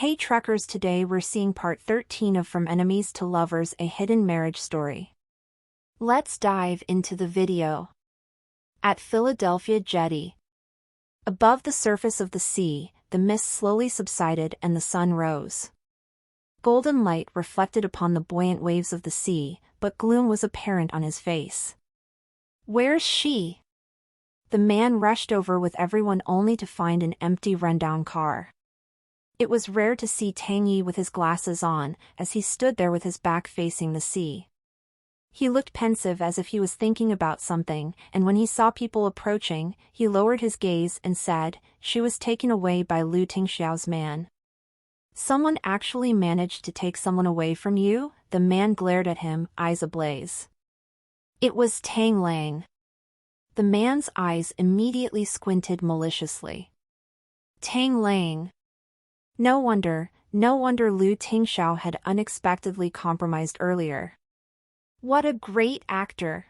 Hey truckers, today we're seeing part 13 of From Enemies to Lovers, a hidden marriage story. Let's dive into the video. At Philadelphia Jetty. Above the surface of the sea, the mist slowly subsided and the sun rose. Golden light reflected upon the buoyant waves of the sea, but gloom was apparent on his face. "Where's she?" The man rushed over with everyone only to find an empty rundown car. It was rare to see Tang Yi with his glasses on, as he stood there with his back facing the sea. He looked pensive as if he was thinking about something, and when he saw people approaching, he lowered his gaze and said, "She was taken away by Lu Tingxiao's man." "Someone actually managed to take someone away from you?" The man glared at him, eyes ablaze. It was Tang Lang. The man's eyes immediately squinted maliciously. Tang Lang. No wonder Lu Tingxiao had unexpectedly compromised earlier. What a great actor!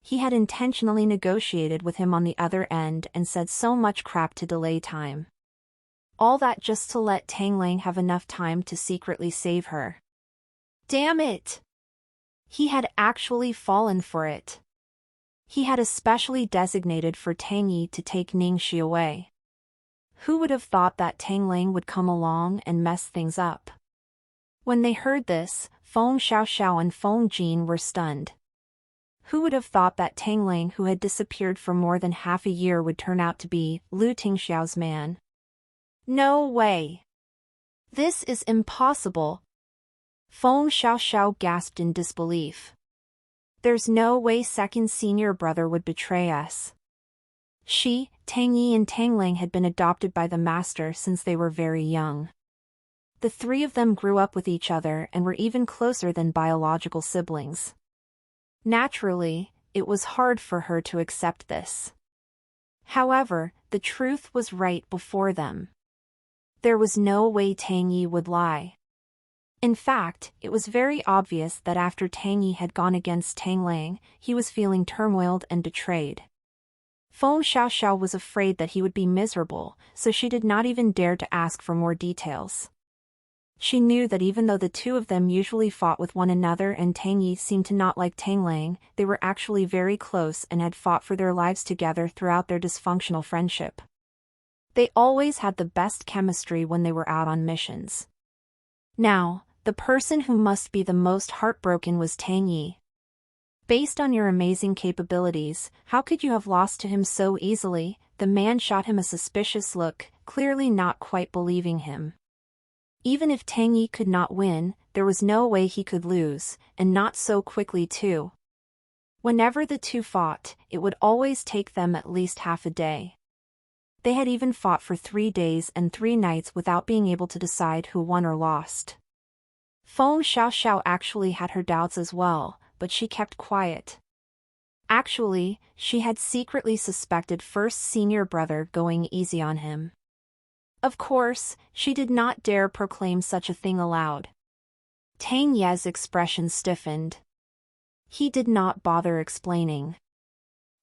He had intentionally negotiated with him on the other end and said so much crap to delay time. All that just to let Tang Lang have enough time to secretly save her. Damn it! He had actually fallen for it. He had especially designated for Tang Yi to take Ningxi away. Who would have thought that Tang Lang would come along and mess things up? When they heard this, Feng Xiaoxiao and Feng Jin were stunned. Who would have thought that Tang Lang, who had disappeared for more than half a year, would turn out to be Lu Tingxiao's man? No way! This is impossible! Feng Xiaoxiao gasped in disbelief. There's no way second senior brother would betray us. She, Tang Yi and Tang Lang had been adopted by the master since they were very young. The three of them grew up with each other and were even closer than biological siblings. Naturally, it was hard for her to accept this. However, the truth was right before them. There was no way Tang Yi would lie. In fact, it was very obvious that after Tang Yi had gone against Tang Lang, he was feeling turmoiled and betrayed. Feng Xiaoxiao was afraid that he would be miserable, so she did not even dare to ask for more details. She knew that even though the two of them usually fought with one another and Tang Yi seemed to not like Tang Lang, they were actually very close and had fought for their lives together throughout their dysfunctional friendship. They always had the best chemistry when they were out on missions. Now, the person who must be the most heartbroken was Tang Yi. Based on your amazing capabilities, how could you have lost to him so easily? The man shot him a suspicious look, clearly not quite believing him. Even if Tang Yi could not win, there was no way he could lose, and not so quickly too. Whenever the two fought, it would always take them at least half a day. They had even fought for 3 days and 3 nights without being able to decide who won or lost. Feng Xiaoxiao actually had her doubts as well, but she kept quiet. Actually, she had secretly suspected first senior brother going easy on him. Of course, she did not dare proclaim such a thing aloud. Tang Ye's expression stiffened. He did not bother explaining.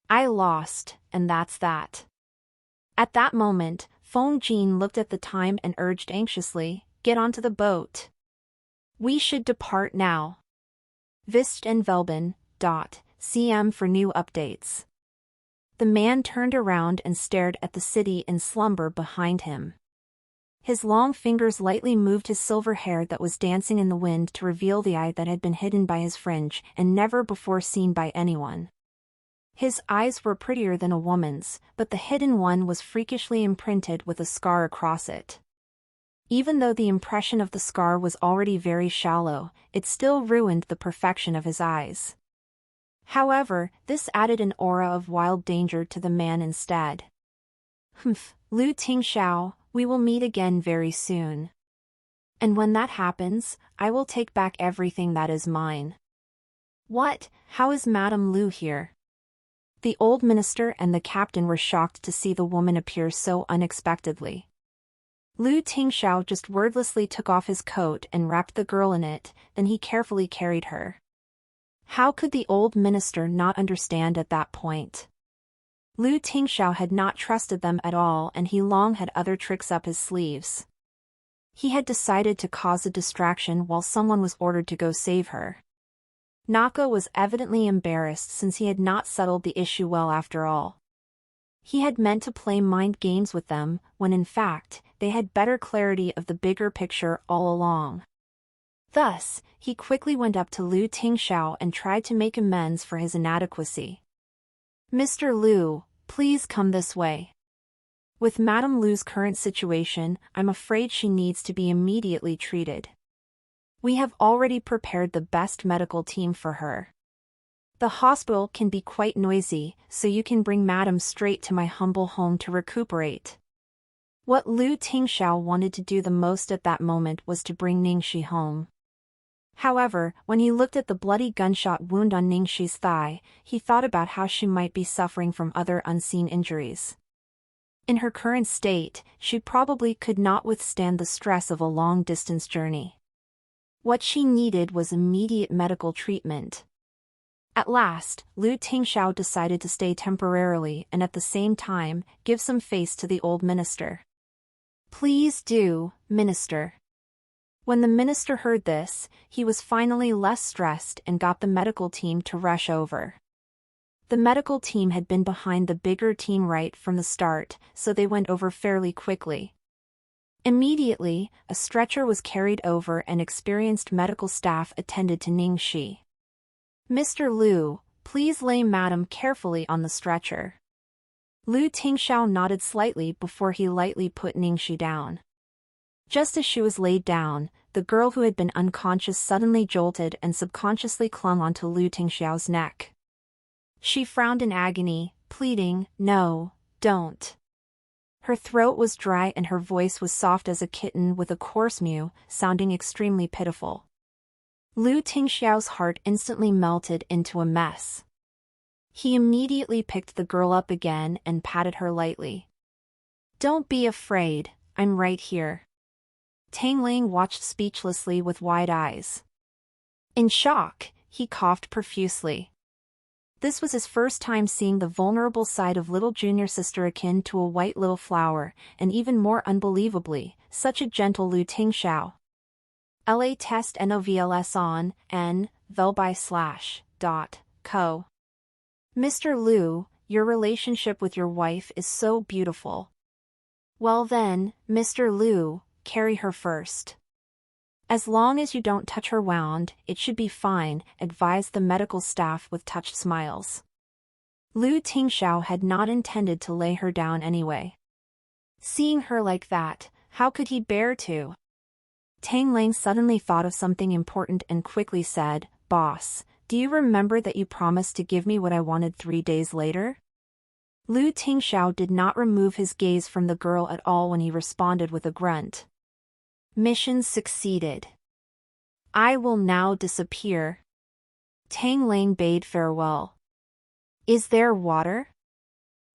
I lost, and that's that. At that moment, Feng Jin looked at the time and urged anxiously, "Get onto the boat. We should depart now. Vist and Velben, CM for new updates." The man turned around and stared at the city in slumber behind him. His long fingers lightly moved his silver hair that was dancing in the wind to reveal the eye that had been hidden by his fringe and never before seen by anyone. His eyes were prettier than a woman's, but the hidden one was freakishly imprinted with a scar across it. Even though the impression of the scar was already very shallow, it still ruined the perfection of his eyes. However, this added an aura of wild danger to the man instead. Humph, Lu Tingxiao, we will meet again very soon. And when that happens, I will take back everything that is mine. What? How is Madame Lu here? The old minister and the captain were shocked to see the woman appear so unexpectedly. Lu Tingxiao just wordlessly took off his coat and wrapped the girl in it, then he carefully carried her. How could the old minister not understand at that point? Lu Tingxiao had not trusted them at all, and he long had other tricks up his sleeves. He had decided to cause a distraction while someone was ordered to go save her. Naka was evidently embarrassed since he had not settled the issue well after all. He had meant to play mind games with them, when in fact, they had better clarity of the bigger picture all along. Thus, he quickly went up to Lu Tingxiao and tried to make amends for his inadequacy. "Mr. Lu, please come this way. With Madame Lu's current situation, I'm afraid she needs to be immediately treated. We have already prepared the best medical team for her. The hospital can be quite noisy, so you can bring Madame straight to my humble home to recuperate." What Lu Tingxiao wanted to do the most at that moment was to bring Ningxi home. However, when he looked at the bloody gunshot wound on Ningxi's thigh, he thought about how she might be suffering from other unseen injuries. In her current state, she probably could not withstand the stress of a long-distance journey. What she needed was immediate medical treatment. At last, Lu Tingxiao decided to stay temporarily and at the same time, give some face to the old minister. "Please do, minister." When the minister heard this, he was finally less stressed and got the medical team to rush over. The medical team had been behind the bigger team right from the start, so they went over fairly quickly. Immediately, a stretcher was carried over and experienced medical staff attended to Ningxi. "Mr. Lu, please lay Madam carefully on the stretcher." Lu Tingxiao nodded slightly before he lightly put Ningxi down. Just as she was laid down, the girl who had been unconscious suddenly jolted and subconsciously clung onto Lu Tingxiao's neck. She frowned in agony, pleading, "No, don't." Her throat was dry and her voice was soft as a kitten with a coarse mew, sounding extremely pitiful. Lu Tingxiao's heart instantly melted into a mess. He immediately picked the girl up again and patted her lightly. "Don't be afraid, I'm right here." Tang Ling watched speechlessly with wide eyes. In shock, he coughed profusely. This was his first time seeing the vulnerable side of little junior sister akin to a white little flower, and even more unbelievably, such a gentle Lu Tingxiao. LA test NOVLS on n/velby/.co. "Mr. Lu, your relationship with your wife is so beautiful. Well then, Mr. Lu, carry her first. As long as you don't touch her wound, it should be fine," advised the medical staff with touched smiles. Lu Tingxiao had not intended to lay her down anyway. Seeing her like that, how could he bear to? Tang Lang suddenly thought of something important and quickly said, "Boss, do you remember that you promised to give me what I wanted 3 days later?" Lu Tingxiao did not remove his gaze from the girl at all when he responded with a grunt. "Mission succeeded. I will now disappear." Tang Lang bade farewell. "Is there water?"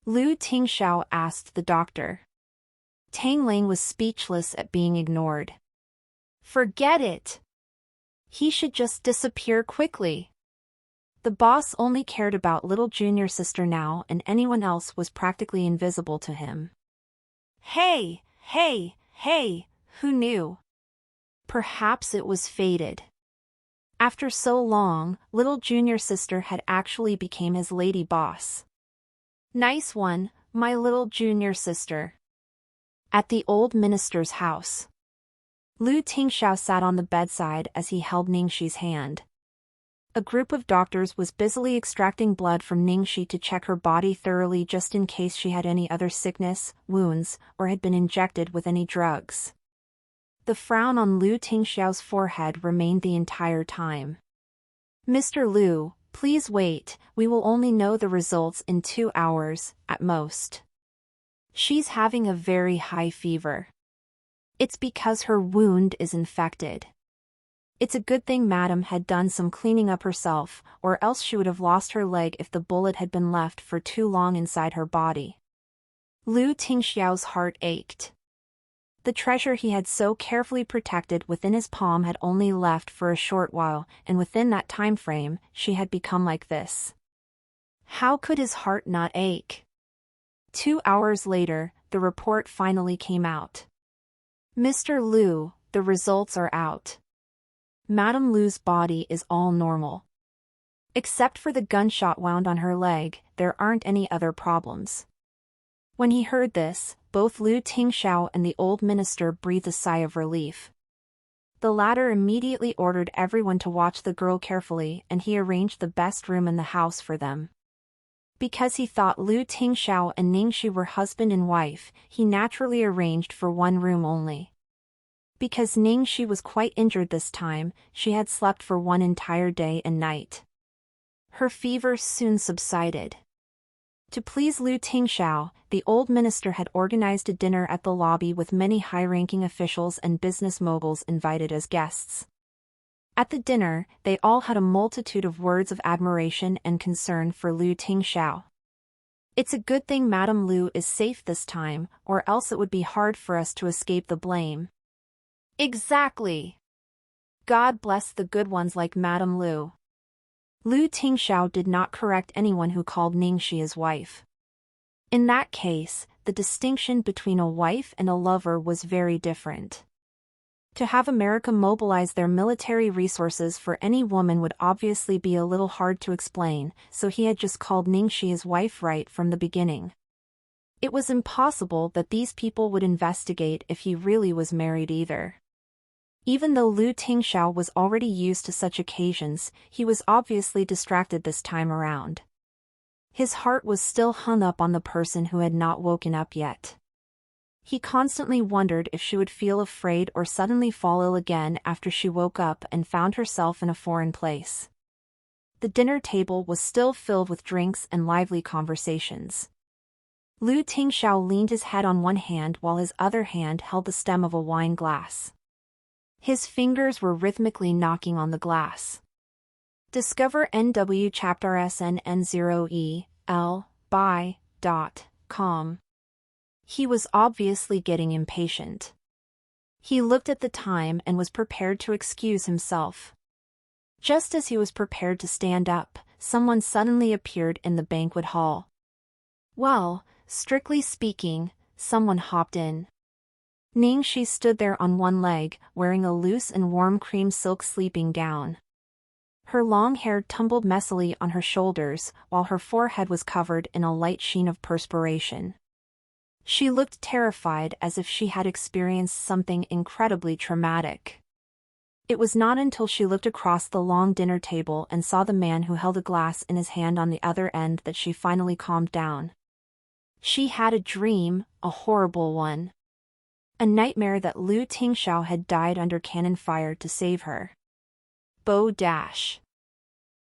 Lu Tingxiao asked the doctor. Tang Lang was speechless at being ignored. Forget it. He should just disappear quickly. The boss only cared about little junior sister now, and anyone else was practically invisible to him. Hey, who knew? Perhaps it was fated. After so long, little junior sister had actually became his lady boss. Nice one, my little junior sister. At the old minister's house, Lu Tingxiao sat on the bedside as he held Ningxi's hand. A group of doctors was busily extracting blood from Ningxi to check her body thoroughly just in case she had any other sickness, wounds, or had been injected with any drugs. The frown on Lu Tingxiao's forehead remained the entire time. "Mr. Lu, please wait, we will only know the results in 2 hours, at most. She's having a very high fever. It's because her wound is infected. It's a good thing Madam had done some cleaning up herself, or else she would have lost her leg if the bullet had been left for too long inside her body." Lu Tingxiao's heart ached. The treasure he had so carefully protected within his palm had only left for a short while, and within that time frame, she had become like this. How could his heart not ache? 2 hours later, the report finally came out. Mr. Liu, the results are out. Madame Liu's body is all normal. Except for the gunshot wound on her leg, there aren't any other problems. When he heard this, both Liu Tingxiao and the old minister breathed a sigh of relief. The latter immediately ordered everyone to watch the girl carefully, and he arranged the best room in the house for them. Because he thought Liu Tingxiao and Ningxi were husband and wife, he naturally arranged for one room only. Because Ningxi was quite injured this time, she had slept for one entire day and night. Her fever soon subsided. To please Liu Tingxiao, the old minister had organized a dinner at the lobby with many high-ranking officials and business moguls invited as guests. At the dinner, they all had a multitude of words of admiration and concern for Liu Tingxiao. It's a good thing Madame Liu is safe this time, or else it would be hard for us to escape the blame. Exactly. God bless the good ones like Madame Liu. Liu Tingxiao did not correct anyone who called Ningxi his wife. In that case, the distinction between a wife and a lover was very different. To have America mobilize their military resources for any woman would obviously be a little hard to explain, so he had just called Ningxi his wife right from the beginning. It was impossible that these people would investigate if he really was married either. Even though Liu Tingxiao was already used to such occasions, he was obviously distracted this time around. His heart was still hung up on the person who had not woken up yet. He constantly wondered if she would feel afraid or suddenly fall ill again after she woke up and found herself in a foreign place. The dinner table was still filled with drinks and lively conversations. Liu Tingxiao leaned his head on one hand while his other hand held the stem of a wine glass. His fingers were rhythmically knocking on the glass. Discover NW Chapter SNN0EL by.com. He was obviously getting impatient. He looked at the time and was prepared to excuse himself. Just as he was prepared to stand up, someone suddenly appeared in the banquet hall. Well, strictly speaking, someone hopped in. Ningxi stood there on one leg, wearing a loose and warm cream silk sleeping gown. Her long hair tumbled messily on her shoulders, while her forehead was covered in a light sheen of perspiration. She looked terrified, as if she had experienced something incredibly traumatic. It was not until she looked across the long dinner table and saw the man who held a glass in his hand on the other end that she finally calmed down. She had a dream, a horrible one. A nightmare that Liu Tingxiao had died under cannon fire to save her.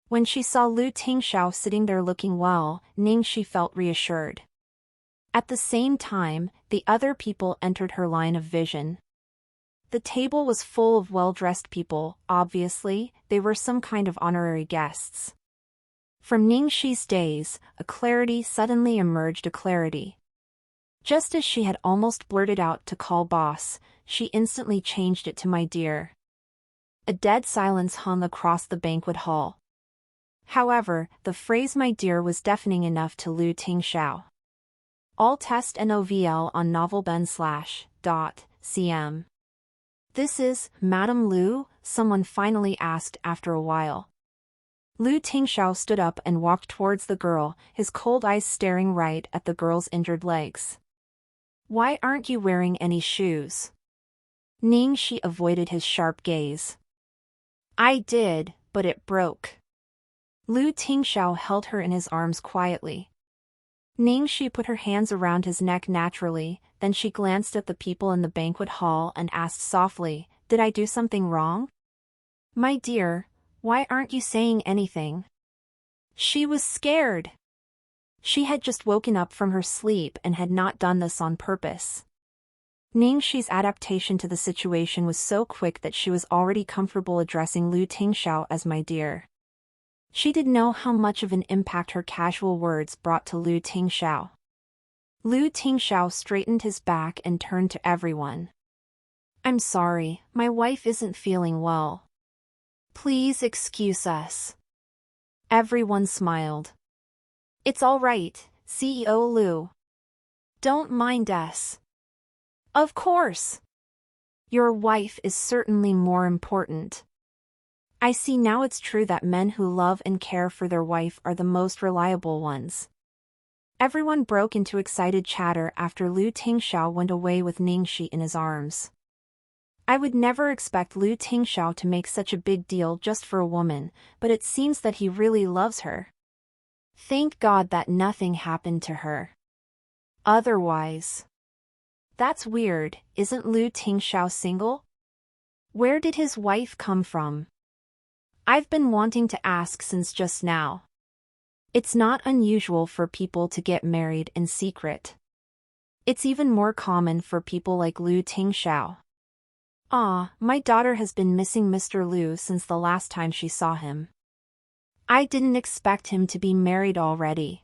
When she saw Liu Tingxiao sitting there looking well, Ningxi felt reassured. At the same time, the other people entered her line of vision. The table was full of well-dressed people. Obviously, they were some kind of honorary guests. From Ningxi's days, a clarity suddenly emerged. Just as she had almost blurted out to call boss, she instantly changed it to my dear. A dead silence hung across the banquet hall. However, the phrase my dear was deafening enough to Liu Tingxiao. All test NOVL on novelben/.cm. This is, Madame Liu? Someone finally asked after a while. Liu Tingxiao stood up and walked towards the girl, his cold eyes staring right at the girl's injured legs. Why aren't you wearing any shoes? Ningxi avoided his sharp gaze. I did, but it broke. Liu Tingxiao held her in his arms quietly. Ningxi put her hands around his neck naturally, then she glanced at the people in the banquet hall and asked softly, Did I do something wrong? My dear, why aren't you saying anything? She was scared. She had just woken up from her sleep and had not done this on purpose. Ningxi's adaptation to the situation was so quick that she was already comfortable addressing Liu Tingxiao as my dear. She didn't know how much of an impact her casual words brought to Liu Tingxiao. Liu Tingxiao straightened his back and turned to everyone. I'm sorry, my wife isn't feeling well. Please excuse us. Everyone smiled. It's all right, CEO Liu. Don't mind us. Of course. Your wife is certainly more important. I see now it's true that men who love and care for their wife are the most reliable ones. Everyone broke into excited chatter after Lu Tingxiao went away with Ningxi in his arms. I would never expect Lu Tingxiao to make such a big deal just for a woman, but it seems that he really loves her. Thank God that nothing happened to her. Otherwise. That's weird, isn't Lu Tingxiao single? Where did his wife come from? I've been wanting to ask since just now. It's not unusual for people to get married in secret. It's even more common for people like Lu Tingxiao. Ah, my daughter has been missing Mr. Lu since the last time she saw him. I didn't expect him to be married already.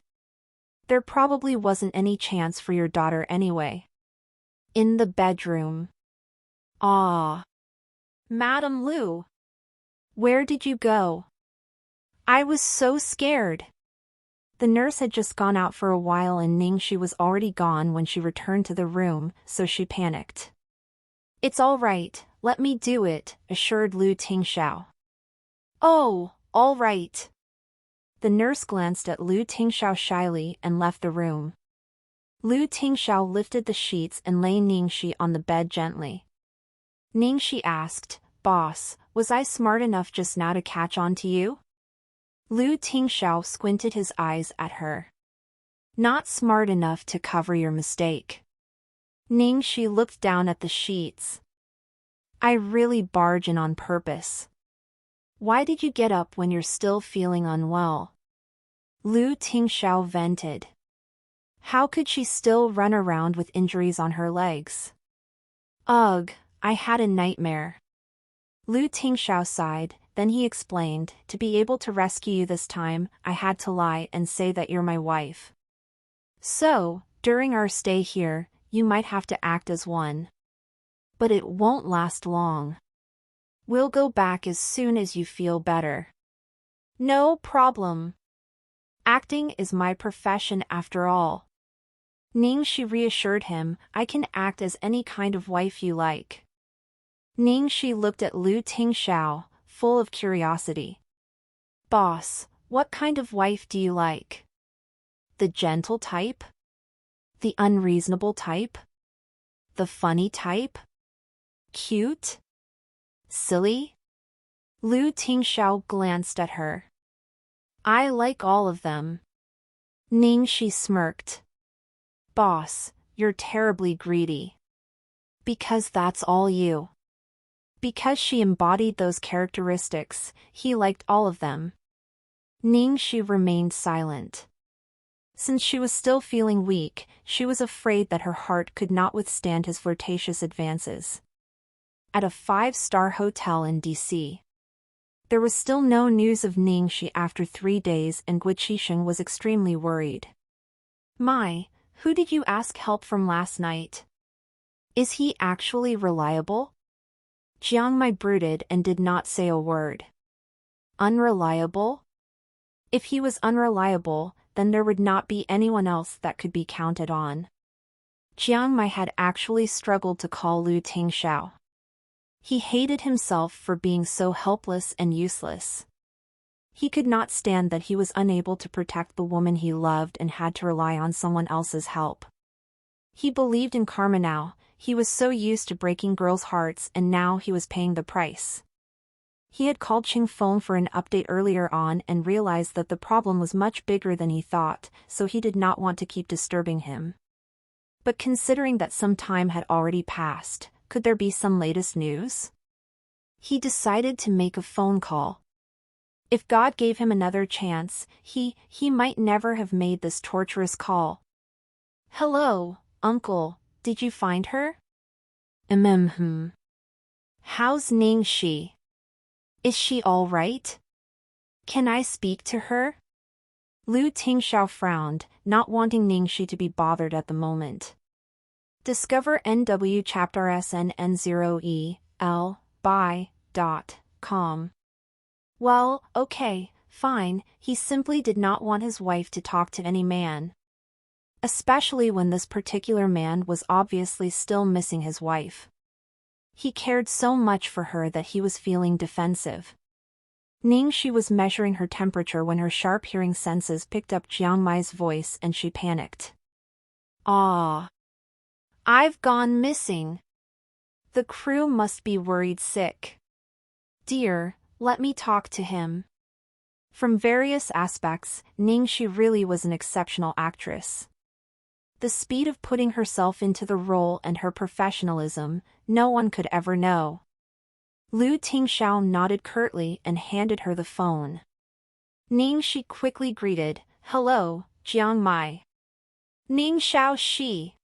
There probably wasn't any chance for your daughter anyway. In the bedroom. Ah. Madam Lu. Where did you go? I was so scared. The nurse had just gone out for a while and Ningxi was already gone when she returned to the room, so she panicked. It's all right, let me do it, assured Lu Tingxiao. Oh, all right. The nurse glanced at Lu Tingxiao shyly and left the room. Lu Tingxiao lifted the sheets and lay Ningxi on the bed gently. Ningxi asked, "Boss, was I smart enough just now to catch on to you?" Lu Tingxiao squinted his eyes at her. Not smart enough to cover your mistake. Ningxi looked down at the sheets. I really barge in on purpose. Why did you get up when you're still feeling unwell? Lu Tingxiao vented. How could she still run around with injuries on her legs? Ugh, I had a nightmare. Lu Tingxiao sighed, then he explained, to be able to rescue you this time, I had to lie and say that you're my wife. So, during our stay here, you might have to act as one. But it won't last long. We'll go back as soon as you feel better. No problem. Acting is my profession after all. Ningxi reassured him, I can act as any kind of wife you like. Ningxi looked at Lu Tingxiao, full of curiosity. Boss, what kind of wife do you like? The gentle type? The unreasonable type? The funny type? Cute? Silly? Lu Tingxiao glanced at her. I like all of them. Ningxi smirked. Boss, you're terribly greedy. Because that's all you. Because she embodied those characteristics, he liked all of them. Ningxi remained silent. Since she was still feeling weak, she was afraid that her heart could not withstand his flirtatious advances. At a 5-star hotel in DC. There was still no news of Ningxi after 3 days and Gui Qisheng was extremely worried. My, who did you ask help from last night? Is he actually reliable? Jiang Mai brooded and did not say a word. Unreliable? If he was unreliable, then there would not be anyone else that could be counted on. Jiang Mai had actually struggled to call Lu Tingxiao. He hated himself for being so helpless and useless. He could not stand that he was unable to protect the woman he loved and had to rely on someone else's help. He believed in karma now. He was so used to breaking girls' hearts and now he was paying the price. He had called Ching Feng for an update earlier on and realized that the problem was much bigger than he thought, so he did not want to keep disturbing him. But considering that some time had already passed, could there be some latest news? He decided to make a phone call. If God gave him another chance, he might never have made this torturous call. Hello, uncle. Did you find her? How's Ningxi? Is she all right? Can I speak to her? Lu Tingxiao frowned, not wanting Ningxi to be bothered at the moment. Discover NW Chapter SNN0EL by.com. Well, okay, fine, he simply did not want his wife to talk to any man. Especially when this particular man was obviously still missing his wife. He cared so much for her that he was feeling defensive. Ningxi was measuring her temperature when her sharp hearing senses picked up Jiang Mai's voice and she panicked. "Ah! I've gone missing. The crew must be worried sick. Dear, let me talk to him." From various aspects, Ningxi really was an exceptional actress. The speed of putting herself into the role and her professionalism, no one could ever know. Lu Tingxiao nodded curtly and handed her the phone. Ningxi quickly greeted, "Hello, Jiang Mai." "Ningxiao Shi.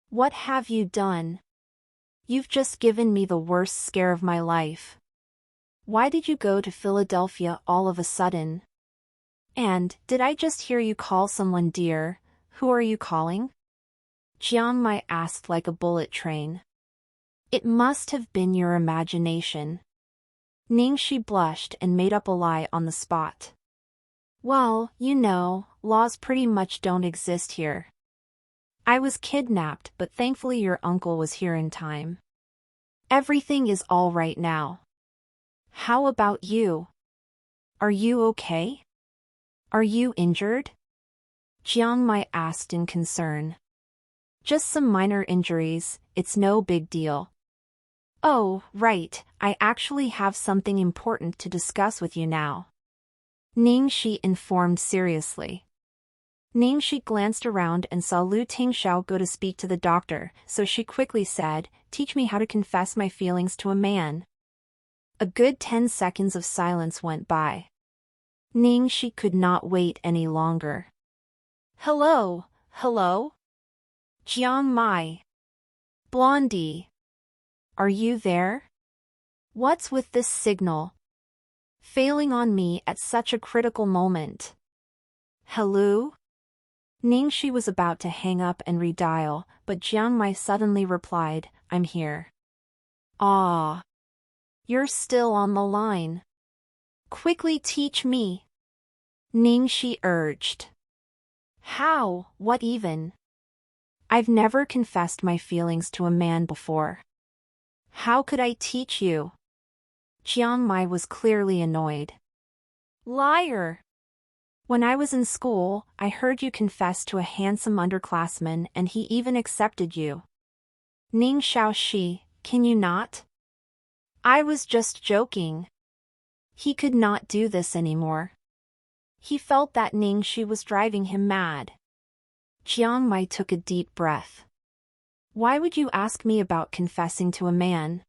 What have you done? You've just given me the worst scare of my life. Why did you go to Philadelphia all of a sudden? And, did I just hear you call someone dear? Who are you calling?" Jiang Mai asked like a bullet train. "It must have been your imagination." Ningxi blushed and made up a lie on the spot. "Well, you know, laws pretty much don't exist here. I was kidnapped, but thankfully your uncle was here in time. Everything is all right now. How about you? Are you okay? Are you injured?" Jiang Mai asked in concern. "Just some minor injuries, it's no big deal." "Oh, right, I actually have something important to discuss with you now," Ningxi informed seriously. Ningxi glanced around and saw Lu Tingxiao go to speak to the doctor, so she quickly said, "Teach me how to confess my feelings to a man." A good 10 seconds of silence went by. Ningxi could not wait any longer. "Hello, hello? Jiang Mai. Blondie. Are you there? What's with this signal? Failing on me at such a critical moment. Hello?" Ningxi was about to hang up and redial, but Jiang Mai suddenly replied, "I'm here." "Ah. You're still on the line. Quickly teach me," Ningxi urged. "How? What even? I've never confessed my feelings to a man before. How could I teach you?" Jiang Mai was clearly annoyed. "Liar! When I was in school, I heard you confess to a handsome underclassman and he even accepted you. Ningxiao Shi, can you not?" "I was just joking." He could not do this anymore. He felt that Ningxi was driving him mad. Jiang Mai took a deep breath. "Why would you ask me about confessing to a man?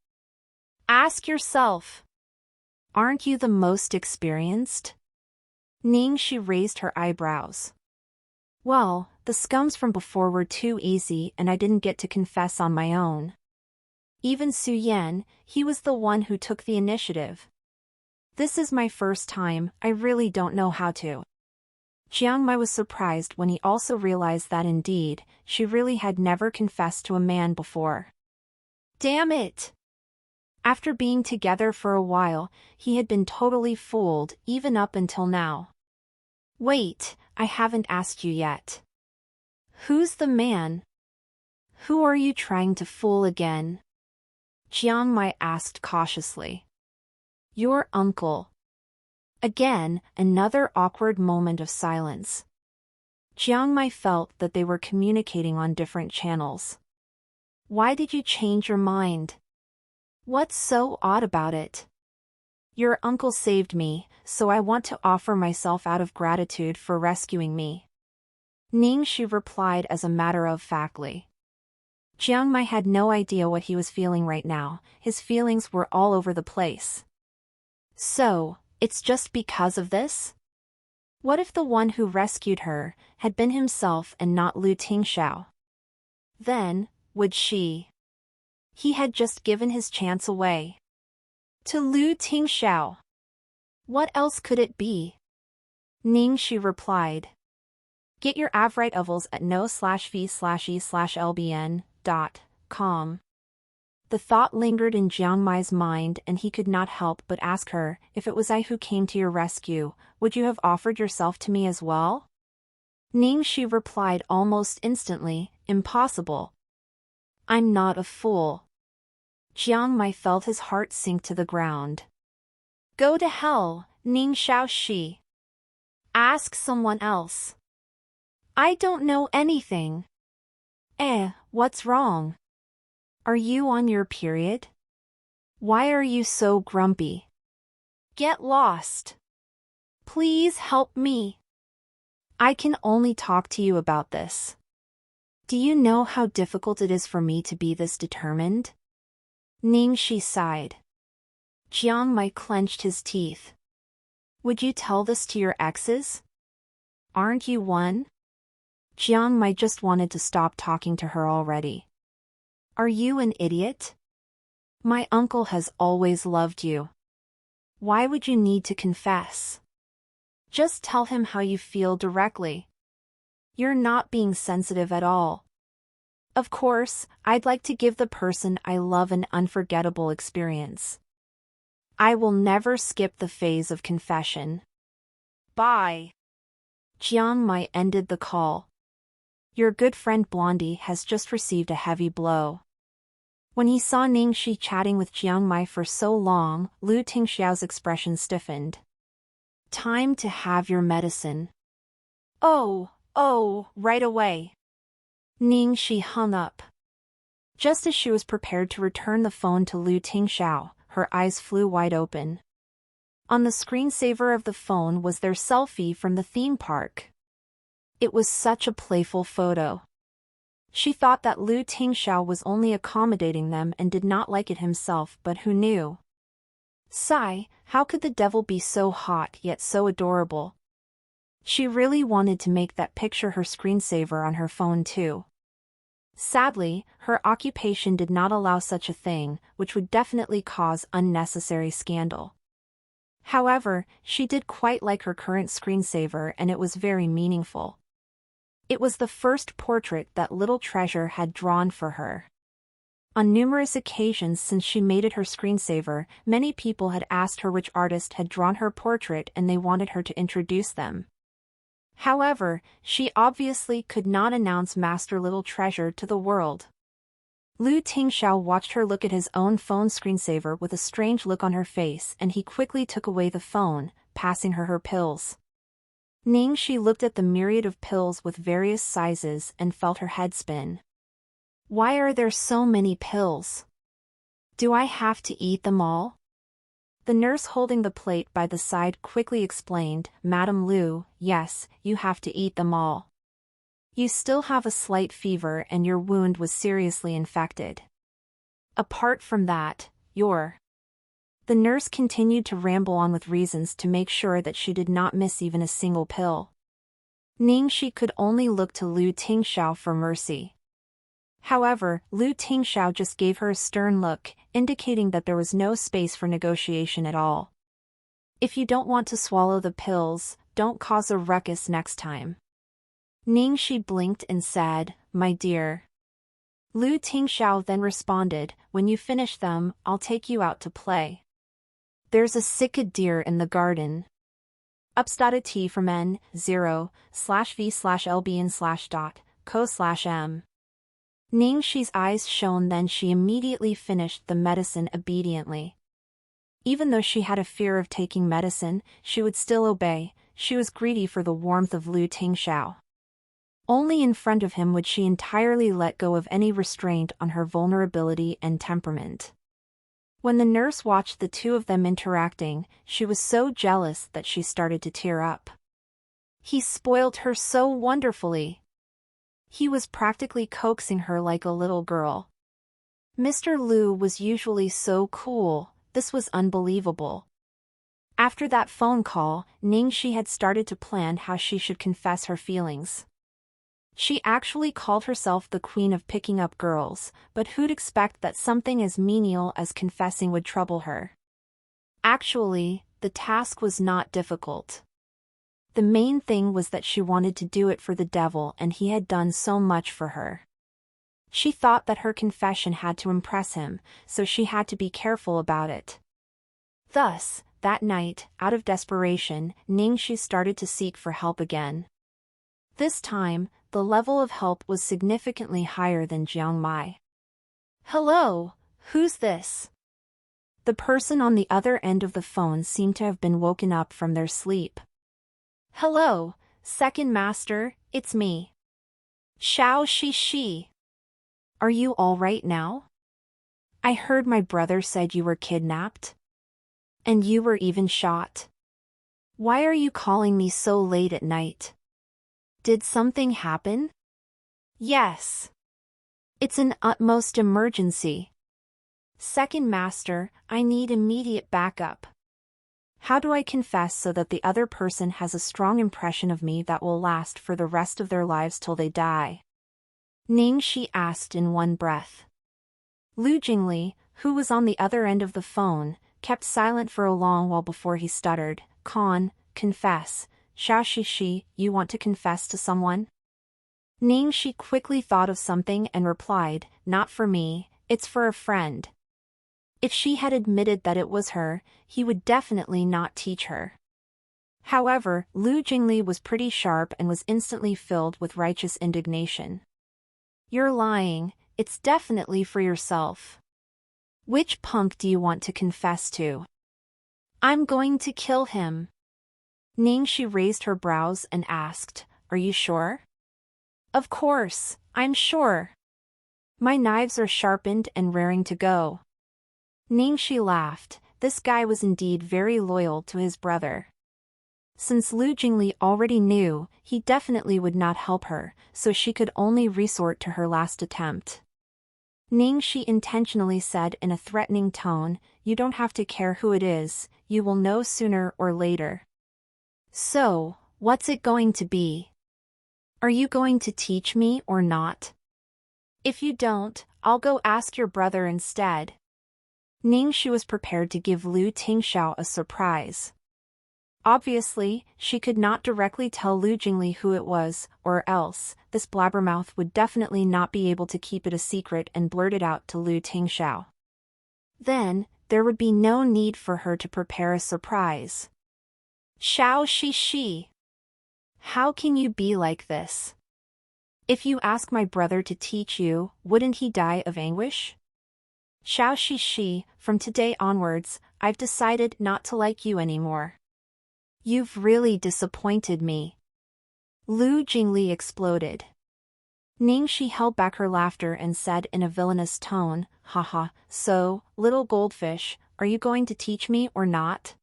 Ask yourself. Aren't you the most experienced?" Ningxi raised her eyebrows. "Well, the scums from before were too easy and I didn't get to confess on my own. Even Su Yan, he was the one who took the initiative. This is my first time, I really don't know how to." Jiang Mai was surprised when he also realized that indeed, she really had never confessed to a man before. Damn it! After being together for a while, he had been totally fooled even up until now. "Wait, I haven't asked you yet. Who's the man? Who are you trying to fool again?" Jiang Mai asked cautiously. "Your uncle." Again, another awkward moment of silence. Jiang Mai felt that they were communicating on different channels. "Why did you change your mind? What's so odd about it?" "Your uncle saved me, so I want to offer myself out of gratitude for rescuing me," Ningxi replied as a matter-of-factly. Jiang Mai had no idea what he was feeling right now, his feelings were all over the place. So, it's just because of this? What if the one who rescued her had been himself and not Lu Tingxiao? Then, would she? He had just given his chance away. To Lu Tingxiao. What else could it be? Ningxi replied. Get your Avrite ovals at no/v/e/lbn.com. The thought lingered in Jiang Mai's mind and he could not help but ask her, if it was I who came to your rescue, would you have offered yourself to me as well? Ningxi replied almost instantly, impossible. I'm not a fool. Jiang Mai felt his heart sink to the ground. Go to hell, Ning Xiaoxi. Ask someone else. I don't know anything. What's wrong? Are you on your period? Why are you so grumpy? Get lost. Please help me. I can only talk to you about this. Do you know how difficult it is for me to be this determined? Ning Shi sighed. Jiang Mai clenched his teeth. Would you tell this to your exes? Aren't you one? Jiang Mai just wanted to stop talking to her already. Are you an idiot? My uncle has always loved you. Why would you need to confess? Just tell him how you feel directly. You're not being sensitive at all. Of course, I'd like to give the person I love an unforgettable experience. I will never skip the phase of confession. Bye. Jiang Mai ended the call. Your good friend Blondie has just received a heavy blow. When he saw Ning Shi chatting with Jiang Mai for so long, Lu Tingxiao's expression stiffened. Time to have your medicine. Oh, right away. Ning Shi hung up. Just as she was prepared to return the phone to Lu Tingxiao, her eyes flew wide open. On the screensaver of the phone was their selfie from the theme park. It was such a playful photo. She thought that Lu Tingxiao was only accommodating them and did not like it himself, but who knew? Sigh, how could the devil be so hot yet so adorable? She really wanted to make that picture her screensaver on her phone too. Sadly, her occupation did not allow such a thing, which would definitely cause unnecessary scandal. However, she did quite like her current screensaver and it was very meaningful. It was the first portrait that Little Treasure had drawn for her. On numerous occasions since she made it her screensaver, many people had asked her which artist had drawn her portrait and they wanted her to introduce them. However, she obviously could not announce Master Little Treasure to the world. Lu Tingxiao watched her look at his own phone screensaver with a strange look on her face and he quickly took away the phone, passing her her pills. Ning Shi looked at the myriad of pills with various sizes and felt her head spin. Why are there so many pills? Do I have to eat them all? The nurse holding the plate by the side quickly explained, Madam Lu, yes, you have to eat them all. You still have a slight fever and your wound was seriously infected. Apart from that, you're... The nurse continued to ramble on with reasons to make sure that she did not miss even a single pill. Ning Shi could only look to Lu Tingxiao for mercy. However, Lu Tingxiao just gave her a stern look, indicating that there was no space for negotiation at all. If you don't want to swallow the pills, don't cause a ruckus next time. Ning Shi blinked and said, My dear. Lu Tingxiao then responded, When you finish them, I'll take you out to play. There's a sick deer in the garden. T from N0/V/LB/co/M. Ning Shi's eyes shone, then she immediately finished the medicine obediently. Even though she had a fear of taking medicine, she would still obey. She was greedy for the warmth of Lu Tingxiao. Only in front of him would she entirely let go of any restraint on her vulnerability and temperament. When the nurse watched the two of them interacting, she was so jealous that she started to tear up. He spoiled her so wonderfully. He was practically coaxing her like a little girl. Mr. Lu was usually so cool, this was unbelievable. After that phone call, Ning Shi had started to plan how she should confess her feelings. She actually called herself the queen of picking up girls, but who'd expect that something as menial as confessing would trouble her? Actually, the task was not difficult. The main thing was that she wanted to do it for the devil and he had done so much for her. She thought that her confession had to impress him, so she had to be careful about it. Thus, that night, out of desperation, Ning Shi started to seek for help again. This time, the level of help was significantly higher than Jiang Mai. Hello, Who's this? The person on the other end of the phone seemed to have been woken up from their sleep. Hello, Second Master, it's me. Xiao Shishi. Are you all right now? I heard my brother said you were kidnapped. And you were even shot. Why are you calling me so late at night? Did something happen? Yes. It's an utmost emergency. Second Master, I need immediate backup. How do I confess so that the other person has a strong impression of me that will last for the rest of their lives till they die? Ningxi asked in one breath. Lu Jingli, who was on the other end of the phone, kept silent for a long while before he stuttered, confess. Xiao Shishi, you want to confess to someone? Ningxi quickly thought of something and replied, not for me, it's for a friend. If she had admitted that it was her, he would definitely not teach her. However, Lu Jingli was pretty sharp and was instantly filled with righteous indignation. You're lying, it's definitely for yourself. Which punk do you want to confess to? I'm going to kill him. Ningxi raised her brows and asked, are you sure? Of course, I'm sure. My knives are sharpened and raring to go. Ningxi laughed. This guy was indeed very loyal to his brother. Since Lu Jingli already knew, he definitely would not help her, so she could only resort to her last attempt. Ningxi intentionally said in a threatening tone, you don't have to care who it is, you will know sooner or later. So, what's it going to be? Are you going to teach me or not? If you don't, I'll go ask your brother instead. Ningxi was prepared to give Lu Tingxiao a surprise. Obviously, she could not directly tell Lu Jingli who it was, or else, this blabbermouth would definitely not be able to keep it a secret and blurt it out to Lu Tingxiao. Then, there would be no need for her to prepare a surprise. Xiao Shishi. How can you be like this? If you ask my brother to teach you, wouldn't he die of anguish? Xiao Shishi, from today onwards, I've decided not to like you anymore. You've really disappointed me. Lu Jingli exploded. Ningxi held back her laughter and said in a villainous tone, haha, so, little goldfish, are you going to teach me or not?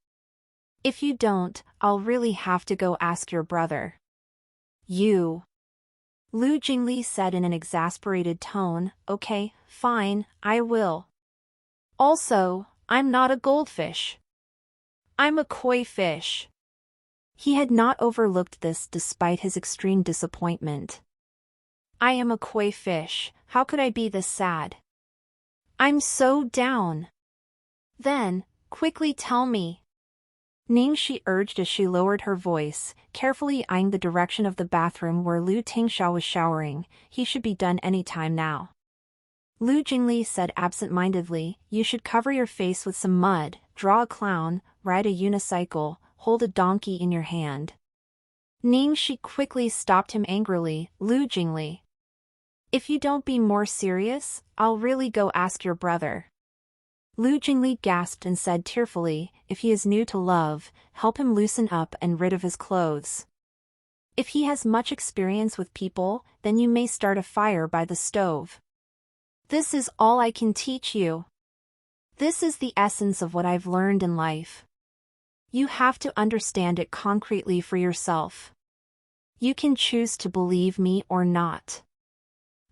If you don't, I'll really have to go ask your brother. You. Lu Jingli said in an exasperated tone, okay, fine, I will. Also, I'm not a goldfish. I'm a koi fish. He had not overlooked this despite his extreme disappointment. I am a koi fish, how could I be this sad? I'm so down. Then, quickly tell me. Ningxi urged as she lowered her voice, carefully eyeing the direction of the bathroom where Lu Tingxiao was showering. He should be done any time now. Lu Jingli said absent-mindedly, you should cover your face with some mud, draw a clown, ride a unicycle, hold a donkey in your hand. Ningxi quickly stopped him angrily, Lu Jingli. If you don't be more serious, I'll really go ask your brother. Lu Jingli gasped and said tearfully, if he is new to love, help him loosen up and rid of his clothes. If he has much experience with people, then you may start a fire by the stove. This is all I can teach you. This is the essence of what I've learned in life. You have to understand it concretely for yourself. You can choose to believe me or not.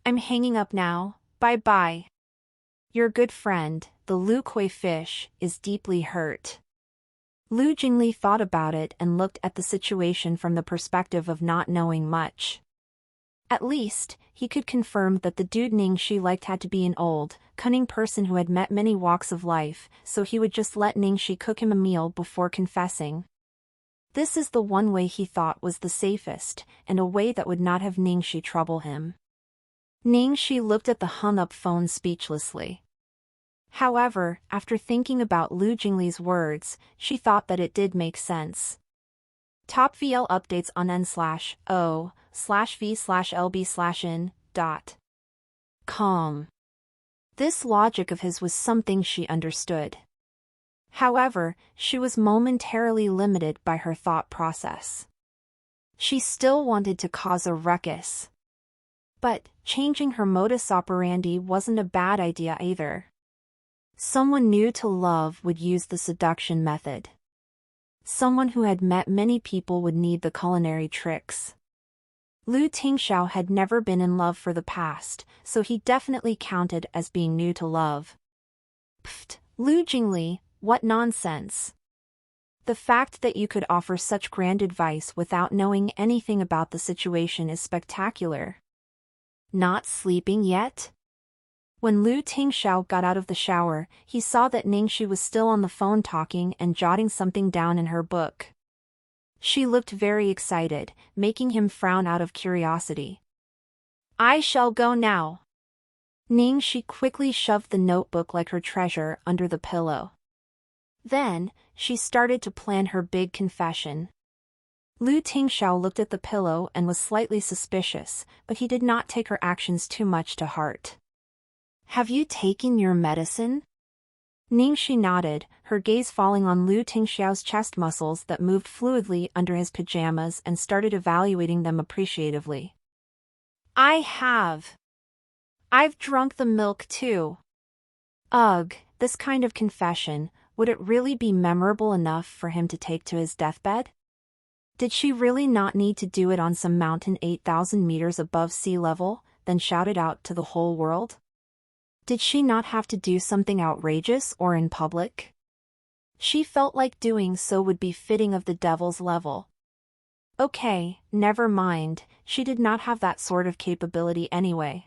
I'm hanging up now, bye-bye. Your good friend, the Lu Koi fish, is deeply hurt. Lu Jingli thought about it and looked at the situation from the perspective of not knowing much. At least, he could confirm that the dude Ningxi liked had to be an old, cunning person who had met many walks of life, so he would just let Ningxi cook him a meal before confessing. This is the one way he thought was the safest, and a way that would not have Ningxi trouble him. Ningxi looked at the hung-up phone speechlessly. However, after thinking about Lu Jingli's words, she thought that it did make sense. Top VL updates on n/o/v/lb/in.com. This logic of his was something she understood. However, she was momentarily limited by her thought process. She still wanted to cause a ruckus. But changing her modus operandi wasn't a bad idea either. Someone new to love would use the seduction method. Someone who had met many people would need the culinary tricks. Lu Tingxiao had never been in love for the past, so he definitely counted as being new to love. Pfft, Lu Jingli, what nonsense. The fact that you could offer such grand advice without knowing anything about the situation is spectacular. Not sleeping yet? When Lu Tingxiao got out of the shower, he saw that Ningxi was still on the phone talking and jotting something down in her book. She looked very excited, making him frown out of curiosity. I shall go now. Ningxi quickly shoved the notebook like her treasure under the pillow. Then, she started to plan her big confession. Lu Tingxiao looked at the pillow and was slightly suspicious, but he did not take her actions too much to heart. Have you taken your medicine? Ningxi nodded, her gaze falling on Lu Tingxiao's chest muscles that moved fluidly under his pajamas and started evaluating them appreciatively. I have. I've drunk the milk too. Ugh, this kind of confession, would it really be memorable enough for him to take to his deathbed? Did she really not need to do it on some mountain 8,000 meters above sea level, then shout it out to the whole world? Did she not have to do something outrageous or in public? She felt like doing so would be fitting of the devil's level. Okay, never mind, she did not have that sort of capability anyway.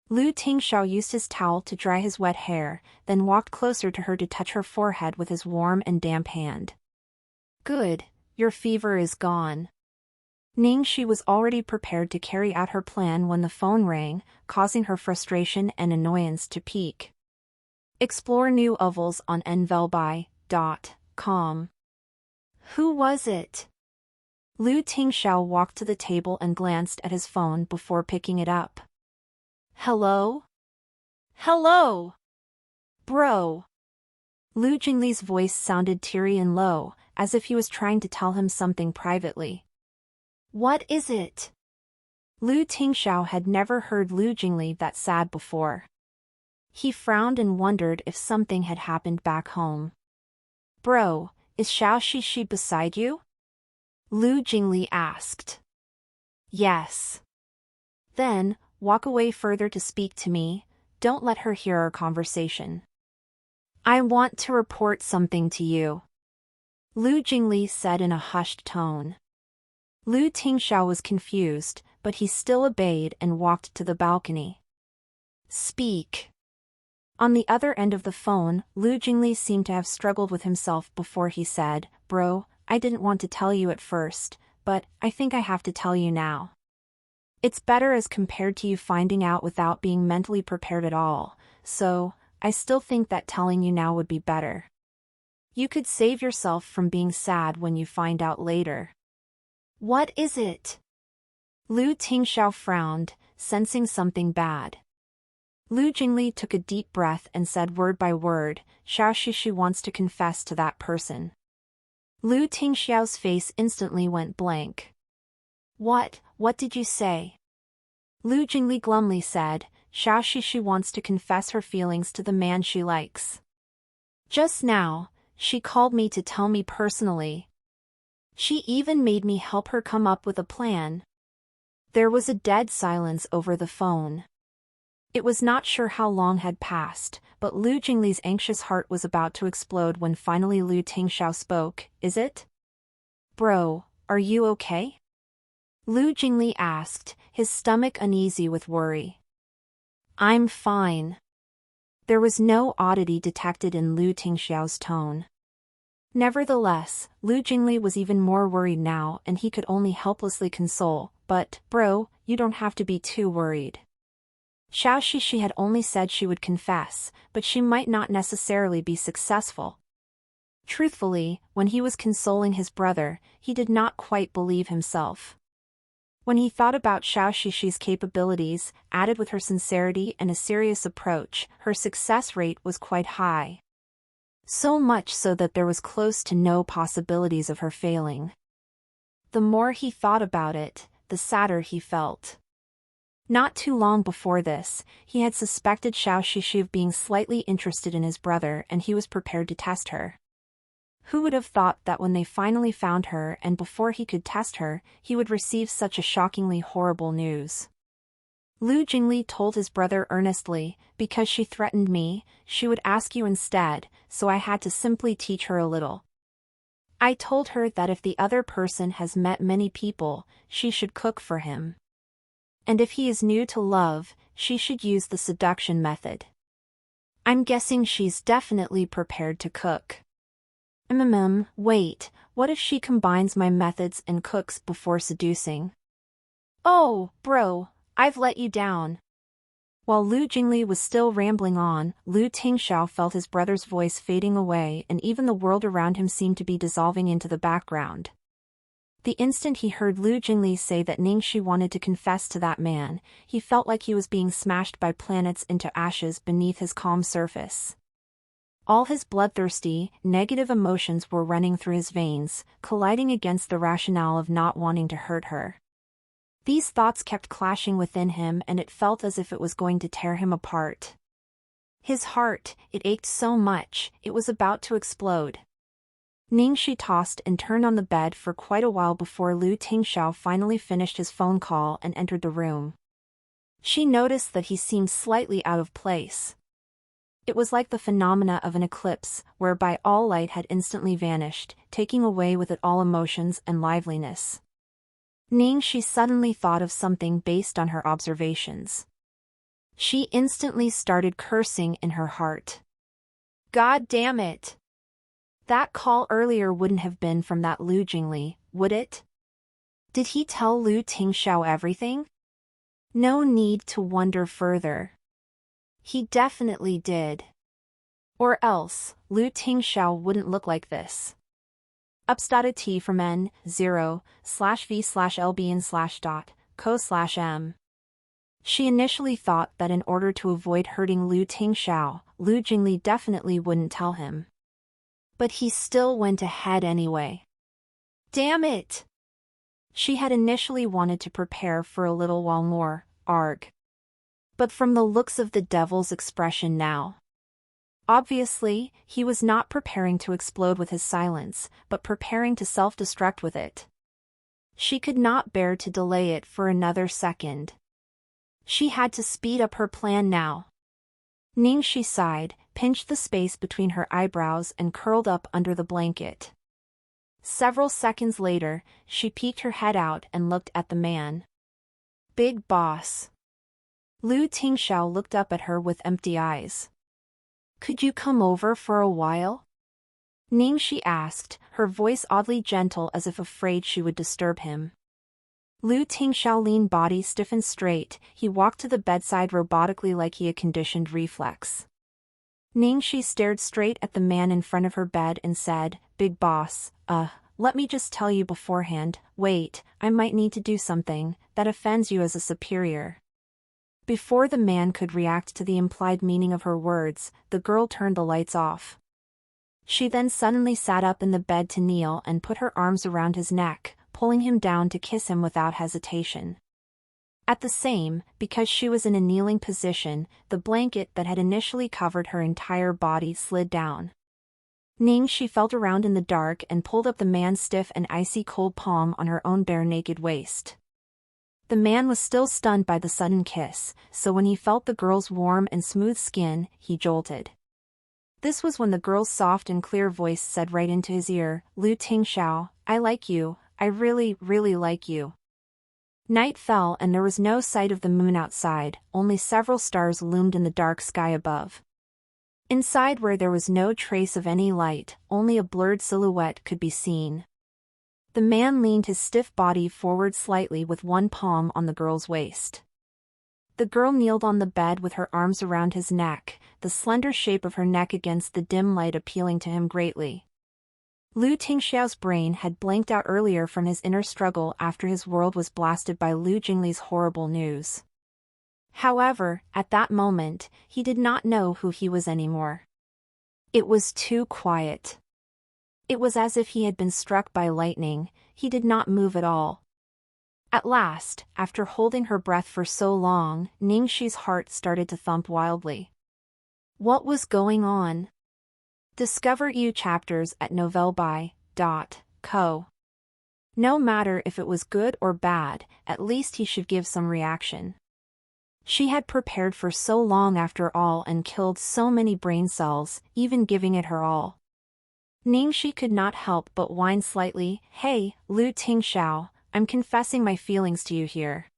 Lu Tingxiao used his towel to dry his wet hair, then walked closer to her to touch her forehead with his warm and damp hand. Good, your fever is gone. Ningxi was already prepared to carry out her plan when the phone rang, causing her frustration and annoyance to peak. Explore new ovals on nvelbai.com. Who was it? Lu Tingxiao walked to the table and glanced at his phone before picking it up. Hello? Hello? Bro. Lu Jingli's voice sounded teary and low, as if he was trying to tell him something privately. What is it? Lu Tingxiao had never heard Lu Jingli that sad before. He frowned and wondered if something had happened back home. Bro, is Xiao Shishi beside you? Lu Jingli asked. Yes. Then, walk away further to speak to me, don't let her hear our conversation. I want to report something to you. Lu Jingli said in a hushed tone. Lu Tingxiao was confused, but he still obeyed and walked to the balcony. Speak. On the other end of the phone, Lu Jingli seemed to have struggled with himself before he said, Bro, I didn't want to tell you at first, but I think I have to tell you now. It's better as compared to you finding out without being mentally prepared at all, so I still think that telling you now would be better. You could save yourself from being sad when you find out later. What is it? Lu Tingxiao frowned, sensing something bad. Lu Jingli took a deep breath and said word by word, Xiao Shishi wants to confess to that person. Lu Tingxiao's face instantly went blank. What did you say? Lu Jingli glumly said, Xiao Shishi wants to confess her feelings to the man she likes. Just now, she called me to tell me personally. She even made me help her come up with a plan. There was a dead silence over the phone. It was not sure how long had passed, but Lu Jingli's anxious heart was about to explode when finally Lu Tingxiao spoke, Is it? Bro, are you okay? Lu Jingli asked, his stomach uneasy with worry. I'm fine. There was no oddity detected in Lu Tingxiao's tone. Nevertheless, Lu Jingli was even more worried now and he could only helplessly console, but, bro, you don't have to be too worried. Xiao Shishi had only said she would confess, but she might not necessarily be successful. Truthfully, when he was consoling his brother, he did not quite believe himself. When he thought about Xiao Shishi's capabilities, added with her sincerity and a serious approach, her success rate was quite high. So much so that there was close to no possibilities of her failing. The more he thought about it, the sadder he felt. Not too long before this, he had suspected Xiao Shishi of being slightly interested in his brother, and he was prepared to test her. Who would have thought that when they finally found her and before he could test her, he would receive such a shockingly horrible news? Lu Jingli told his brother earnestly, "Because she threatened me, she would ask you instead, so I had to simply teach her a little. I told her that if the other person has met many people, she should cook for him. And if he is new to love, she should use the seduction method. I'm guessing she's definitely prepared to cook." Wait, what if she combines my methods and cooks before seducing? Oh, bro, I've let you down. While Lu Jingli was still rambling on, Lu Tingxiao felt his brother's voice fading away, and even the world around him seemed to be dissolving into the background. The instant he heard Lu Jingli say that Ningxi wanted to confess to that man, he felt like he was being smashed by planets into ashes beneath his calm surface. All his bloodthirsty, negative emotions were running through his veins, colliding against the rationale of not wanting to hurt her. These thoughts kept clashing within him, and it felt as if it was going to tear him apart. His heart, it ached so much, it was about to explode. Ningxi tossed and turned on the bed for quite a while before Lu Tingxiao finally finished his phone call and entered the room. She noticed that he seemed slightly out of place. It was like the phenomena of an eclipse, whereby all light had instantly vanished, taking away with it all emotions and liveliness. Ningxi suddenly thought of something based on her observations. She instantly started cursing in her heart. God damn it! That call earlier wouldn't have been from that Lu Jingli, would it? Did he tell Lu Tingxiao everything? No need to wonder further. He definitely did. Or else, Lu Tingxiao wouldn't look like this. Ups.at from n0/v/lbn/.co/m. She initially thought that in order to avoid hurting Lu Tingxiao, Lu Jingli definitely wouldn't tell him. But he still went ahead anyway. Damn it! She had initially wanted to prepare for a little while more, arg. But from the looks of the devil's expression now. Obviously, he was not preparing to explode with his silence, but preparing to self-destruct with it. She could not bear to delay it for another second. She had to speed up her plan now. Ningxi sighed, pinched the space between her eyebrows and curled up under the blanket. Several seconds later, she peeked her head out and looked at the man. Big boss. Lu Tingxiao looked up at her with empty eyes. Could you come over for a while? Ningxi asked, her voice oddly gentle as if afraid she would disturb him. Lu Tingxiao's lean body stiffened straight, he walked to the bedside robotically like he had conditioned reflex. Ningxi stared straight at the man in front of her bed and said, Big boss, let me just tell you beforehand, wait, I might need to do something that offends you as a superior. Before the man could react to the implied meaning of her words, the girl turned the lights off. She then suddenly sat up in the bed to kneel and put her arms around his neck, pulling him down to kiss him without hesitation. At the same, because she was in a kneeling position, the blanket that had initially covered her entire body slid down. Ningxi felt around in the dark and pulled up the man's stiff and icy cold palm on her own bare naked waist. The man was still stunned by the sudden kiss, so when he felt the girl's warm and smooth skin, he jolted. This was when the girl's soft and clear voice said right into his ear, Lu Tingxiao, I like you, I really, really like you. Night fell and there was no sight of the moon outside, only several stars loomed in the dark sky above. Inside, where there was no trace of any light, only a blurred silhouette could be seen. The man leaned his stiff body forward slightly with one palm on the girl's waist. The girl kneeled on the bed with her arms around his neck, the slender shape of her neck against the dim light appealing to him greatly. Lu Tingxiao's brain had blanked out earlier from his inner struggle after his world was blasted by Lu Jingli's horrible news. However, at that moment, he did not know who he was anymore. It was too quiet. It was as if he had been struck by lightning. He did not move at all. At last, after holding her breath for so long, Ningxi's heart started to thump wildly. What was going on? Discover new chapters at novelby.co. No matter if it was good or bad, at least he should give some reaction. She had prepared for so long after all and killed so many brain cells, even giving it her all. Ningxi could not help but whine slightly. Hey, Lu Tingxiao, I'm confessing my feelings to you here.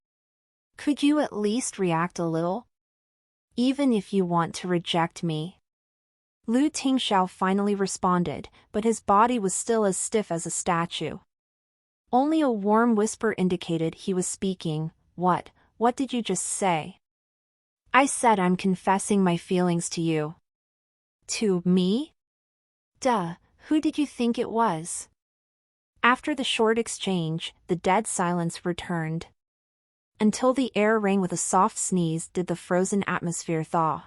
Could you at least react a little? Even if you want to reject me. Lu Tingxiao finally responded, but his body was still as stiff as a statue. Only a warm whisper indicated he was speaking. What did you just say? I said I'm confessing my feelings to you. To me? Duh, who did you think it was? After the short exchange, the dead silence returned. Until the air rang with a soft sneeze did the frozen atmosphere thaw.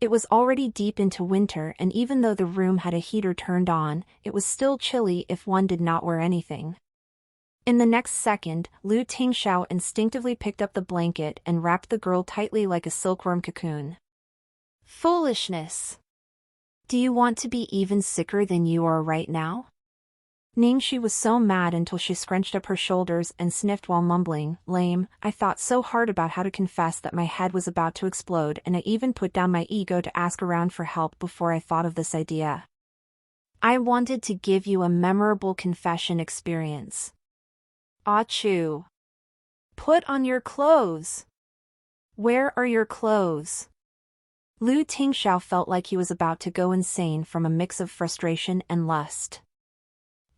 It was already deep into winter, and even though the room had a heater turned on, it was still chilly if one did not wear anything. In the next second, Lu Tingxiao instinctively picked up the blanket and wrapped the girl tightly like a silkworm cocoon. Foolishness! Do you want to be even sicker than you are right now? Ningxi was so mad until she scrunched up her shoulders and sniffed while mumbling, lame. I thought so hard about how to confess that my head was about to explode, and I even put down my ego to ask around for help before I thought of this idea. I wanted to give you a memorable confession experience. Achoo! Put on your clothes! Where are your clothes? Lu Tingxiao felt like he was about to go insane from a mix of frustration and lust.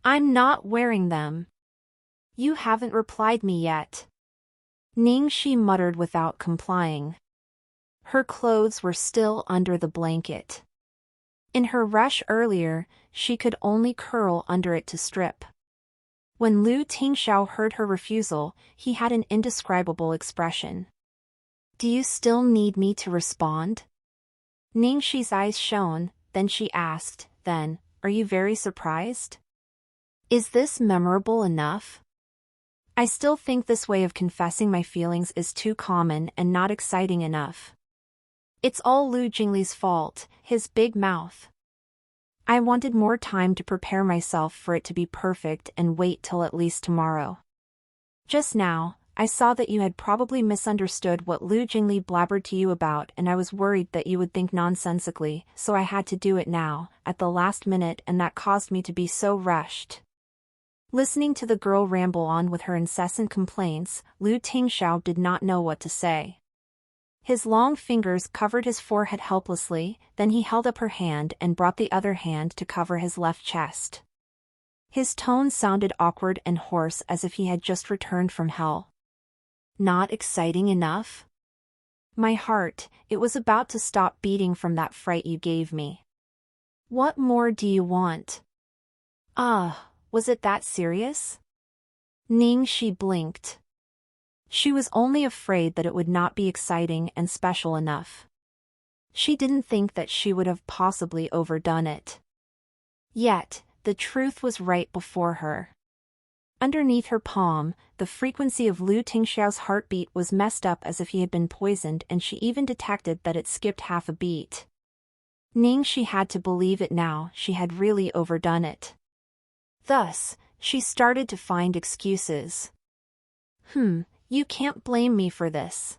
I'm not wearing them. You haven't replied me yet. Ningxi muttered without complying. Her clothes were still under the blanket. In her rush earlier, she could only curl under it to strip. When Lu Tingxiao heard her refusal, he had an indescribable expression. Do you still need me to respond? Ningxi's eyes shone, then she asked, Then, are you very surprised? Is this memorable enough? I still think this way of confessing my feelings is too common and not exciting enough. It's all Lu Jingli's fault, his big mouth. I wanted more time to prepare myself for it to be perfect and wait till at least tomorrow. Just now, I saw that you had probably misunderstood what Lu Jingli blabbered to you about, and I was worried that you would think nonsensically, so I had to do it now, at the last minute, and that caused me to be so rushed. Listening to the girl ramble on with her incessant complaints, Lu Tingxiao did not know what to say. His long fingers covered his forehead helplessly, then he held up her hand and brought the other hand to cover his left chest. His tone sounded awkward and hoarse as if he had just returned from hell. Not exciting enough? My heart, it was about to stop beating from that fright you gave me. What more do you want? Was it that serious? Ningxi blinked. She was only afraid that it would not be exciting and special enough. She didn't think that she would have possibly overdone it. Yet, the truth was right before her. Underneath her palm, the frequency of Lu Tingxiao's heartbeat was messed up as if he had been poisoned, and she even detected that it skipped half a beat. Ningxi had to believe it now, she had really overdone it. Thus, she started to find excuses. You can't blame me for this.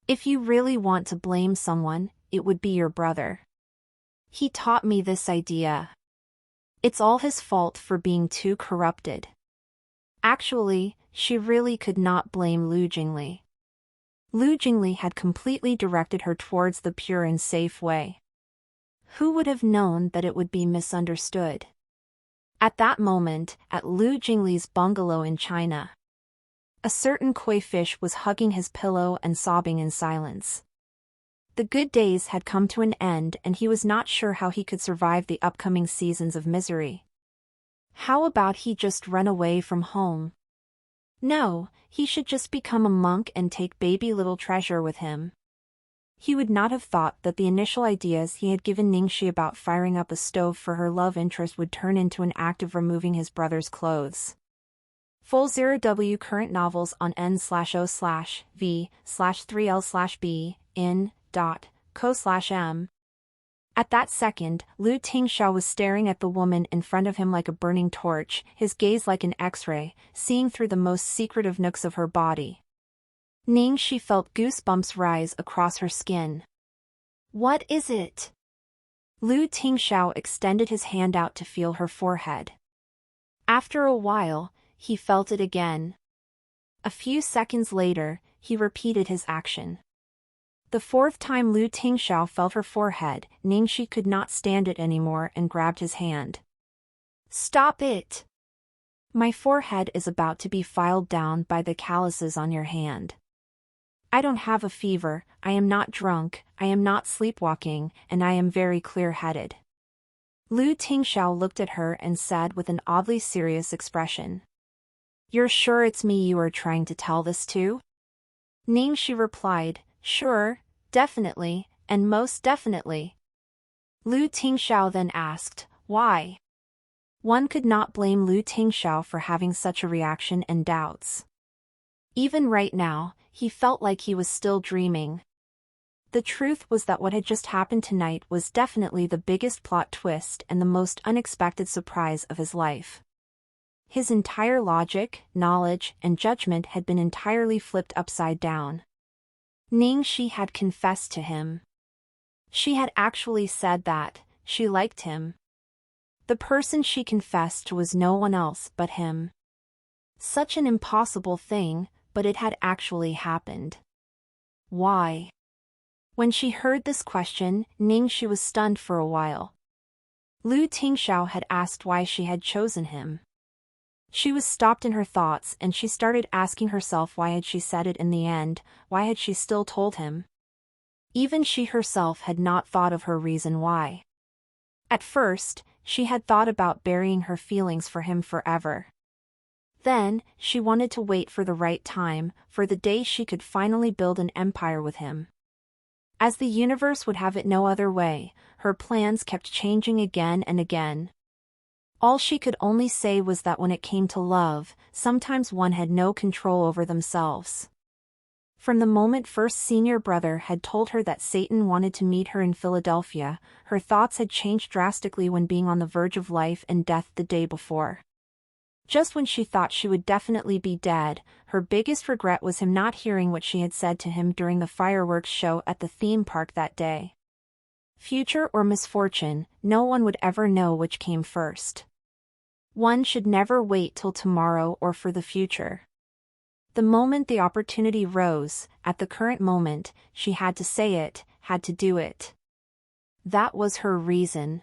If you really want to blame someone, it would be your brother. He taught me this idea. It's all his fault for being too corrupted. Actually, she really could not blame Lu Jingli. Lu Jingli had completely directed her towards the pure and safe way. Who would have known that it would be misunderstood? At that moment, at Lu Jingli's bungalow in China, a certain koi fish was hugging his pillow and sobbing in silence. The good days had come to an end, and he was not sure how he could survive the upcoming seasons of misery. How about he just run away from home? No, he should just become a monk and take baby little Treasure with him. He would not have thought that the initial ideas he had given Ningxi about firing up a stove for her love interest would turn into an act of removing his brother's clothes. Full 0W current novels on n/o/v/3l/b in.co/m. At that second, Lu Tingxiao was staring at the woman in front of him like a burning torch, his gaze like an X-ray, seeing through the most secretive nooks of her body. Ningxi felt goosebumps rise across her skin. What is it? Lu Tingxiao extended his hand out to feel her forehead. After a while, he felt it again. A few seconds later, he repeated his action. The fourth time Lu Tingxiao felt her forehead, Ningxi could not stand it anymore and grabbed his hand. Stop it! My forehead is about to be filed down by the calluses on your hand. I don't have a fever, I am not drunk, I am not sleepwalking, and I am very clear-headed. Lu Tingxiao looked at her and said with an oddly serious expression. You're sure it's me you are trying to tell this to? Ningxi replied, Sure, definitely, and most definitely. Lu Tingxiao then asked, Why? One could not blame Lu Tingxiao for having such a reaction and doubts. Even right now, he felt like he was still dreaming. The truth was that what had just happened tonight was definitely the biggest plot twist and the most unexpected surprise of his life. His entire logic, knowledge, and judgment had been entirely flipped upside down. Ningxi had confessed to him. She had actually said that she liked him. The person she confessed to was no one else but him. Such an impossible thing, but it had actually happened. Why? When she heard this question, Ningxi was stunned for a while. Lu Tingxiao had asked why she had chosen him. She was stopped in her thoughts and she started asking herself why had she said it in the end, why had she still told him? Even she herself had not thought of her reason why. At first, she had thought about burying her feelings for him forever. Then, she wanted to wait for the right time, for the day she could finally build an empire with him. As the universe would have it no other way, her plans kept changing again and again. All she could only say was that when it came to love, sometimes one had no control over themselves. From the moment first senior brother had told her that Satan wanted to meet her in Philadelphia, her thoughts had changed drastically when being on the verge of life and death the day before. Just when she thought she would definitely be dead, her biggest regret was him not hearing what she had said to him during the fireworks show at the theme park that day. Future or misfortune, no one would ever know which came first. One should never wait till tomorrow or for the future. The moment the opportunity rose, at the current moment, she had to say it, had to do it. That was her reason.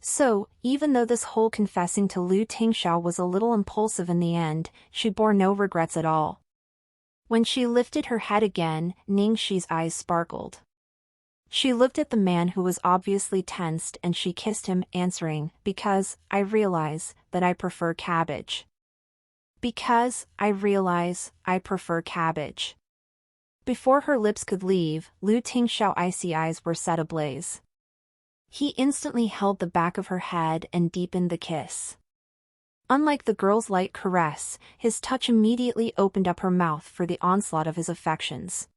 So, even though this whole confessing to Lu Tingxiao was a little impulsive in the end, she bore no regrets at all. When she lifted her head again, Ningxi's eyes sparkled. She looked at the man who was obviously tensed and she kissed him, answering, Because I realize that I prefer cabbage. Because I realize I prefer cabbage. Before her lips could leave, Lu Tingxiao's icy eyes were set ablaze. He instantly held the back of her head and deepened the kiss. Unlike the girl's light caress, his touch immediately opened up her mouth for the onslaught of his affections.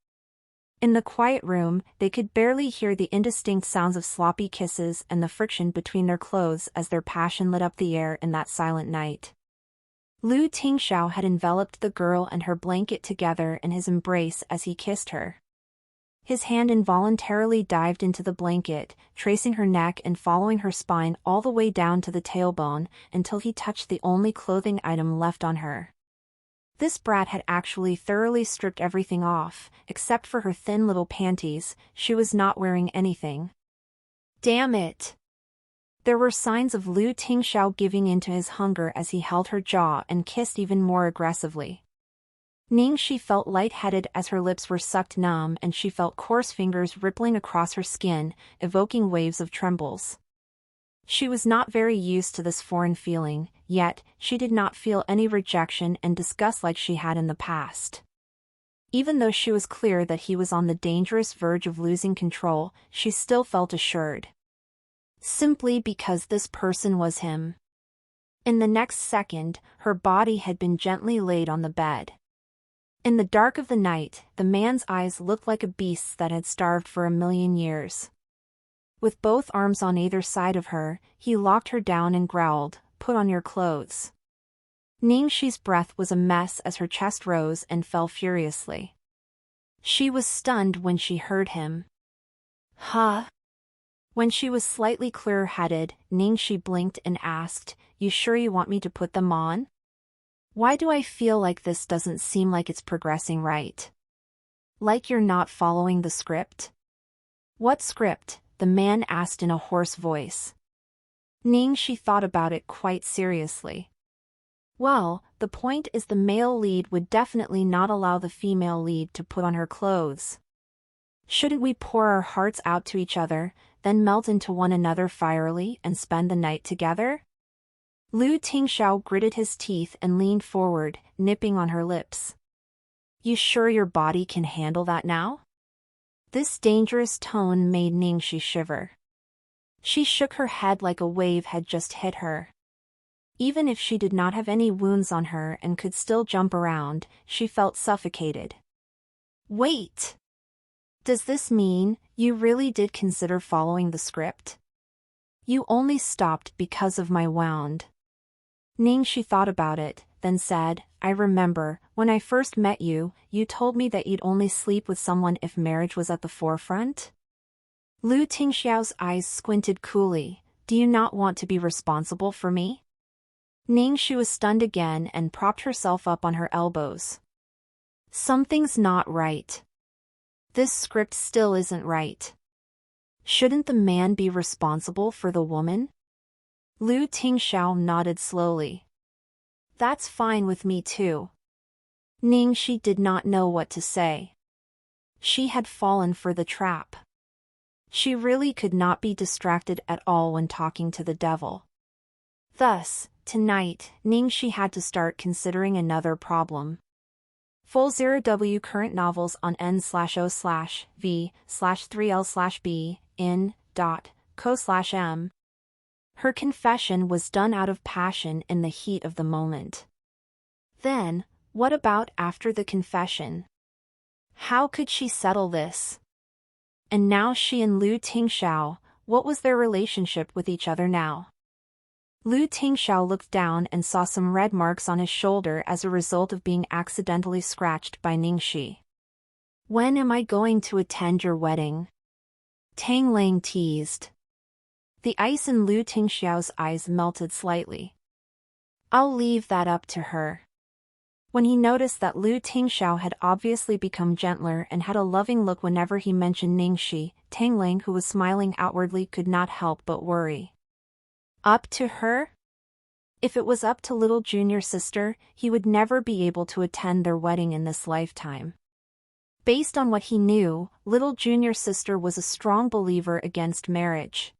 In the quiet room, they could barely hear the indistinct sounds of sloppy kisses and the friction between their clothes as their passion lit up the air in that silent night. Lu Tingxiao had enveloped the girl and her blanket together in his embrace as he kissed her. His hand involuntarily dived into the blanket, tracing her neck and following her spine all the way down to the tailbone, until he touched the only clothing item left on her. This brat had actually thoroughly stripped everything off, except for her thin little panties. She was not wearing anything. Damn it! There were signs of Lu Tingxiao giving in to his hunger as he held her jaw and kissed even more aggressively. Ningxi felt lightheaded as her lips were sucked numb and she felt coarse fingers rippling across her skin, evoking waves of trembles. She was not very used to this foreign feeling, yet she did not feel any rejection and disgust like she had in the past. Even though she was clear that he was on the dangerous verge of losing control, she still felt assured. Simply because this person was him. In the next second, her body had been gently laid on the bed. In the dark of the night, the man's eyes looked like a beast's that had starved for 1,000,000 years. With both arms on either side of her, he locked her down and growled, "Put on your clothes." Ningxi's breath was a mess as her chest rose and fell furiously. She was stunned when she heard him. Huh? When she was slightly clear-headed, Ningxi blinked and asked, "You sure you want me to put them on? Why do I feel like this doesn't seem like it's progressing right? Like you're not following the script?" "What script?" the man asked in a hoarse voice. Ningxi thought about it quite seriously. Well, the point is the male lead would definitely not allow the female lead to put on her clothes. Shouldn't we pour our hearts out to each other, then melt into one another fierily and spend the night together? Lu Tingxiao gritted his teeth and leaned forward, nipping on her lips. "You sure your body can handle that now?" This dangerous tone made Ningxi shiver. She shook her head like a wave had just hit her. Even if she did not have any wounds on her and could still jump around, she felt suffocated. "Wait! Does this mean you really did consider following the script? You only stopped because of my wound." Ningxi thought about it, then said, "I remember, when I first met you, you told me that you'd only sleep with someone if marriage was at the forefront?" Lu Tingxiao's eyes squinted coolly. "Do you not want to be responsible for me?" Ningxi was stunned again and propped herself up on her elbows. Something's not right. This script still isn't right. Shouldn't the man be responsible for the woman? Lu Tingxiao nodded slowly. "That's fine with me too." Ningxi did not know what to say. She had fallen for the trap. She really could not be distracted at all when talking to the devil. Thus, tonight, Ningxi had to start considering another problem. Full 0W current novels on n/o/v/3l/b in.co/m. Her confession was done out of passion in the heat of the moment. Then, what about after the confession? How could she settle this? And now she and Lu Tingxiao, what was their relationship with each other now? Lu Tingxiao looked down and saw some red marks on his shoulder as a result of being accidentally scratched by Ningxi. "When am I going to attend your wedding?" Tang Lang teased. The ice in Lu Tingxiao's eyes melted slightly. "I'll leave that up to her." When he noticed that Lu Tingxiao had obviously become gentler and had a loving look whenever he mentioned Ningxi, Tang Lang, who was smiling outwardly, could not help but worry. Up to her? If it was up to little junior sister, he would never be able to attend their wedding in this lifetime. Based on what he knew, little junior sister was a strong believer against marriage.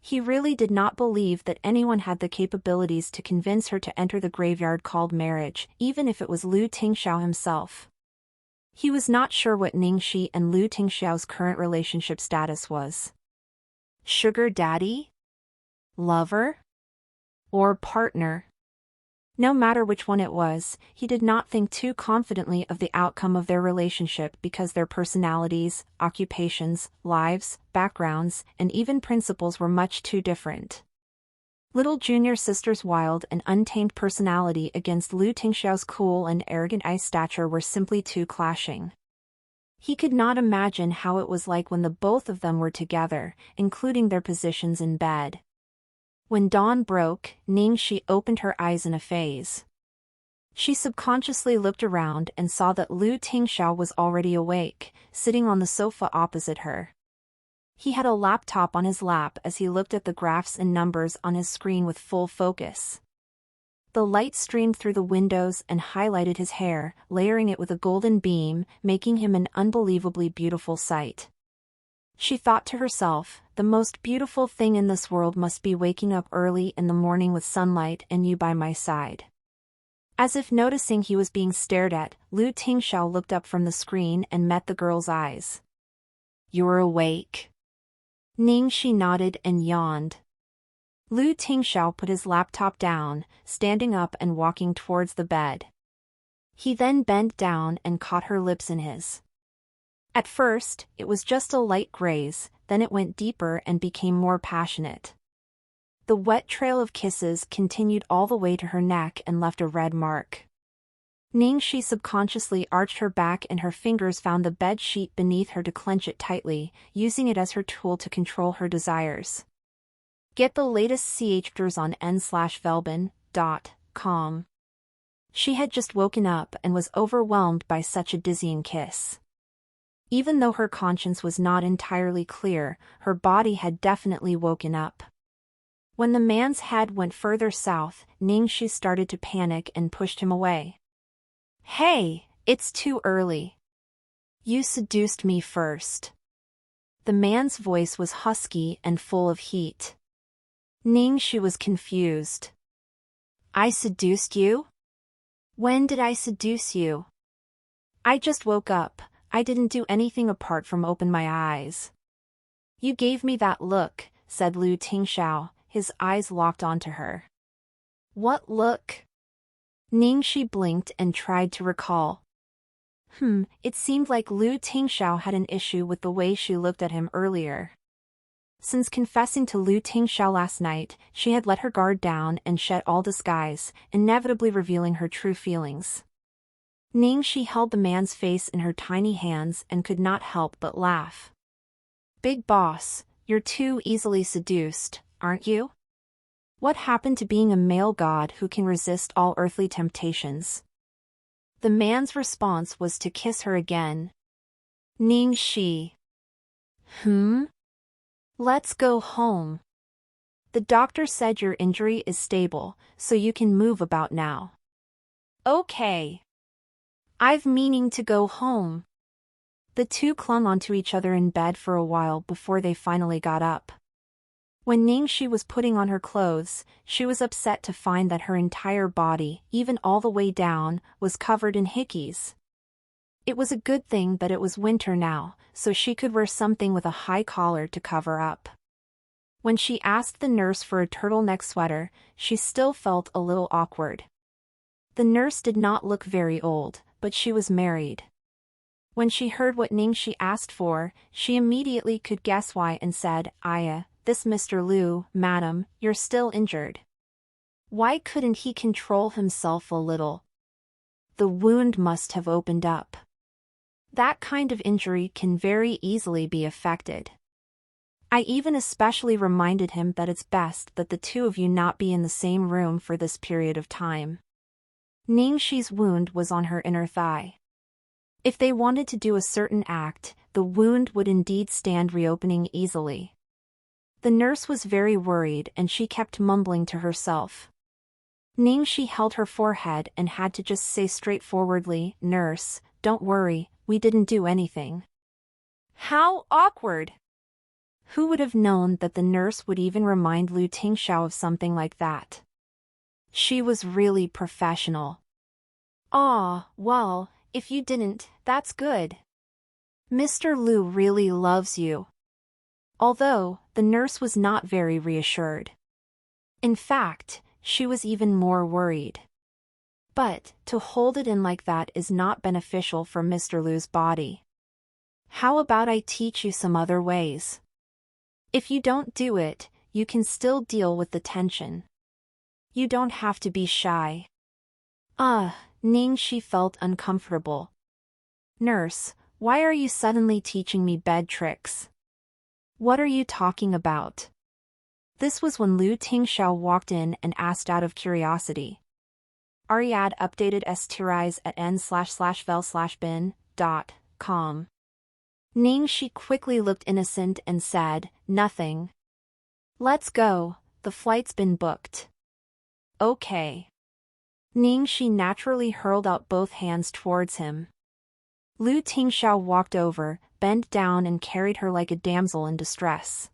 He really did not believe that anyone had the capabilities to convince her to enter the graveyard called marriage, even if it was Lu Tingxiao himself. He was not sure what Ningxi and Lu Tingxiao's current relationship status was. Sugar daddy? Lover? Or partner? No matter which one it was, he did not think too confidently of the outcome of their relationship because their personalities, occupations, lives, backgrounds, and even principles were much too different. Little junior sister's wild and untamed personality against Lu Tingxiao's cool and arrogant ice stature were simply too clashing. He could not imagine how it was like when the both of them were together, including their positions in bed. When dawn broke, Ningxi opened her eyes in a phase. She subconsciously looked around and saw that Lu Tingxiao was already awake, sitting on the sofa opposite her. He had a laptop on his lap as he looked at the graphs and numbers on his screen with full focus. The light streamed through the windows and highlighted his hair, layering it with a golden beam, making him an unbelievably beautiful sight. She thought to herself, the most beautiful thing in this world must be waking up early in the morning with sunlight and you by my side. As if noticing he was being stared at, Lu Tingxiao looked up from the screen and met the girl's eyes. You're awake. Ningxi nodded and yawned. Lu Tingxiao put his laptop down, standing up and walking towards the bed. He then bent down and caught her lips in his. At first, it was just a light graze, then it went deeper and became more passionate. The wet trail of kisses continued all the way to her neck and left a red mark. Ningxi subconsciously arched her back and her fingers found the bed sheet beneath her to clench it tightly, using it as her tool to control her desires. Get the latest CHDers on n/velbin.com. She had just woken up and was overwhelmed by such a dizzying kiss. Even though her conscience was not entirely clear, her body had definitely woken up. When the man's head went further south, Ningxi started to panic and pushed him away. Hey, it's too early. You seduced me first. The man's voice was husky and full of heat. Ningxi was confused. I seduced you? When did I seduce you? I just woke up. I didn't do anything apart from open my eyes. You gave me that look, said Lu Tingxiao, his eyes locked onto her. What look? Ningxi blinked and tried to recall. It seemed like Lu Tingxiao had an issue with the way she looked at him earlier. Since confessing to Lu Tingxiao last night, she had let her guard down and shed all disguise, inevitably revealing her true feelings. Ningxi held the man's face in her tiny hands and could not help but laugh. Big boss, you're too easily seduced, aren't you? What happened to being a male god who can resist all earthly temptations? The man's response was to kiss her again. Ningxi. Let's go home. The doctor said your injury is stable, so you can move about now. Okay. I've meaning to go home. The two clung onto each other in bed for a while before they finally got up. When Ningxi was putting on her clothes, she was upset to find that her entire body, even all the way down, was covered in hickeys. It was a good thing that it was winter now, so she could wear something with a high collar to cover up. When she asked the nurse for a turtleneck sweater, she still felt a little awkward. The nurse did not look very old, but she was married. When she heard what Ningxi asked for, she immediately could guess why and said, this Mr. Lu, madam, you're still injured. Why couldn't he control himself a little? The wound must have opened up. That kind of injury can very easily be affected. I even especially reminded him that it's best that the two of you not be in the same room for this period of time. Ningxi's wound was on her inner thigh. If they wanted to do a certain act, the wound would indeed stand reopening easily. The nurse was very worried and she kept mumbling to herself. Ningxi held her forehead and had to just say straightforwardly, "Nurse, don't worry, we didn't do anything." How awkward! Who would have known that the nurse would even remind Lu Tingxiao of something like that? She was really professional. Well, if you didn't, that's good. Mr. Lu really loves you. Although, the nurse was not very reassured. In fact, she was even more worried. But, to hold it in like that is not beneficial for Mr. Lu's body. How about I teach you some other ways? If you don't do it, you can still deal with the tension. You don't have to be shy. Ningxi felt uncomfortable. Nurse, why are you suddenly teaching me bed tricks? What are you talking about? This was when Lu Tingxiao walked in and asked out of curiosity. Ariad updated stirise at n/vel/bin.com. Ningxi quickly looked innocent and said, nothing. Let's go, the flight's been booked. Okay. Ningxi naturally hurled out both hands towards him. Lu Tingxiao walked over, bent down and carried her like a damsel in distress.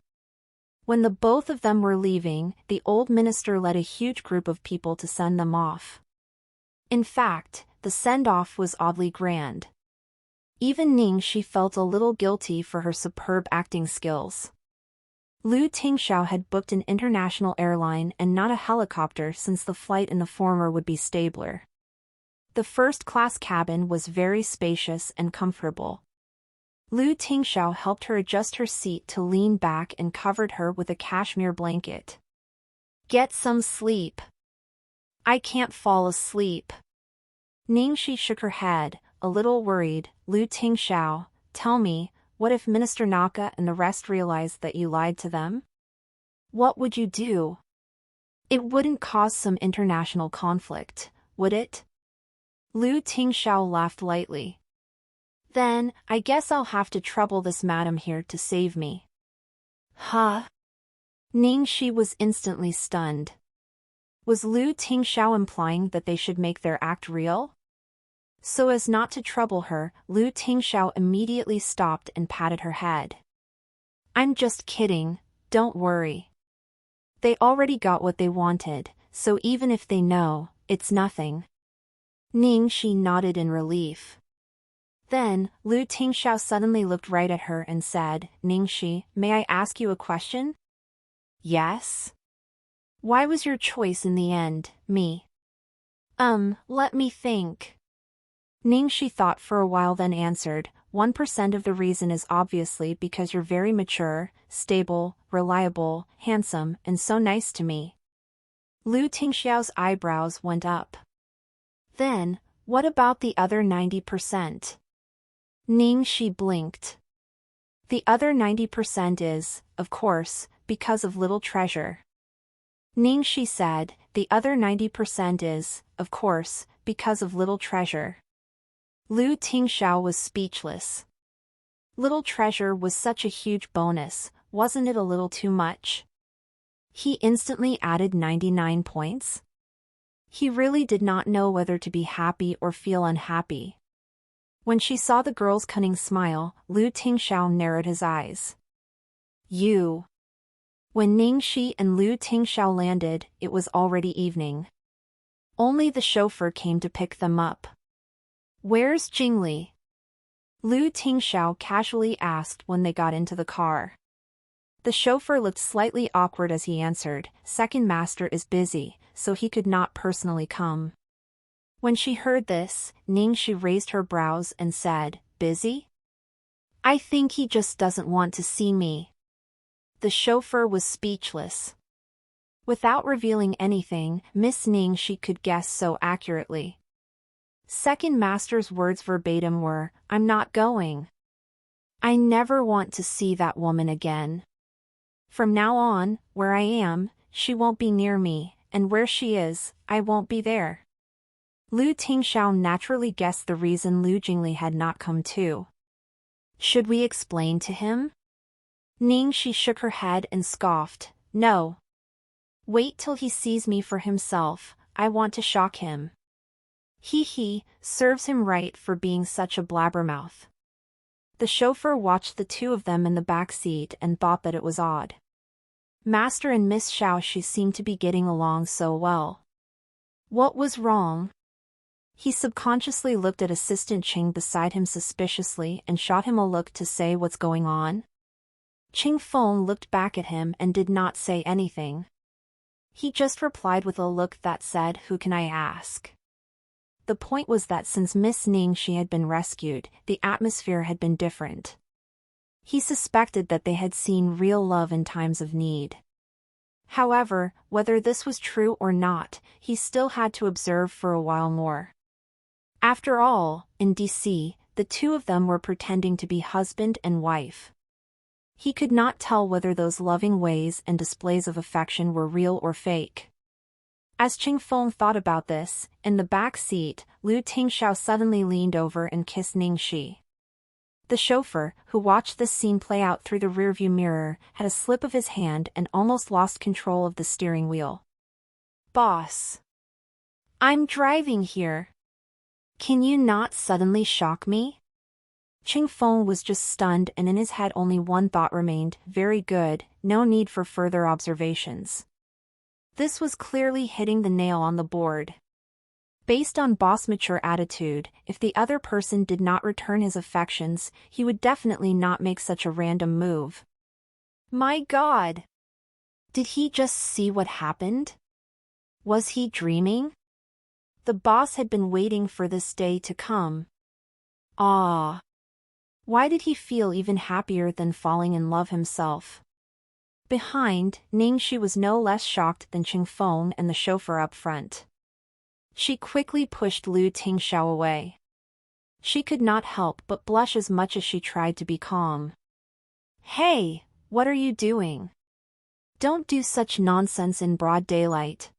When the both of them were leaving, the old minister led a huge group of people to send them off. In fact, the send-off was oddly grand. Even Ningxi felt a little guilty for her superb acting skills. Lu Tingxiao had booked an international airline and not a helicopter since the flight in the former would be stabler. The first-class cabin was very spacious and comfortable. Lu Tingxiao helped her adjust her seat to lean back and covered her with a cashmere blanket. "Get some sleep." "I can't fall asleep." Ningxi shook her head, a little worried. "Lu Tingxiao, tell me, what if Minister Naka and the rest realized that you lied to them? What would you do? It wouldn't cause some international conflict, would it?" Lu Tingxiao laughed lightly. "Then, I guess I'll have to trouble this madam here to save me." "Huh?" Ningxi was instantly stunned. Was Lu Tingxiao implying that they should make their act real? So as not to trouble her, Lu Tingxiao immediately stopped and patted her head. "I'm just kidding, don't worry. They already got what they wanted, so even if they know, it's nothing." Ningxi nodded in relief. Then, Lu Tingxiao suddenly looked right at her and said, "Ningxi, may I ask you a question?" "Yes." "Why was your choice in the end, me?" Let me think." Ningxi thought for a while then answered, 1% of the reason is obviously because you're very mature, stable, reliable, handsome, and so nice to me." Lu Tingxiao's eyebrows went up. "Then, what about the other 90%? Ningxi blinked. "The other 90% is, of course, because of Little Treasure." Ningxi said, "The other 90% is, of course, because of Little Treasure." Lu Tingxiao was speechless. Little Treasure was such a huge bonus, wasn't it a little too much? He instantly added 99 points. He really did not know whether to be happy or feel unhappy. When she saw the girl's cunning smile, Lu Tingxiao narrowed his eyes. "You." When Ningxi and Lu Tingxiao landed, it was already evening. Only the chauffeur came to pick them up. "Where's Jingli?" Lu Tingxiao casually asked when they got into the car. The chauffeur looked slightly awkward as he answered, "Second master is busy, so he could not personally come." When she heard this, Ningxi raised her brows and said, "Busy? I think he just doesn't want to see me." The chauffeur was speechless. Without revealing anything, Miss Ningxi could guess so accurately. Second master's words verbatim were, "I'm not going. I never want to see that woman again. From now on, where I am, she won't be near me, and where she is, I won't be there." Lu Tingxiao naturally guessed the reason Lu Jingli had not come too. "Should we explain to him?" Ningxi shook her head and scoffed, "No. Wait till he sees me for himself, I want to shock him. He, serves him right for being such a blabbermouth." The chauffeur watched the two of them in the back seat and thought that it was odd. Master and Miss Shaoxi seemed to be getting along so well. What was wrong? He subconsciously looked at Assistant Qing beside him suspiciously and shot him a look to say what's going on. Qing Feng looked back at him and did not say anything. He just replied with a look that said, "Who can I ask?" The point was that since Miss Ningxi had been rescued, the atmosphere had been different. He suspected that they had seen real love in times of need. However, whether this was true or not, he still had to observe for a while more. After all, in DC, the two of them were pretending to be husband and wife. He could not tell whether those loving ways and displays of affection were real or fake. As Qing Feng thought about this, in the back seat, Lu Tingxiao suddenly leaned over and kissed Ningxi. The chauffeur, who watched this scene play out through the rearview mirror, had a slip of his hand and almost lost control of the steering wheel. "Boss. I'm driving here. Can you not suddenly shock me?" Qing Feng was just stunned, and in his head only one thought remained: very good, no need for further observations. This was clearly hitting the nail on the board. Based on Boss' mature attitude, if the other person did not return his affections, he would definitely not make such a random move. My God! Did he just see what happened? Was he dreaming? The boss had been waiting for this day to come. Ah! Why did he feel even happier than falling in love himself? Behind, Ningxi was no less shocked than Qing Feng and the chauffeur up front. She quickly pushed Lu Tingxiao away. She could not help but blush as much as she tried to be calm. Hey, what are you doing? Don't do such nonsense in broad daylight.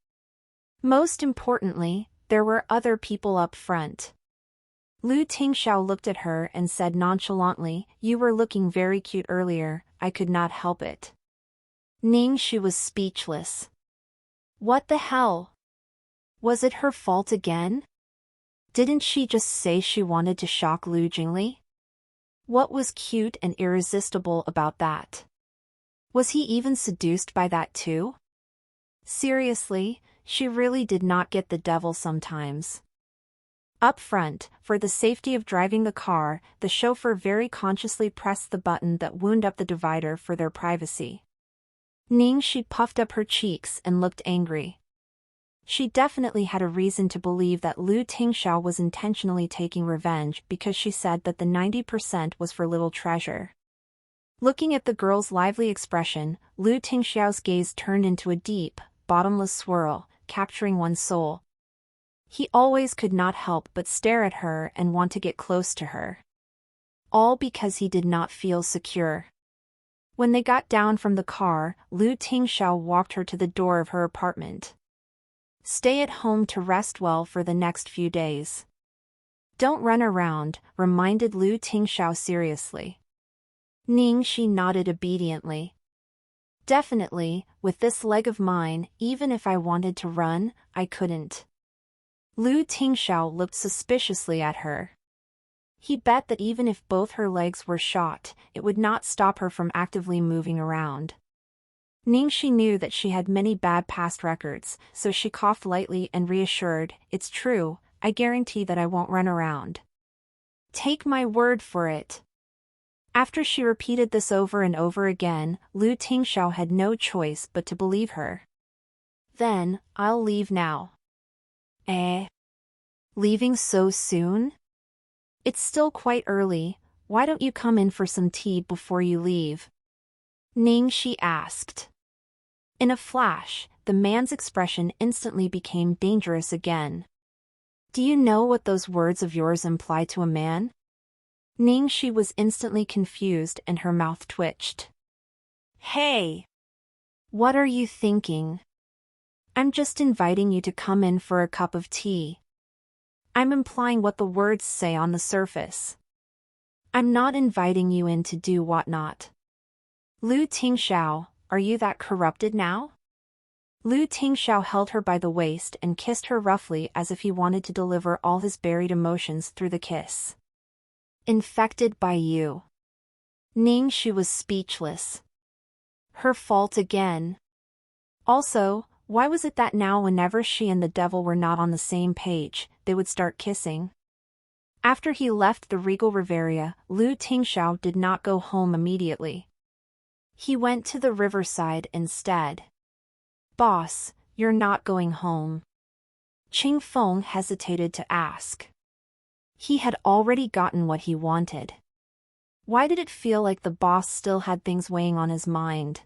Most importantly, there were other people up front. Lu Tingxiao looked at her and said nonchalantly, "You were looking very cute earlier, I could not help it." Ningxi was speechless. What the hell? Was it her fault again? Didn't she just say she wanted to shock Lu Jingli? What was cute and irresistible about that? Was he even seduced by that too? Seriously, she really did not get the devil sometimes. Up front, for the safety of driving the car, the chauffeur very consciously pressed the button that wound up the divider for their privacy. Ningxi puffed up her cheeks and looked angry. She definitely had a reason to believe that Lu Tingxiao was intentionally taking revenge, because she said that the 90% was for little treasure. Looking at the girl's lively expression, Lu Tingxiao's gaze turned into a deep, bottomless swirl, capturing one's soul. He always could not help but stare at her and want to get close to her. All because he did not feel secure. When they got down from the car, Lu Tingxiao walked her to the door of her apartment. Stay at home to rest well for the next few days. Don't run around, reminded Lu Tingxiao seriously. Ningxi nodded obediently. Definitely, with this leg of mine, even if I wanted to run, I couldn't. Lu Tingxiao looked suspiciously at her. He bet that even if both her legs were shot, it would not stop her from actively moving around. Ningxi knew that she had many bad past records, so she coughed lightly and reassured, "It's true, I guarantee that I won't run around. Take my word for it." After she repeated this over and over again, Lu Tingxiao had no choice but to believe her. "Then, I'll leave now." Eh? Leaving so soon? It's still quite early, why don't you come in for some tea before you leave? Ningxi asked. In a flash, the man's expression instantly became dangerous again. Do you know what those words of yours imply to a man? Ningxi was instantly confused and her mouth twitched. Hey! What are you thinking? I'm just inviting you to come in for a cup of tea. I'm implying what the words say on the surface. I'm not inviting you in to do whatnot. Lu Tingxiao, are you that corrupted now? Lu Tingxiao held her by the waist and kissed her roughly as if he wanted to deliver all his buried emotions through the kiss. Infected by you. Ningxi was speechless. Her fault again. Also, why was it that now whenever she and the devil were not on the same page, they would start kissing? After he left the Regal Riviera, Lu Tingxiao did not go home immediately. He went to the riverside instead. Boss, you're not going home? Qing Feng hesitated to ask. He had already gotten what he wanted. Why did it feel like the boss still had things weighing on his mind?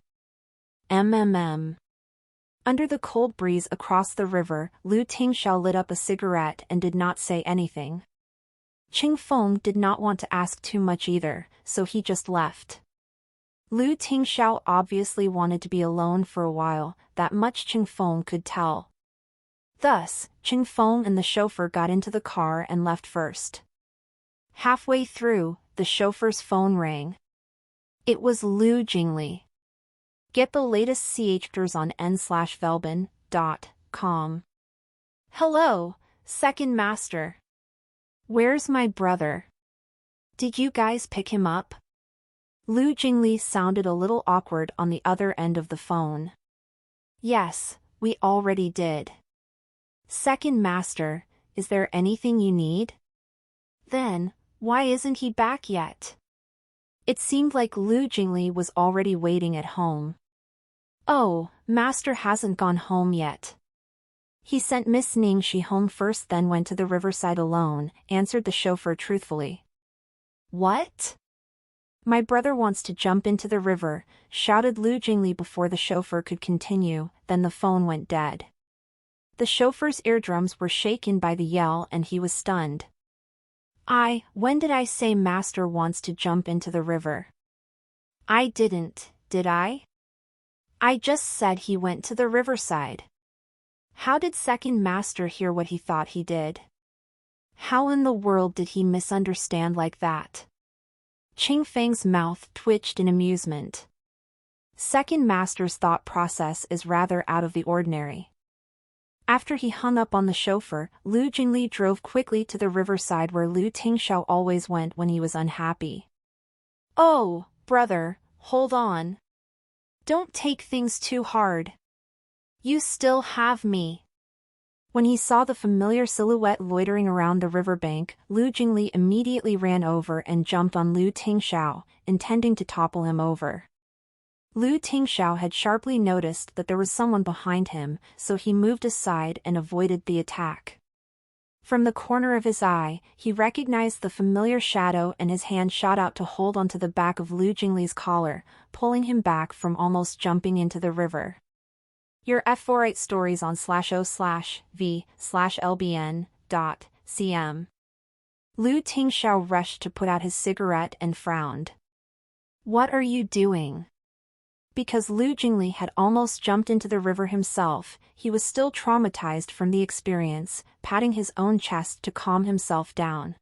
Under the cold breeze across the river, Lu Tingxiao lit up a cigarette and did not say anything. Qing Feng did not want to ask too much either, so he just left. Lu Tingxiao obviously wanted to be alone for a while, that much Qing Feng could tell. Thus, Qing Feng and the chauffeur got into the car and left first. Halfway through, the chauffeur's phone rang. It was Lu Jingli. Get the latest chapters on n/velbin.com. Hello, Second Master. Where's my brother? Did you guys pick him up? Lu Jingli sounded a little awkward on the other end of the phone. Yes, we already did. Second Master, is there anything you need? Then, why isn't he back yet? It seemed like Lu Jingli was already waiting at home. Oh, Master hasn't gone home yet. He sent Miss Ningxi home first, then went to the riverside alone, answered the chauffeur truthfully. What? My brother wants to jump into the river, shouted Lu Jingli before the chauffeur could continue, then the phone went dead. The chauffeur's eardrums were shaken by the yell and he was stunned. When did I say Master wants to jump into the river? I didn't, did I? I just said he went to the riverside. How did Second Master hear what he thought he did? How in the world did he misunderstand like that? Qing Feng's mouth twitched in amusement. Second Master's thought process is rather out of the ordinary. After he hung up on the chauffeur, Lu Jingli drove quickly to the riverside where Lu Tingxiao always went when he was unhappy. Oh, brother, hold on. Don't take things too hard. You still have me. When he saw the familiar silhouette loitering around the riverbank, Lu Jingli immediately ran over and jumped on Lu Tingxiao, intending to topple him over. Lu Tingxiao had sharply noticed that there was someone behind him, so he moved aside and avoided the attack. From the corner of his eye, he recognized the familiar shadow and his hand shot out to hold onto the back of Lu Jingli's collar, pulling him back from almost jumping into the river. Your F48 stories on /o/v/lbn.cm. Lu Tingxiao rushed to put out his cigarette and frowned. What are you doing? Because Lu Jingli had almost jumped into the river himself, he was still traumatized from the experience, patting his own chest to calm himself down.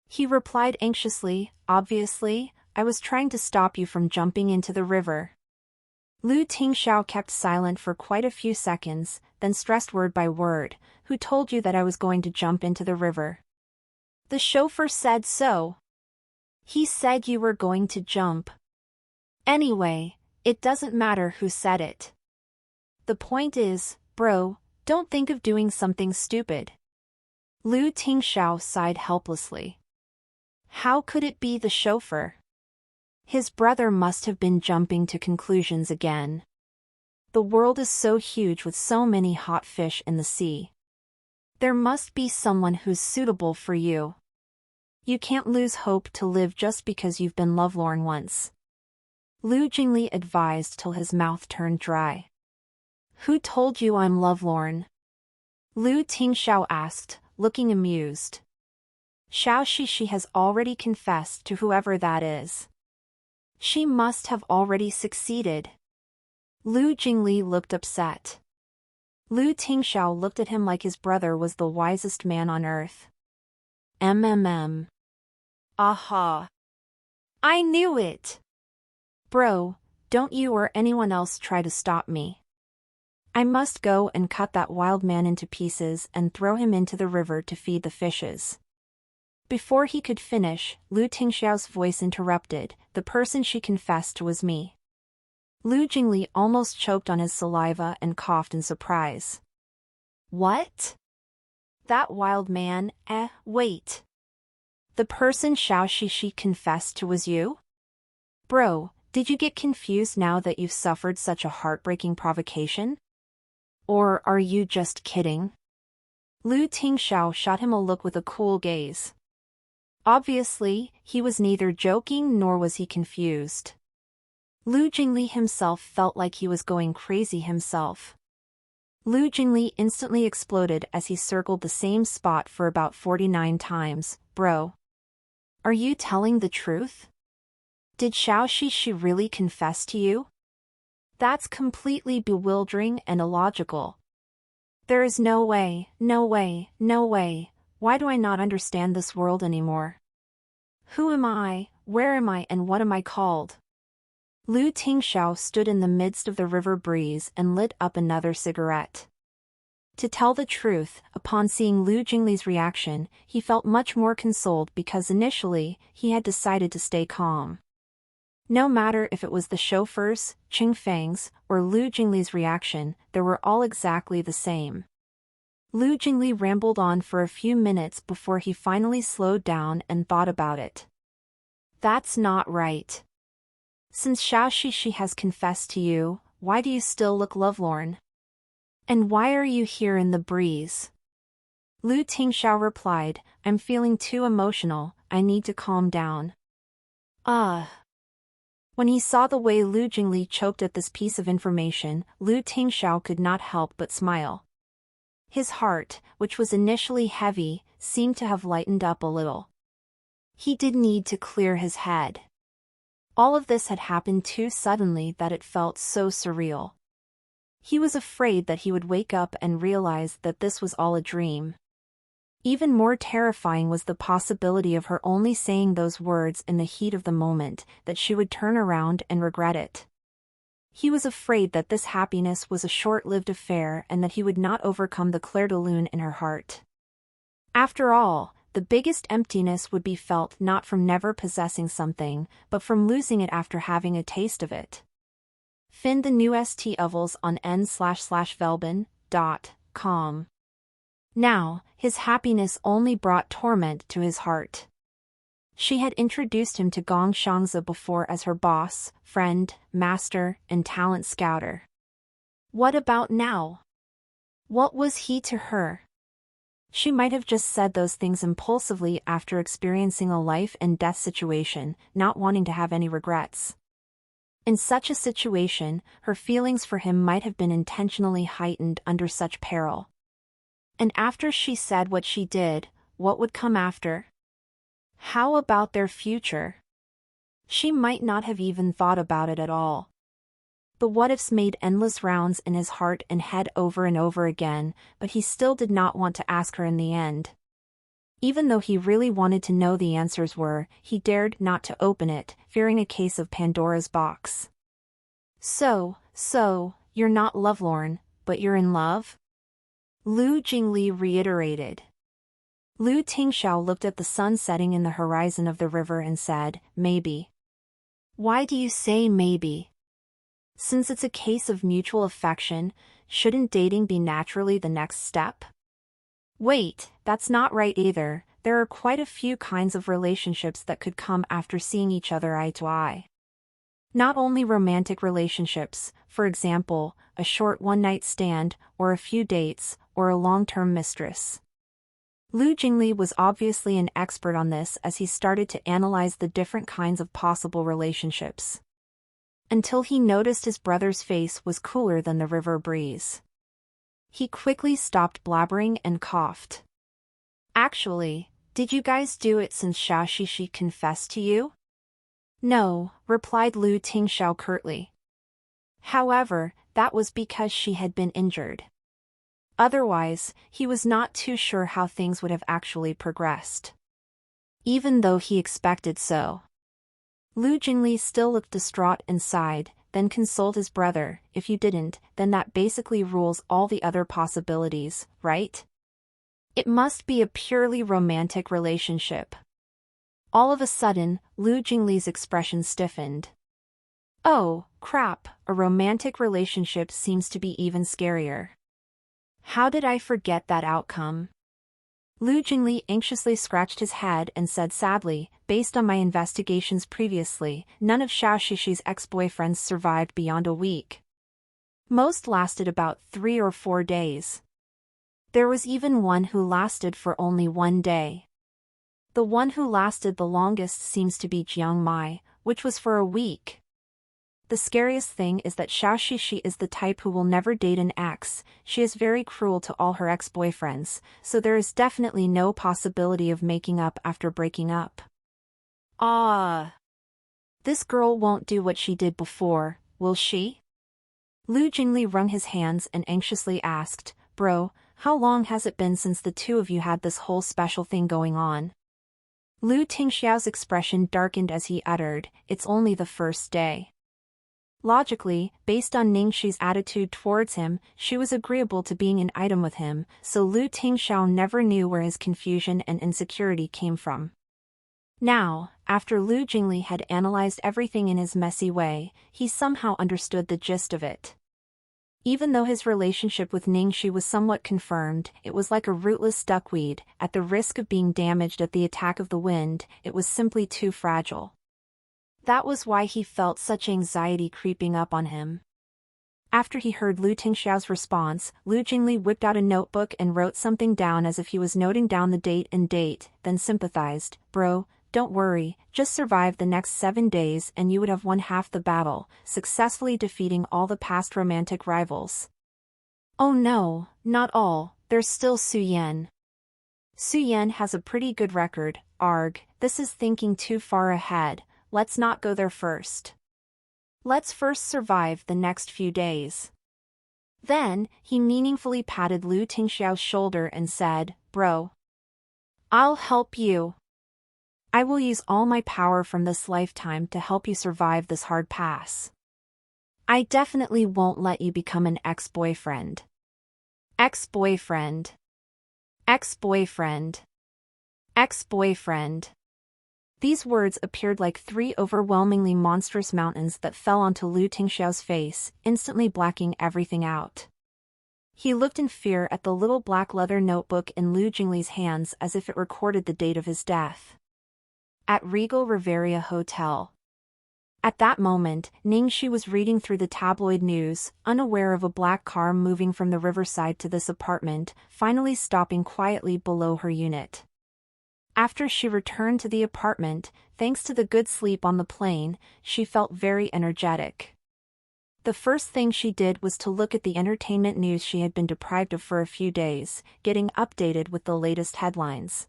He replied anxiously, obviously, I was trying to stop you from jumping into the river. Lu Tingxiao kept silent for quite a few seconds, then stressed word by word, who told you that I was going to jump into the river? The chauffeur said so. He said you were going to jump. Anyway, it doesn't matter who said it. The point is, bro, don't think of doing something stupid. Lu Tingxiao sighed helplessly. How could it be the chauffeur? His brother must have been jumping to conclusions again. The world is so huge with so many hot fish in the sea. There must be someone who's suitable for you. You can't lose hope to live just because you've been lovelorn once. Lu Jingli advised till his mouth turned dry. Who told you I'm lovelorn? Lu Tingxiao asked, looking amused. Xiao Shishi has already confessed to whoever that is. She must have already succeeded. Lu Jingli looked upset. Lu Tingxiao looked at him like his brother was the wisest man on earth. Aha! I knew it! Bro, don't you or anyone else try to stop me. I must go and cut that wild man into pieces and throw him into the river to feed the fishes. Before he could finish, Lu Tingxiao's voice interrupted, the person she confessed to was me. Lu Jingli almost choked on his saliva and coughed in surprise. What? That wild man, wait. The person Xiao Shishi confessed to was you? Bro, did you get confused now that you've suffered such a heartbreaking provocation? Or are you just kidding? Lu Tingxiao shot him a look with a cool gaze. Obviously, he was neither joking nor was he confused. Lu Jingli himself felt like he was going crazy himself. Lu Jingli instantly exploded as he circled the same spot for about 49 times. Bro. Are you telling the truth? Did Xiao Shishi really confess to you? That's completely bewildering and illogical. There is no way, no way, no way. Why do I not understand this world anymore? Who am I, where am I, and what am I called? Lu Tingxiao stood in the midst of the river breeze and lit up another cigarette. To tell the truth, upon seeing Lu Jingli's reaction, he felt much more consoled because initially, he had decided to stay calm. No matter if it was the chauffeur's, Qing Feng's, or Lu Jingli's reaction, they were all exactly the same. Lu Jingli rambled on for a few minutes before he finally slowed down and thought about it. That's not right. Since Xiao Shishi has confessed to you, why do you still look lovelorn? And why are you here in the breeze? Lu Tingxiao replied, I'm feeling too emotional, I need to calm down. When he saw the way Lu Jingli choked at this piece of information, Lu Tingxiao could not help but smile. His heart, which was initially heavy, seemed to have lightened up a little. He did need to clear his head. All of this had happened too suddenly that it felt so surreal. He was afraid that he would wake up and realize that this was all a dream. Even more terrifying was the possibility of her only saying those words in the heat of the moment, that she would turn around and regret it. He was afraid that this happiness was a short-lived affair and that he would not overcome the clair de lune in her heart. After all, the biggest emptiness would be felt not from never possessing something, but from losing it after having a taste of it. Find the new ST Ovals on n/velben.com. Now, his happiness only brought torment to his heart. She had introduced him to Gong Xiangzi before as her boss, friend, master, and talent scouter. What about now? What was he to her? She might have just said those things impulsively after experiencing a life and death situation, not wanting to have any regrets. In such a situation, her feelings for him might have been intentionally heightened under such peril. And after she said what she did, what would come after? How about their future? She might not have even thought about it at all. The what-ifs made endless rounds in his heart and head over and over again, but he still did not want to ask her in the end. Even though he really wanted to know the answers were, he dared not to open it, fearing a case of Pandora's box. So, you're not lovelorn, but you're in love? Lu Jingli reiterated. Lu Tingxiao looked at the sun setting in the horizon of the river and said, maybe. Why do you say maybe? Since it's a case of mutual affection, shouldn't dating be naturally the next step? Wait, that's not right either. There are quite a few kinds of relationships that could come after seeing each other eye to eye. Not only romantic relationships, for example, a short one-night stand, or a few dates, or a long-term mistress. Lu Jingli was obviously an expert on this as he started to analyze the different kinds of possible relationships. Until he noticed his brother's face was cooler than the river breeze. He quickly stopped blabbering and coughed. Actually, did you guys do it since Xiao Shishi confessed to you? No, replied Lu Tingxiao curtly. However, that was because she had been injured. Otherwise, he was not too sure how things would have actually progressed. Even though he expected so. Lu Jingli still looked distraught and sighed, then consoled his brother, if you didn't, then that basically rules all the other possibilities, right? It must be a purely romantic relationship. All of a sudden, Lu Jingli's expression stiffened. Oh, crap, a romantic relationship seems to be even scarier. How did I forget that outcome? Lu Jingli anxiously scratched his head and said sadly, based on my investigations previously, none of Xiao Shishi's ex-boyfriends survived beyond a week. Most lasted about 3 or 4 days. There was even one who lasted for only 1 day. The one who lasted the longest seems to be Jiang Mai, which was for a week. The scariest thing is that Xiao Shishi is the type who will never date an ex. She is very cruel to all her ex-boyfriends, so there is definitely no possibility of making up after breaking up. This girl won't do what she did before, will she? Lu Jingli wrung his hands and anxiously asked, Bro, how long has it been since the two of you had this whole special thing going on? Lu Tingxiao's expression darkened as he uttered, it's only the first day. Logically, based on Ningxi's attitude towards him, she was agreeable to being an item with him, so Lu Tingxiao never knew where his confusion and insecurity came from. Now, after Lu Jingli had analyzed everything in his messy way, he somehow understood the gist of it. Even though his relationship with Ningxi was somewhat confirmed, it was like a rootless duckweed. At the risk of being damaged at the attack of the wind, it was simply too fragile. That was why he felt such anxiety creeping up on him. After he heard Lu Tingxiao's response, Lu Jingli whipped out a notebook and wrote something down as if he was noting down the date, then sympathized. "Bro, don't worry, just survive the next 7 days and you would have won half the battle, successfully defeating all the past romantic rivals." "Oh no, not all, there's still Su Yan. Su Yan has a pretty good record, arg, this is thinking too far ahead. Let's not go there first. Let's first survive the next few days." Then, he meaningfully patted Lu Tingxiao's shoulder and said, "Bro, I'll help you. I will use all my power from this lifetime to help you survive this hard pass. I definitely won't let you become an ex-boyfriend. Ex-boyfriend. Ex-boyfriend. Ex-boyfriend." These words appeared like 3 overwhelmingly monstrous mountains that fell onto Lu Tingxiao's face, instantly blacking everything out. He looked in fear at the little black leather notebook in Lu Jingli's hands as if it recorded the date of his death. At Regal Riviera Hotel. At that moment, Ningxi was reading through the tabloid news, unaware of a black car moving from the riverside to this apartment, finally stopping quietly below her unit. After she returned to the apartment, thanks to the good sleep on the plane, she felt very energetic. The first thing she did was to look at the entertainment news she had been deprived of for a few days, getting updated with the latest headlines.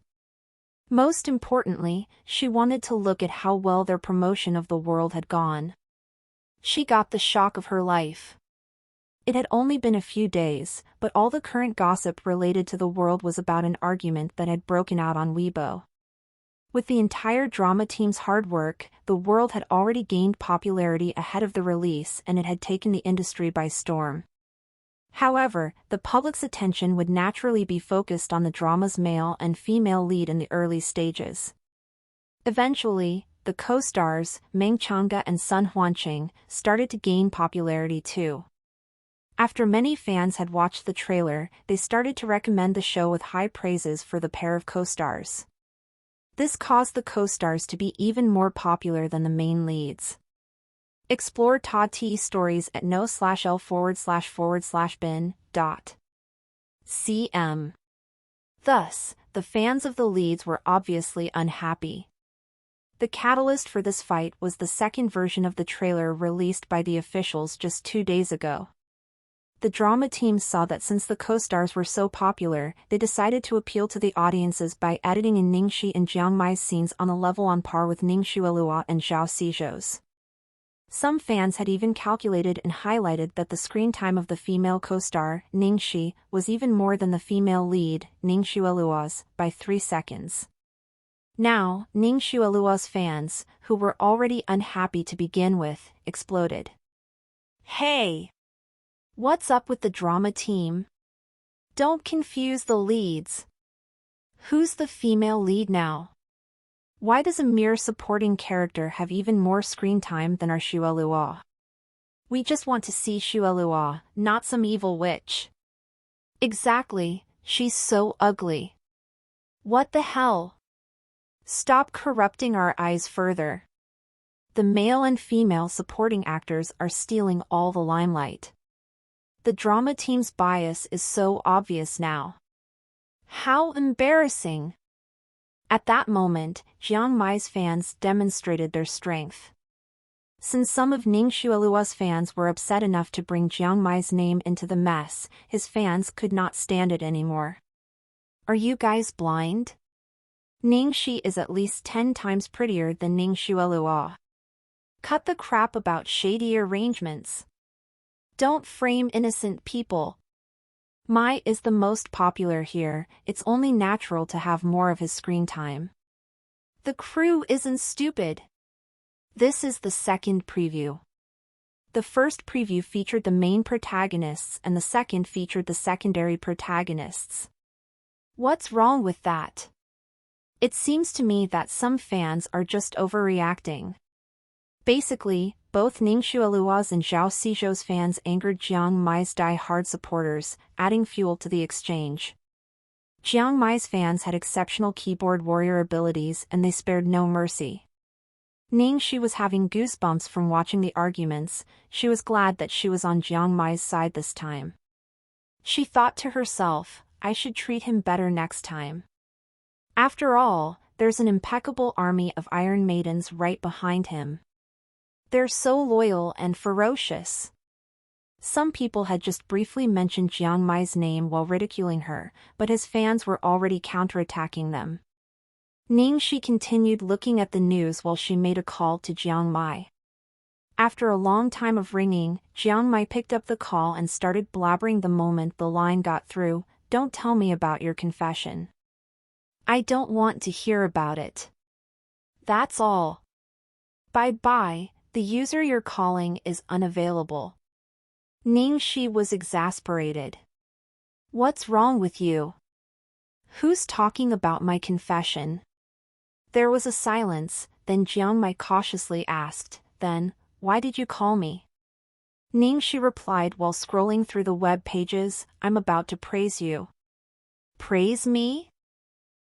Most importantly, she wanted to look at how well their promotion of The World had gone. She got the shock of her life. It had only been a few days, but all the current gossip related to The World was about an argument that had broken out on Weibo. With the entire drama team's hard work, The World had already gained popularity ahead of the release and it had taken the industry by storm. However, the public's attention would naturally be focused on the drama's male and female lead in the early stages. Eventually, the co-stars, Meng Changge and Sun Huanqing, started to gain popularity too. After many fans had watched the trailer, they started to recommend the show with high praises for the pair of co-stars. This caused the co-stars to be even more popular than the main leads. Explore Ta-Ti stories at no/l/bin.cm. Thus, the fans of the leads were obviously unhappy. The catalyst for this fight was the second version of the trailer released by the officials just 2 days ago. The drama team saw that since the co-stars were so popular, they decided to appeal to the audiences by editing in Ningxi and Jiang Mai's scenes on a level on par with Ning Xuelua and Zhao Xizhou's. Some fans had even calculated and highlighted that the screen time of the female co-star, Ningxi, was even more than the female lead, Ning Xuelua's, by 3 seconds. Now, Ning Xuelua's fans, who were already unhappy to begin with, exploded. "Hey! What's up with the drama team? Don't confuse the leads. Who's the female lead now? Why does a mere supporting character have even more screen time than our Xuelua? We just want to see Xuelua, not some evil witch. Exactly, she's so ugly. What the hell? Stop corrupting our eyes further. The male and female supporting actors are stealing all the limelight. The drama team's bias is so obvious now. How embarrassing!" At that moment, Jiang Mai's fans demonstrated their strength. Since some of Ning Xuelua's fans were upset enough to bring Jiang Mai's name into the mess, his fans could not stand it anymore. "Are you guys blind? Ningxi is at least 10 times prettier than Ning Xuelua. Cut the crap about shady arrangements. Don't frame innocent people. Mai is the most popular here, it's only natural to have more of his screen time. The crew isn't stupid. This is the second preview. The first preview featured the main protagonists and the second featured the secondary protagonists. What's wrong with that? It seems to me that some fans are just overreacting. Basically, both Ning Xuelua's and Zhao Xizhou's fans angered Jiang Mai's die-hard supporters, adding fuel to the exchange. Jiang Mai's fans had exceptional keyboard warrior abilities and they spared no mercy. Ning Xi was having goosebumps from watching the arguments. She was glad that she was on Jiang Mai's side this time. She thought to herself, I should treat him better next time. After all, there's an impeccable army of Iron Maidens right behind him. They're so loyal and ferocious. Some people had just briefly mentioned Jiang Mai's name while ridiculing her, but his fans were already counterattacking them. Ning Xi continued looking at the news while she made a call to Jiang Mai. After a long time of ringing, Jiang Mai picked up the call and started blabbering the moment the line got through, "Don't tell me about your confession. I don't want to hear about it. That's all. Bye-bye, the user you're calling is unavailable." Ning Xi was exasperated. What's wrong with you? Who's talking about my confession? There was a silence, then Jiang Mai cautiously asked, Then, why did you call me? Ning Xi replied while scrolling through the web pages, I'm about to praise you. Praise me?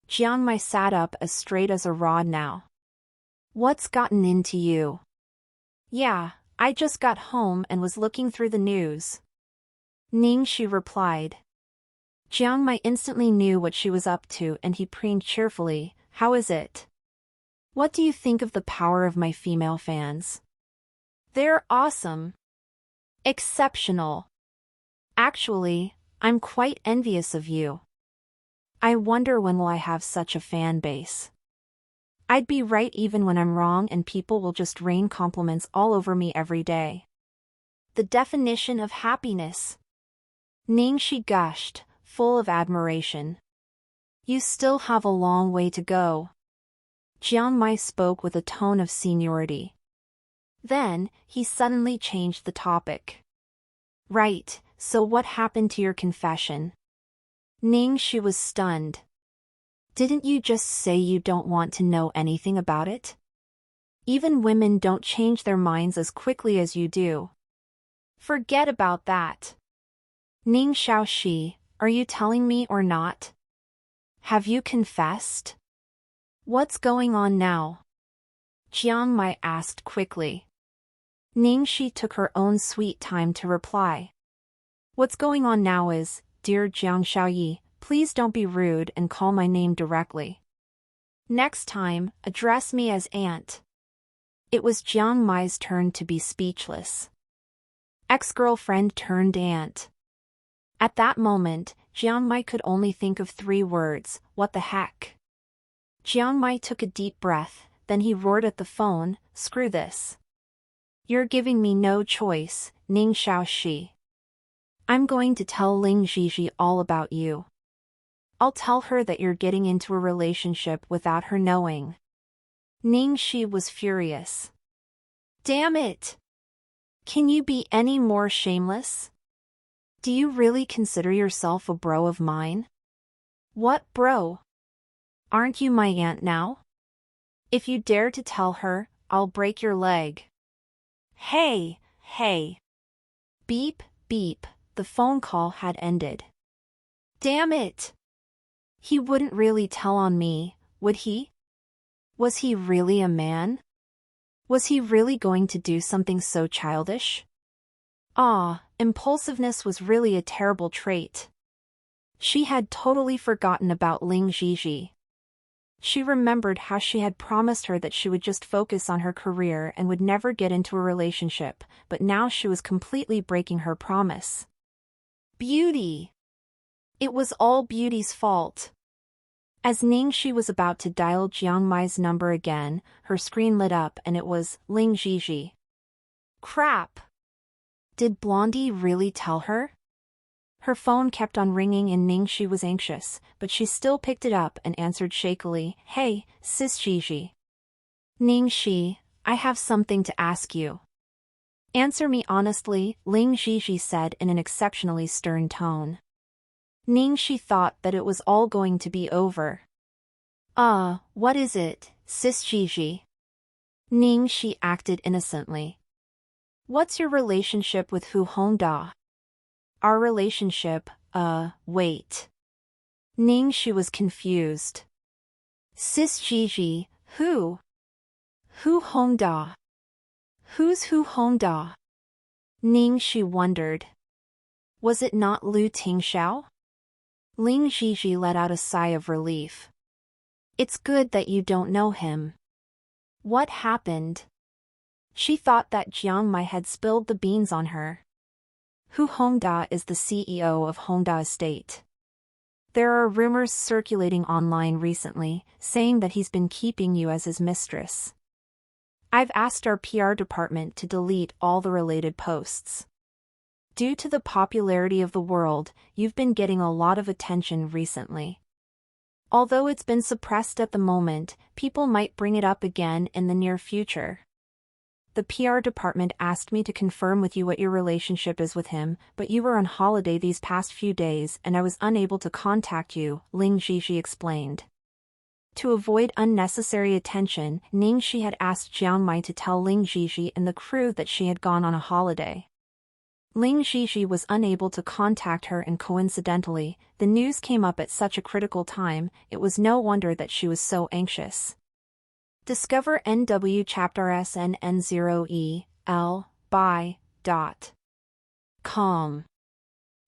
Jiang Mai sat up as straight as a rod now. What's gotten into you? Yeah, I just got home and was looking through the news. Ning Xi replied. Jiang Mai instantly knew what she was up to and he preened cheerfully, How is it? What do you think of the power of my female fans? They're awesome. Exceptional. Actually, I'm quite envious of you. I wonder when will I have such a fan base. I'd be right even when I'm wrong and people will just rain compliments all over me every day. The definition of happiness. Ning Xi gushed, full of admiration. You still have a long way to go. Jiang Mai spoke with a tone of seniority. Then, he suddenly changed the topic. Right, so what happened to your confession? Ning Xi was stunned. Didn't you just say you don't want to know anything about it? Even women don't change their minds as quickly as you do. Forget about that. Ning Xiaoxi, are you telling me or not? Have you confessed? What's going on now? Jiang Mai asked quickly. Ning Xi took her own sweet time to reply. What's going on now is, Dear Jiang Xiaoyi, please don't be rude and call my name directly. Next time, address me as Aunt. It was Jiang Mai's turn to be speechless. Ex-girlfriend turned aunt. At that moment, Jiang Mai could only think of 3 words, what the heck? Jiang Mai took a deep breath, then he roared at the phone, Screw this. You're giving me no choice, Ning Xiaoxi. I'm going to tell Ling Zhizhi all about you. I'll tell her that you're getting into a relationship without her knowing. Ning Xi was furious. Damn it! Can you be any more shameless? Do you really consider yourself a bro of mine? What bro? Aren't you my aunt now? If you dare to tell her, I'll break your leg. Hey, hey. Beep, beep, the phone call had ended. Damn it! He wouldn't really tell on me, would he? Was he really a man? Was he really going to do something so childish? Impulsiveness was really a terrible trait. She had totally forgotten about Ling Zhizhi. She remembered how she had promised her that she would just focus on her career and would never get into a relationship, but now she was completely breaking her promise. Beauty! It was all Beauty's fault. As Ning Xi was about to dial Jiang Mai's number again, her screen lit up and it was Ling Zhizhi. Crap! Did Blondie really tell her? Her phone kept on ringing and Ning Xi was anxious, but she still picked it up and answered shakily, Hey, sis Zhizhi. Ning Xi, I have something to ask you. Answer me honestly, Ling Zhizhi said in an exceptionally stern tone. Ningxi thought that it was all going to be over. What is it, sis Zhizhi? Ningxi acted innocently. What's your relationship with Hu Hongda? Our relationship, wait. Ningxi was confused. Sis Zhizhi, who? Hu Hongda. Who's Hu Hongda? Ningxi wondered. Was it not Lu Tingxiao? Ling Zhizhi let out a sigh of relief. It's good that you don't know him. What happened? She thought that Jiang Mai had spilled the beans on her. Hu Hongda is the CEO of Hongda Estate. There are rumors circulating online recently, saying that he's been keeping you as his mistress. I've asked our PR department to delete all the related posts. Due to the popularity of the world, you've been getting a lot of attention recently. Although it's been suppressed at the moment, people might bring it up again in the near future. The PR department asked me to confirm with you what your relationship is with him, but you were on holiday these past few days and I was unable to contact you, Ling Zhizhi explained. To avoid unnecessary attention, Ningxi had asked Jiang Mai to tell Ling Zhizhi and the crew that she had gone on a holiday. Ling Zhizhi was unable to contact her and coincidentally, the news came up at such a critical time, it was no wonder that she was so anxious. Discover NW Chapter SNN0EL by .com.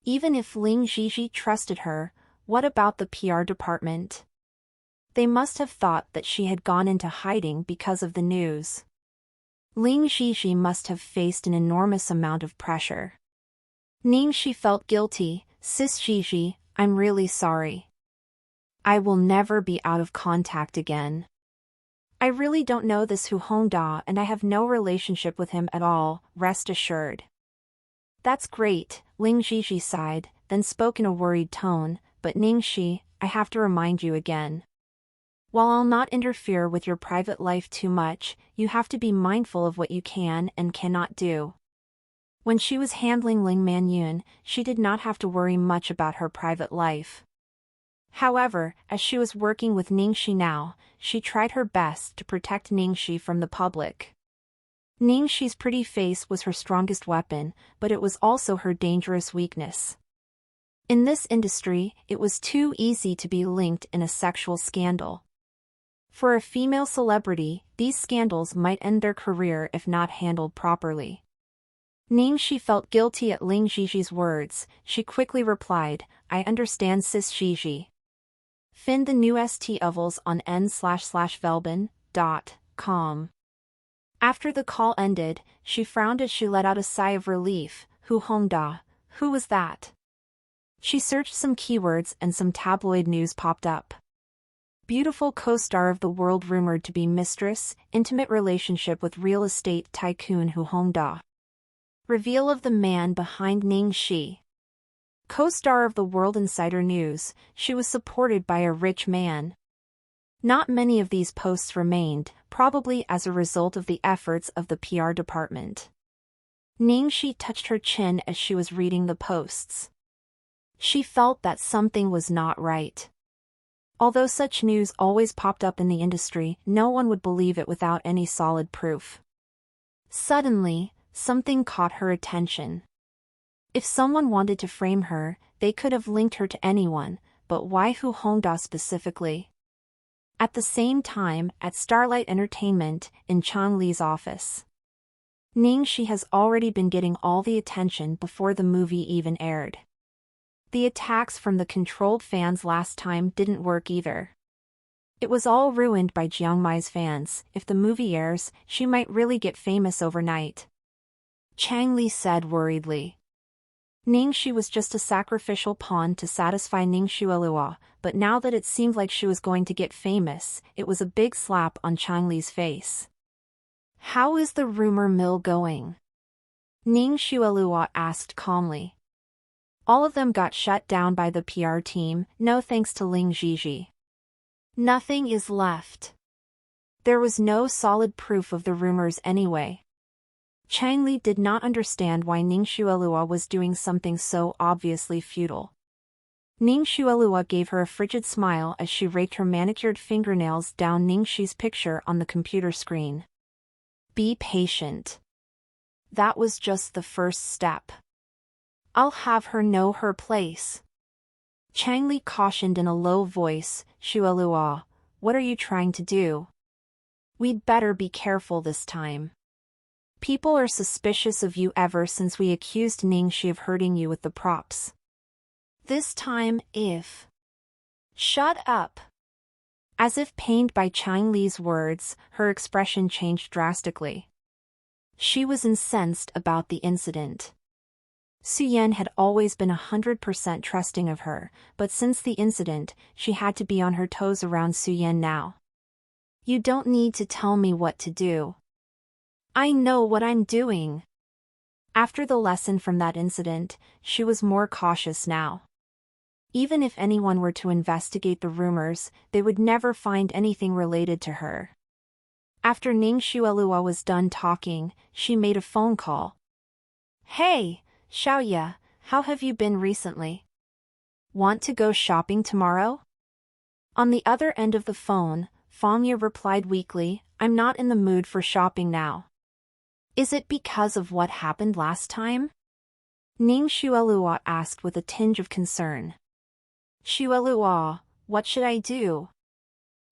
Even if Ling Zhizhi trusted her, what about the PR department? They must have thought that she had gone into hiding because of the news. Ling Zhizhi must have faced an enormous amount of pressure. Ningxi felt guilty. Sis Zhizhi, I'm really sorry. I will never be out of contact again. I really don't know this Hu Hongda and I have no relationship with him at all, rest assured. That's great, Ling Zhizhi sighed, then spoke in a worried tone, but Ningxi, I have to remind you again. While I'll not interfere with your private life too much, you have to be mindful of what you can and cannot do. When she was handling Ling Manyun, she did not have to worry much about her private life. However, as she was working with Ningxi now, she tried her best to protect Ningxi from the public. Ningxi's pretty face was her strongest weapon, but it was also her dangerous weakness. In this industry, it was too easy to be linked in a sexual scandal. For a female celebrity, these scandals might end their career if not handled properly. Ningxi felt guilty at Ling Zhizhi's words. She quickly replied, I understand sis Zhizhi. Find the new st ovals on n/velben.com. After the call ended, she frowned as she let out a sigh of relief. Hu Hongda, who was that? She searched some keywords and some tabloid news popped up. Beautiful co-star of the world rumored to be mistress, intimate relationship with real estate tycoon Hu Hongda. Reveal of the man behind Ningxi. Co-star of the World Insider News, she was supported by a rich man. Not many of these posts remained, probably as a result of the efforts of the PR department. Ningxi touched her chin as she was reading the posts. She felt that something was not right. Although such news always popped up in the industry, no one would believe it without any solid proof. Suddenly, something caught her attention. If someone wanted to frame her, they could have linked her to anyone, but why Hu Hongda specifically? At the same time, at Starlight Entertainment, in Chang Li's office. Ningxi has already been getting all the attention before the movie even aired. The attacks from the controlled fans last time didn't work either. It was all ruined by Jiang Mai's fans. If the movie airs, she might really get famous overnight. Chang Li said worriedly. Ningxi was just a sacrificial pawn to satisfy Ningxuelua, but now that it seemed like she was going to get famous, it was a big slap on Chang Li's face. How is the rumor mill going? Ningxuelua asked calmly. All of them got shut down by the PR team, no thanks to Ling Zhizhi. Nothing is left. There was no solid proof of the rumors anyway. Chang Li did not understand why Ning Xuelua was doing something so obviously futile. Ning Xuelua gave her a frigid smile as she raked her manicured fingernails down Ning Shi's picture on the computer screen. Be patient. That was just the first step. I'll have her know her place. Chang Li cautioned in a low voice, Xuelua, what are you trying to do? We'd better be careful this time. People are suspicious of you ever since we accused Ning Shi of hurting you with the props. This time, if... Shut up. As if pained by Chang Li's words, her expression changed drastically. She was incensed about the incident. Su Yan had always been 100% trusting of her, but since the incident, she had to be on her toes around Su Yan now. You don't need to tell me what to do. I know what I'm doing. After the lesson from that incident, she was more cautious now. Even if anyone were to investigate the rumors, they would never find anything related to her. After Ning Xuelua was done talking, she made a phone call. Hey, Xiaoye, how have you been recently? Want to go shopping tomorrow? On the other end of the phone, Fang Ye replied weakly, I'm not in the mood for shopping now. Is it because of what happened last time? Ning Xuelua asked with a tinge of concern. Xuelua, what should I do?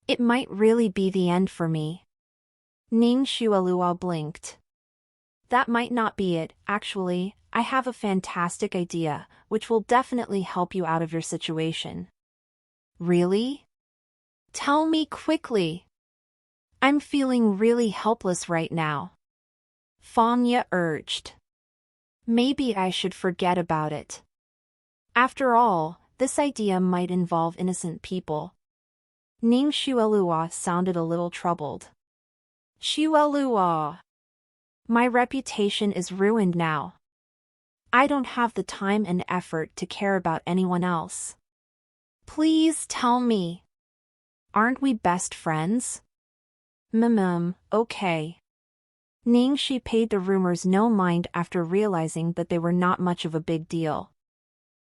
It might really be the end for me. Ning Xuelua blinked. That might not be it, actually, I have a fantastic idea, which will definitely help you out of your situation. Really? Tell me quickly. I'm feeling really helpless right now. Fang Ye urged. Maybe I should forget about it. After all, this idea might involve innocent people. Ning Xuelua sounded a little troubled. Xuelua. My reputation is ruined now. I don't have the time and effort to care about anyone else. Please tell me. Aren't we best friends? Okay. Ning Shi paid the rumors no mind after realizing that they were not much of a big deal.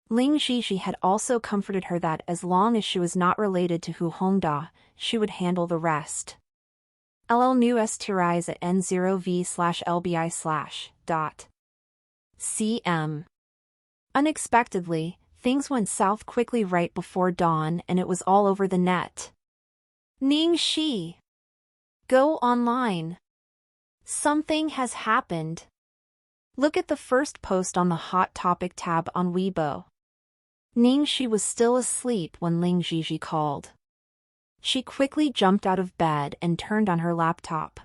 Ling Zhishi had also comforted her that as long as she was not related to Hu Hongda, she would handle the rest. LL new Tirise at N0V/LBI/.cm. Unexpectedly, things went south quickly right before dawn and it was all over the net. Ning Shi. Go online. Something has happened. Look at the first post on the Hot Topic tab on Weibo. Ning Shi was still asleep when Ling Zhizhi called. She quickly jumped out of bed and turned on her laptop.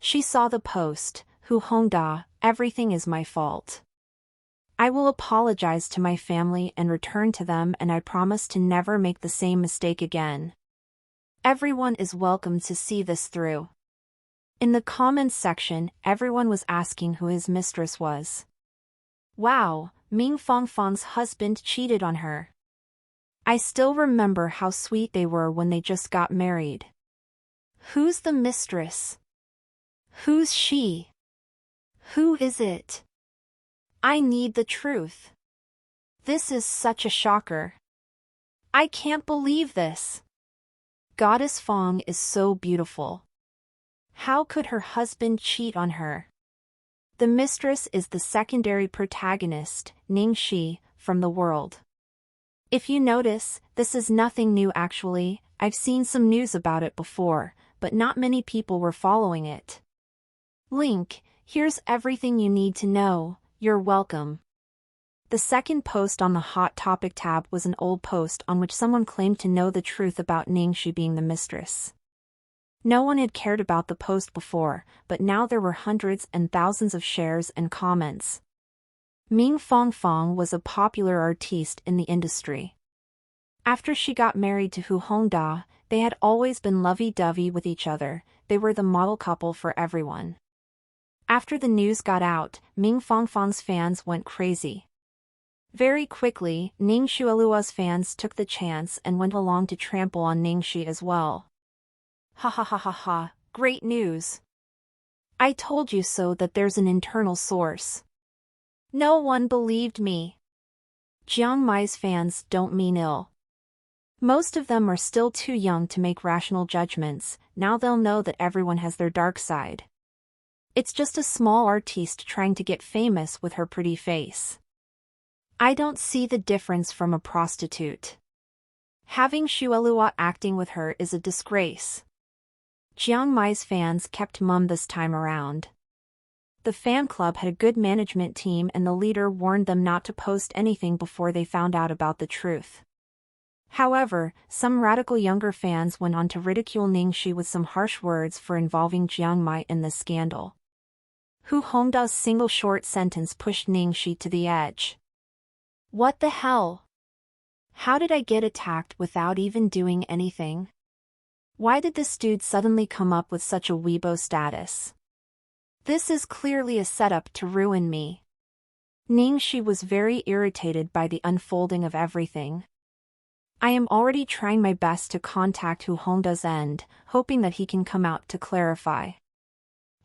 She saw the post, Hu Hongda, everything is my fault. I will apologize to my family and return to them and I promise to never make the same mistake again. Everyone is welcome to see this through. In the comments section, everyone was asking who his mistress was. Wow, Ming Fangfang's husband cheated on her. I still remember how sweet they were when they just got married. Who's the mistress? Who's she? Who is it? I need the truth. This is such a shocker. I can't believe this. Goddess Fang is so beautiful. How could her husband cheat on her? The mistress is the secondary protagonist, Ning Shi, from the world. If you notice, this is nothing new actually, I've seen some news about it before, but not many people were following it. Link, here's everything you need to know, you're welcome. The second post on the Hot Topic tab was an old post on which someone claimed to know the truth about Ning Shi being the mistress. No one had cared about the post before, but now there were hundreds and thousands of shares and comments. Ming Fangfang was a popular artiste in the industry. After she got married to Hu Hongda, they had always been lovey-dovey with each other, they were the model couple for everyone. After the news got out, Ming Fangfang's fans went crazy. Very quickly, Ning Xuelua's fans took the chance and went along to trample on Ning Shi as well. Ha ha ha ha ha, great news. I told you so that there's an internal source. No one believed me. Chiang Mai's fans don't mean ill. Most of them are still too young to make rational judgments. Now they'll know that everyone has their dark side. It's just a small artiste trying to get famous with her pretty face. I don't see the difference from a prostitute. Having Xu Elua acting with her is a disgrace. Chiang Mai's fans kept mum this time around. The fan club had a good management team and the leader warned them not to post anything before they found out about the truth. However, some radical younger fans went on to ridicule Ningxi with some harsh words for involving Chiang Mai in this scandal. Hu Hongda's single short sentence pushed Ningxi to the edge. What the hell? How did I get attacked without even doing anything? Why did this dude suddenly come up with such a Weibo status? This is clearly a setup to ruin me. Ningxi was very irritated by the unfolding of everything. I am already trying my best to contact Hu Hongda's end, hoping that he can come out to clarify.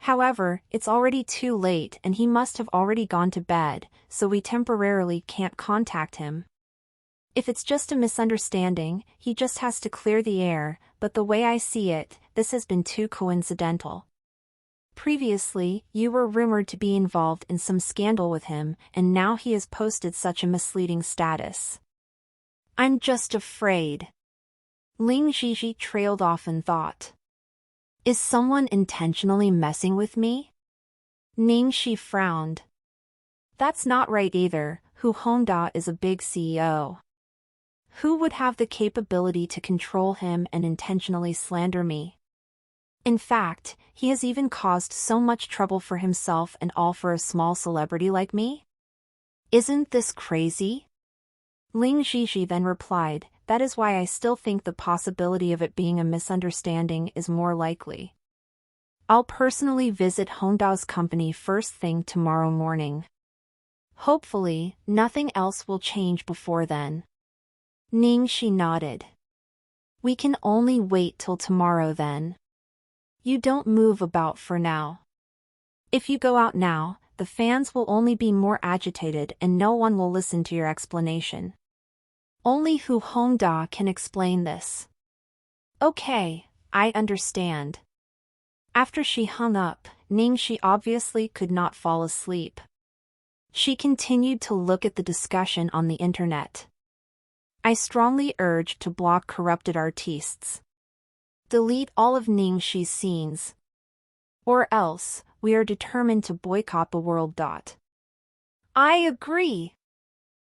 However, it's already too late and he must have already gone to bed, so we temporarily can't contact him. If it's just a misunderstanding, he just has to clear the air, but the way I see it, this has been too coincidental. Previously, you were rumored to be involved in some scandal with him, and now he has posted such a misleading status. I'm just afraid. Ling Zhizhi trailed off in thought. Is someone intentionally messing with me? Ningxi frowned. That's not right either. Hu Hongda is a big CEO. Who would have the capability to control him and intentionally slander me? In fact, he has even caused so much trouble for himself and all for a small celebrity like me? Isn't this crazy? Ling Zhizhi then replied, that is why I still think the possibility of it being a misunderstanding is more likely. I'll personally visit Hongda's company first thing tomorrow morning. Hopefully, nothing else will change before then. Ningxi nodded. We can only wait till tomorrow then. You don't move about for now. If you go out now, the fans will only be more agitated and no one will listen to your explanation. Only Hu Hongda can explain this. Okay, I understand. After she hung up, Ningxi obviously could not fall asleep. She continued to look at the discussion on the internet. I strongly urge to block corrupted artistes. Delete all of Ningxi's scenes. Or else, we are determined to boycott the world. I agree.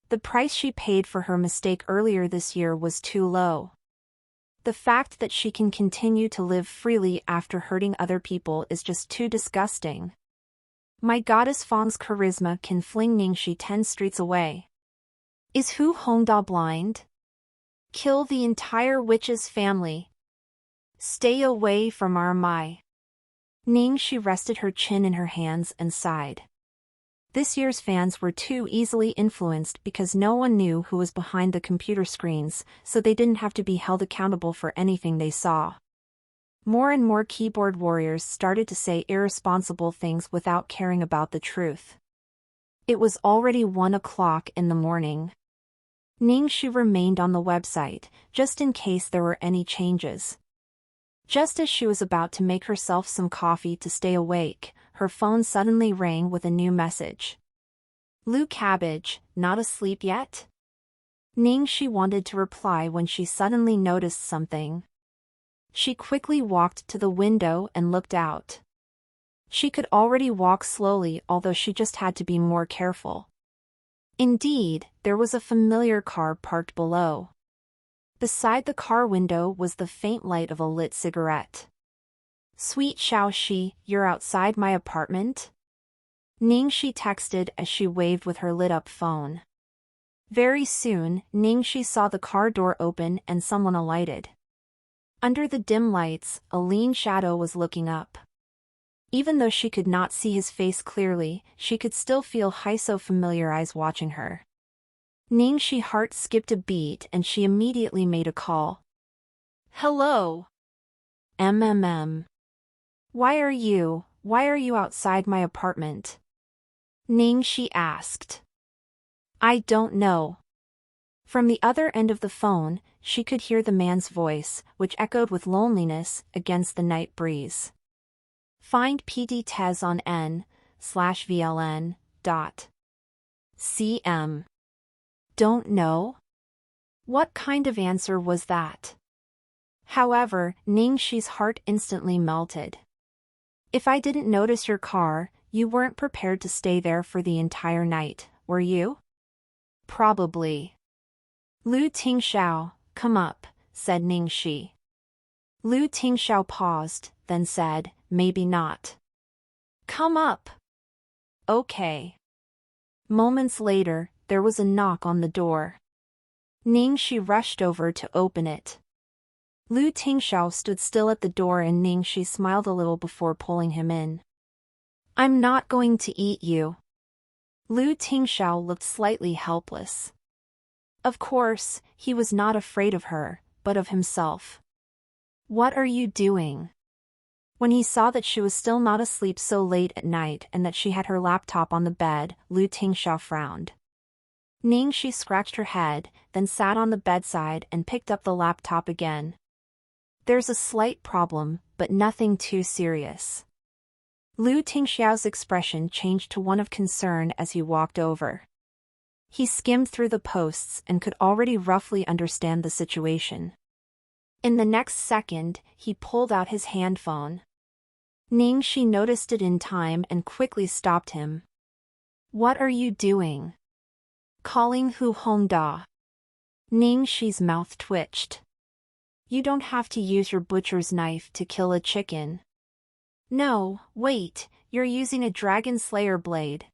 The price she paid for her mistake earlier this year was too low. The fact that she can continue to live freely after hurting other people is just too disgusting. My goddess Fang's charisma can fling Ningxi 10 streets away. Is Hu Hongda blind? Kill the entire witch's family. Stay away from our Mai. Ningxi rested her chin in her hands and sighed. This year's fans were too easily influenced because no one knew who was behind the computer screens, so they didn't have to be held accountable for anything they saw. More and more keyboard warriors started to say irresponsible things without caring about the truth. It was already 1 o'clock in the morning. Ningxi remained on the website, just in case there were any changes. Just as she was about to make herself some coffee to stay awake, her phone suddenly rang with a new message. Lu Cabbage, not asleep yet? Ningxi wanted to reply when she suddenly noticed something. She quickly walked to the window and looked out. She could already walk slowly, although she just had to be more careful. Indeed, there was a familiar car parked below. Beside the car window was the faint light of a lit cigarette. Sweet Xiaoxi, you're outside my apartment? Ningxi texted as she waved with her lit-up phone. Very soon, Ningxi saw the car door open and someone alighted. Under the dim lights, a lean shadow was looking up. Even though she could not see his face clearly, she could still feel Haiso familiar eyes watching her. Ningxi's heart skipped a beat and she immediately made a call. Hello. MMM. Why are you, why are you outside my apartment? Ningxi asked. I don't know. From the other end of the phone, she could hear the man's voice, which echoed with loneliness against the night breeze. Find PT Tez on n/VLN.cm. Don't know? What kind of answer was that? However, Ningxi's heart instantly melted. If I didn't notice your car, you weren't prepared to stay there for the entire night, were you? Probably. Lu Tingxiao, come up, said Ningxi. Lu Tingxiao paused, then said, maybe not. Come up. Okay. Moments later, there was a knock on the door. Ningxi rushed over to open it. Lu Tingxiao stood still at the door and Ningxi smiled a little before pulling him in. I'm not going to eat you. Lu Tingxiao looked slightly helpless. Of course, he was not afraid of her, but of himself. What are you doing? When he saw that she was still not asleep so late at night and that she had her laptop on the bed, Lu Tingxiao frowned. Ningxi scratched her head, then sat on the bedside and picked up the laptop again. There's a slight problem, but nothing too serious. Lu Tingxiao's expression changed to one of concern as he walked over. He skimmed through the posts and could already roughly understand the situation. In the next second, he pulled out his handphone. Ningxi noticed it in time and quickly stopped him. What are you doing? Calling Hu Hongda. Ningxi's mouth twitched. You don't have to use your butcher's knife to kill a chicken. No, wait, you're using a dragon slayer blade.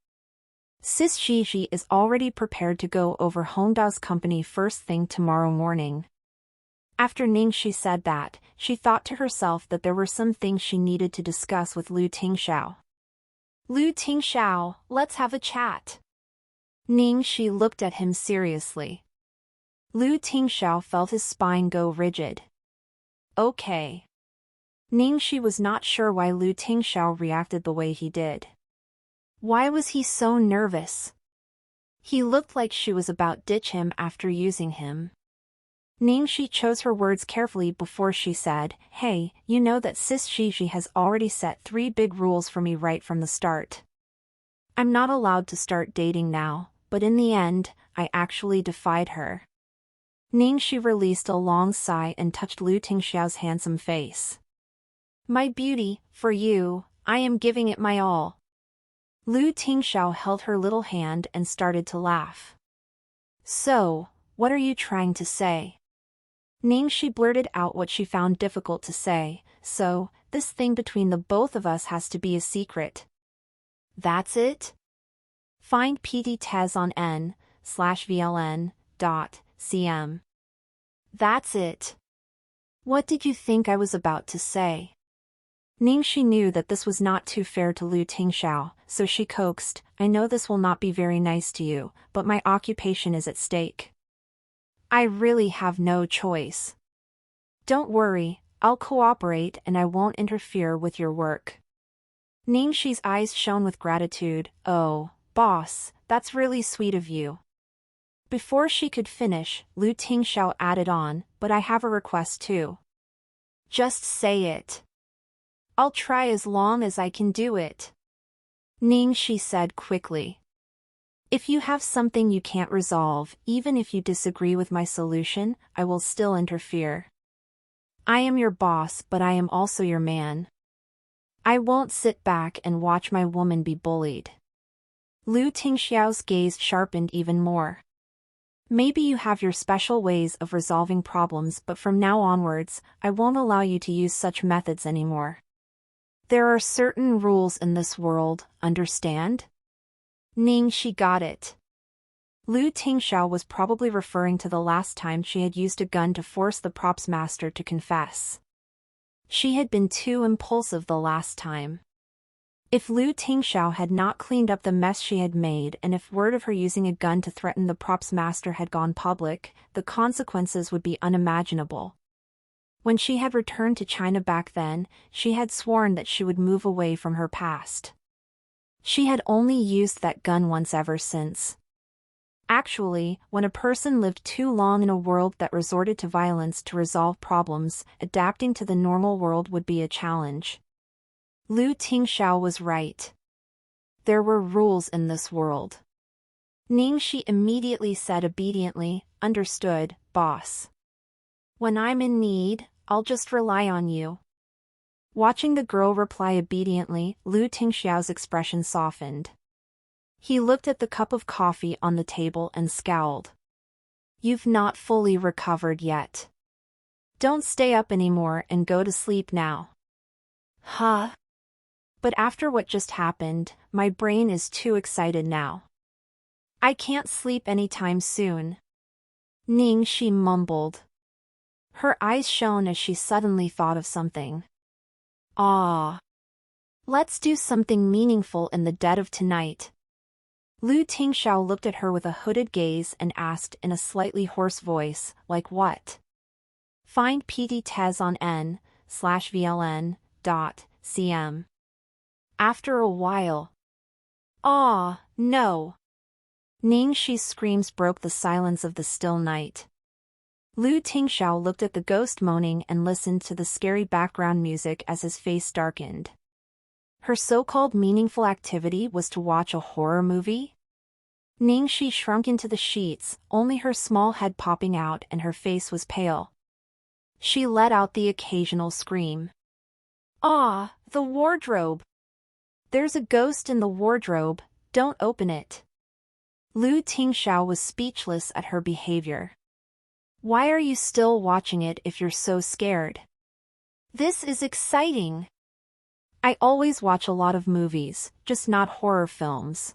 Sis Xixi is already prepared to go over Hongda's company first thing tomorrow morning. After Ningxi said that, she thought to herself that there were some things she needed to discuss with Lu Tingxiao. Lu Tingxiao, let's have a chat. Ningxi looked at him seriously. Lu Tingxiao felt his spine go rigid. Okay. Ningxi was not sure why Lu Tingxiao reacted the way he did. Why was he so nervous? He looked like she was about to ditch him after using him. Ningxi chose her words carefully before she said, hey, you know that Sis Xixi has already set 3 big rules for me right from the start. I'm not allowed to start dating now, but in the end, I actually defied her. Ningxi released a long sigh and touched Lu Tingxiao's handsome face. My beauty, for you, I am giving it my all. Lu Tingxiao held her little hand and started to laugh. So, what are you trying to say? Ningxi blurted out what she found difficult to say, so, this thing between the both of us has to be a secret. That's it? Find PT Tez on n/VLN.cm. That's it. What did you think I was about to say? Ningxi knew that this was not too fair to Lu Tingxiao, so she coaxed, I know this will not be very nice to you, but my occupation is at stake. I really have no choice. Don't worry, I'll cooperate and I won't interfere with your work. Ningxi's eyes shone with gratitude. Oh, boss, that's really sweet of you. Before she could finish, Lu Tingxiao added on, but I have a request too. Just say it. I'll try as long as I can do it. Ningxi said quickly. If you have something you can't resolve, even if you disagree with my solution, I will still interfere. I am your boss, but I am also your man. I won't sit back and watch my woman be bullied. Lu Tingxiao's gaze sharpened even more. Maybe you have your special ways of resolving problems, but from now onwards, I won't allow you to use such methods anymore. There are certain rules in this world, understand? Ningxi got it. Lu Tingxiao was probably referring to the last time she had used a gun to force the props master to confess. She had been too impulsive the last time. If Lu Tingxiao had not cleaned up the mess she had made and if word of her using a gun to threaten the props master had gone public, the consequences would be unimaginable. When she had returned to China back then, she had sworn that she would move away from her past. She had only used that gun once ever since. Actually, when a person lived too long in a world that resorted to violence to resolve problems, adapting to the normal world would be a challenge. Lu Tingxiao was right. There were rules in this world. Ningxi immediately said obediently, "Understood, boss. When I'm in need, I'll just rely on you." Watching the girl reply obediently, Lu Tingxiao's expression softened. He looked at the cup of coffee on the table and scowled. "You've not fully recovered yet. Don't stay up anymore and go to sleep now." "Huh? But after what just happened, my brain is too excited now. I can't sleep anytime soon." Ningxi mumbled. Her eyes shone as she suddenly thought of something. "Ah. Let's do something meaningful in the dead of tonight." Lu Tingxiao looked at her with a hooded gaze and asked in a slightly hoarse voice, "Like what?" Find PT Tez on n/VLN.cm. After a while. "Ah, no." Ningxi's screams broke the silence of the still night. Lu Tingxiao looked at the ghost moaning and listened to the scary background music as his face darkened. Her so-called meaningful activity was to watch a horror movie? Ningxi shrunk into the sheets, only her small head popping out and her face was pale. She let out the occasional scream. "Ah, the wardrobe! There's a ghost in the wardrobe, don't open it." Lu Tingxiao was speechless at her behavior. "Why are you still watching it if you're so scared?" "This is exciting. I always watch a lot of movies, just not horror films.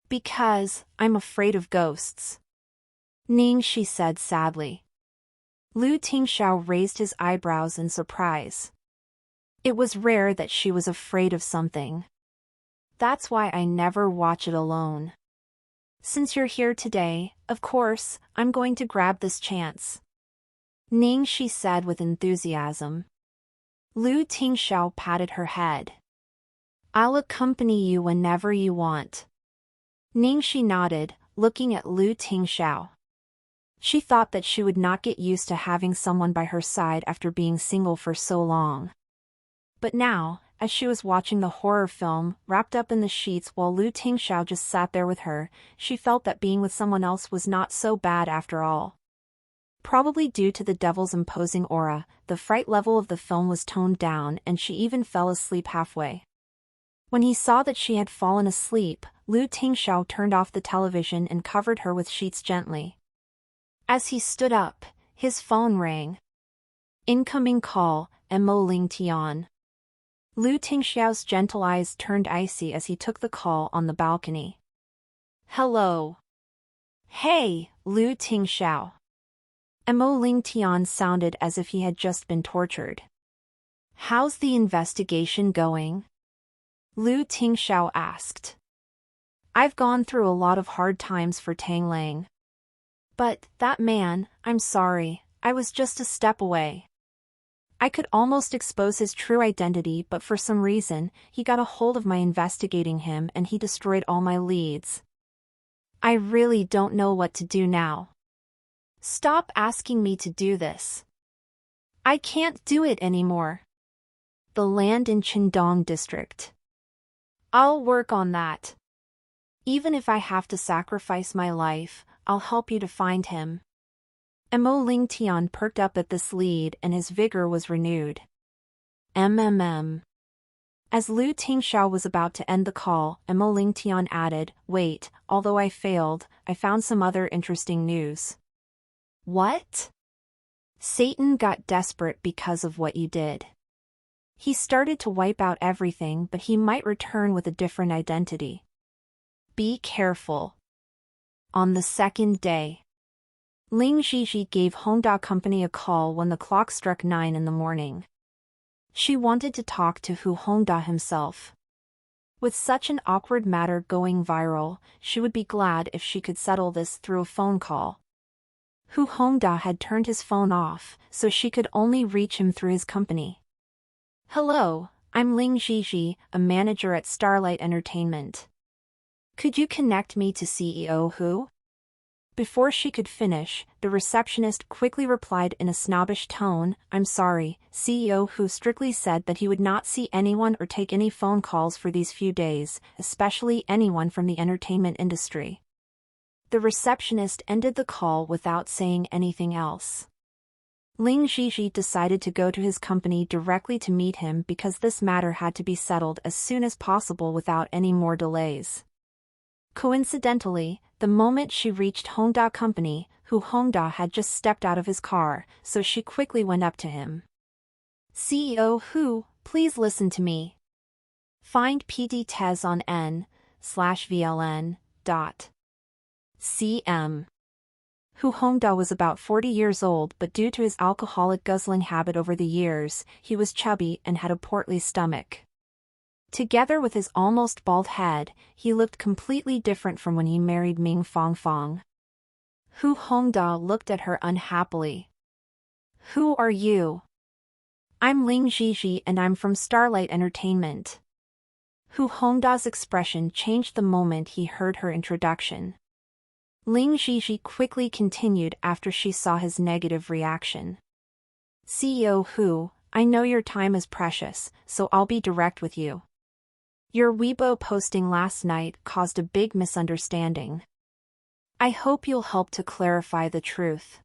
Because I'm afraid of ghosts." Ningxi said sadly. Lu Tingxiao raised his eyebrows in surprise. It was rare that she was afraid of something. "That's why I never watch it alone. Since you're here today, of course, I'm going to grab this chance." Ningxi said with enthusiasm. Lu Tingxiao patted her head. "I'll accompany you whenever you want." Ningxi nodded, looking at Lu Tingxiao. She thought that she would not get used to having someone by her side after being single for so long. But now, as she was watching the horror film, wrapped up in the sheets while Lu Tingxiao just sat there with her, she felt that being with someone else was not so bad after all. Probably due to the devil's imposing aura, the fright level of the film was toned down and she even fell asleep halfway. When he saw that she had fallen asleep, Lu Tingxiao turned off the television and covered her with sheets gently. As he stood up, his phone rang. Incoming call, Mo Ling Tian. Lu Tingxiao's gentle eyes turned icy as he took the call on the balcony. "Hello." "Hey, Lu Tingxiao." Mo Ling Tian sounded as if he had just been tortured. "How's the investigation going?" Lu Tingxiao asked. "I've gone through a lot of hard times for Tang Lang. But, that man, I'm sorry, I was just a step away. I could almost expose his true identity, but for some reason, he got a hold of my investigating him and he destroyed all my leads. I really don't know what to do now. Stop asking me to do this. I can't do it anymore." "The land in Qingdong district. I'll work on that. Even if I have to sacrifice my life, I'll help you to find him." Mo Ling Tian perked up at this lead and his vigor was renewed. As Lu Tingxiao was about to end the call, Mo Ling Tian added, "Wait, although I failed, I found some other interesting news." "What?" "Satan got desperate because of what you did. He started to wipe out everything, but he might return with a different identity. Be careful." On the second day, Ling Zhizhi gave Hongda Company a call when the clock struck 9 in the morning. She wanted to talk to Hu Hongda himself. With such an awkward matter going viral, she would be glad if she could settle this through a phone call. Hu Hongda had turned his phone off, so she could only reach him through his company. Hello, I'm Ling Zhizhi, a manager at Starlight Entertainment. Could you connect me to CEO Hu? Before she could finish, the receptionist quickly replied in a snobbish tone, I'm sorry, CEO Hu strictly said that he would not see anyone or take any phone calls for these few days, especially anyone from the entertainment industry. The receptionist ended the call without saying anything else. Ling Zhizhi decided to go to his company directly to meet him because this matter had to be settled as soon as possible without any more delays. Coincidentally, the moment she reached Hongda Company, Hu Hongda had just stepped out of his car, so she quickly went up to him. CEO Hu, please listen to me. Find PD Tez on n/VLN. CM. Hu Hongda was about 40 years old, but due to his alcoholic guzzling habit over the years, he was chubby and had a portly stomach. Together with his almost bald head, he looked completely different from when he married Ming Fangfang. Hu Hongda looked at her unhappily. Who are you? I'm Ling Zhizhi and I'm from Starlight Entertainment. Hu Hongda's expression changed the moment he heard her introduction. Ling Zhizhi quickly continued after she saw his negative reaction. CEO Hu, I know your time is precious, so I'll be direct with you. Your Weibo posting last night caused a big misunderstanding. I hope you'll help to clarify the truth.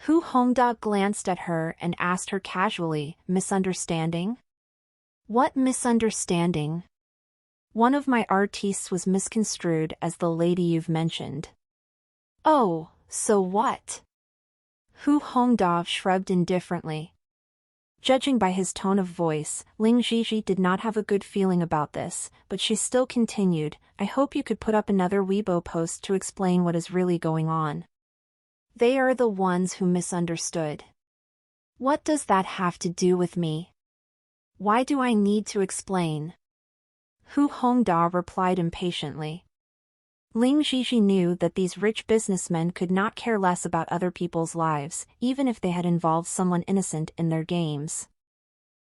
Hu Hongda glanced at her and asked her casually, misunderstanding? What misunderstanding? One of my artistes was misconstrued as the lady you've mentioned. Oh, so what? Hu Hongda shrugged indifferently. Judging by his tone of voice, Ling Zhizhi did not have a good feeling about this, but she still continued, I hope you could put up another Weibo post to explain what is really going on. They are the ones who misunderstood. What does that have to do with me? Why do I need to explain? Hu Hongda replied impatiently. Ling Zhizhi knew that these rich businessmen could not care less about other people's lives, even if they had involved someone innocent in their games.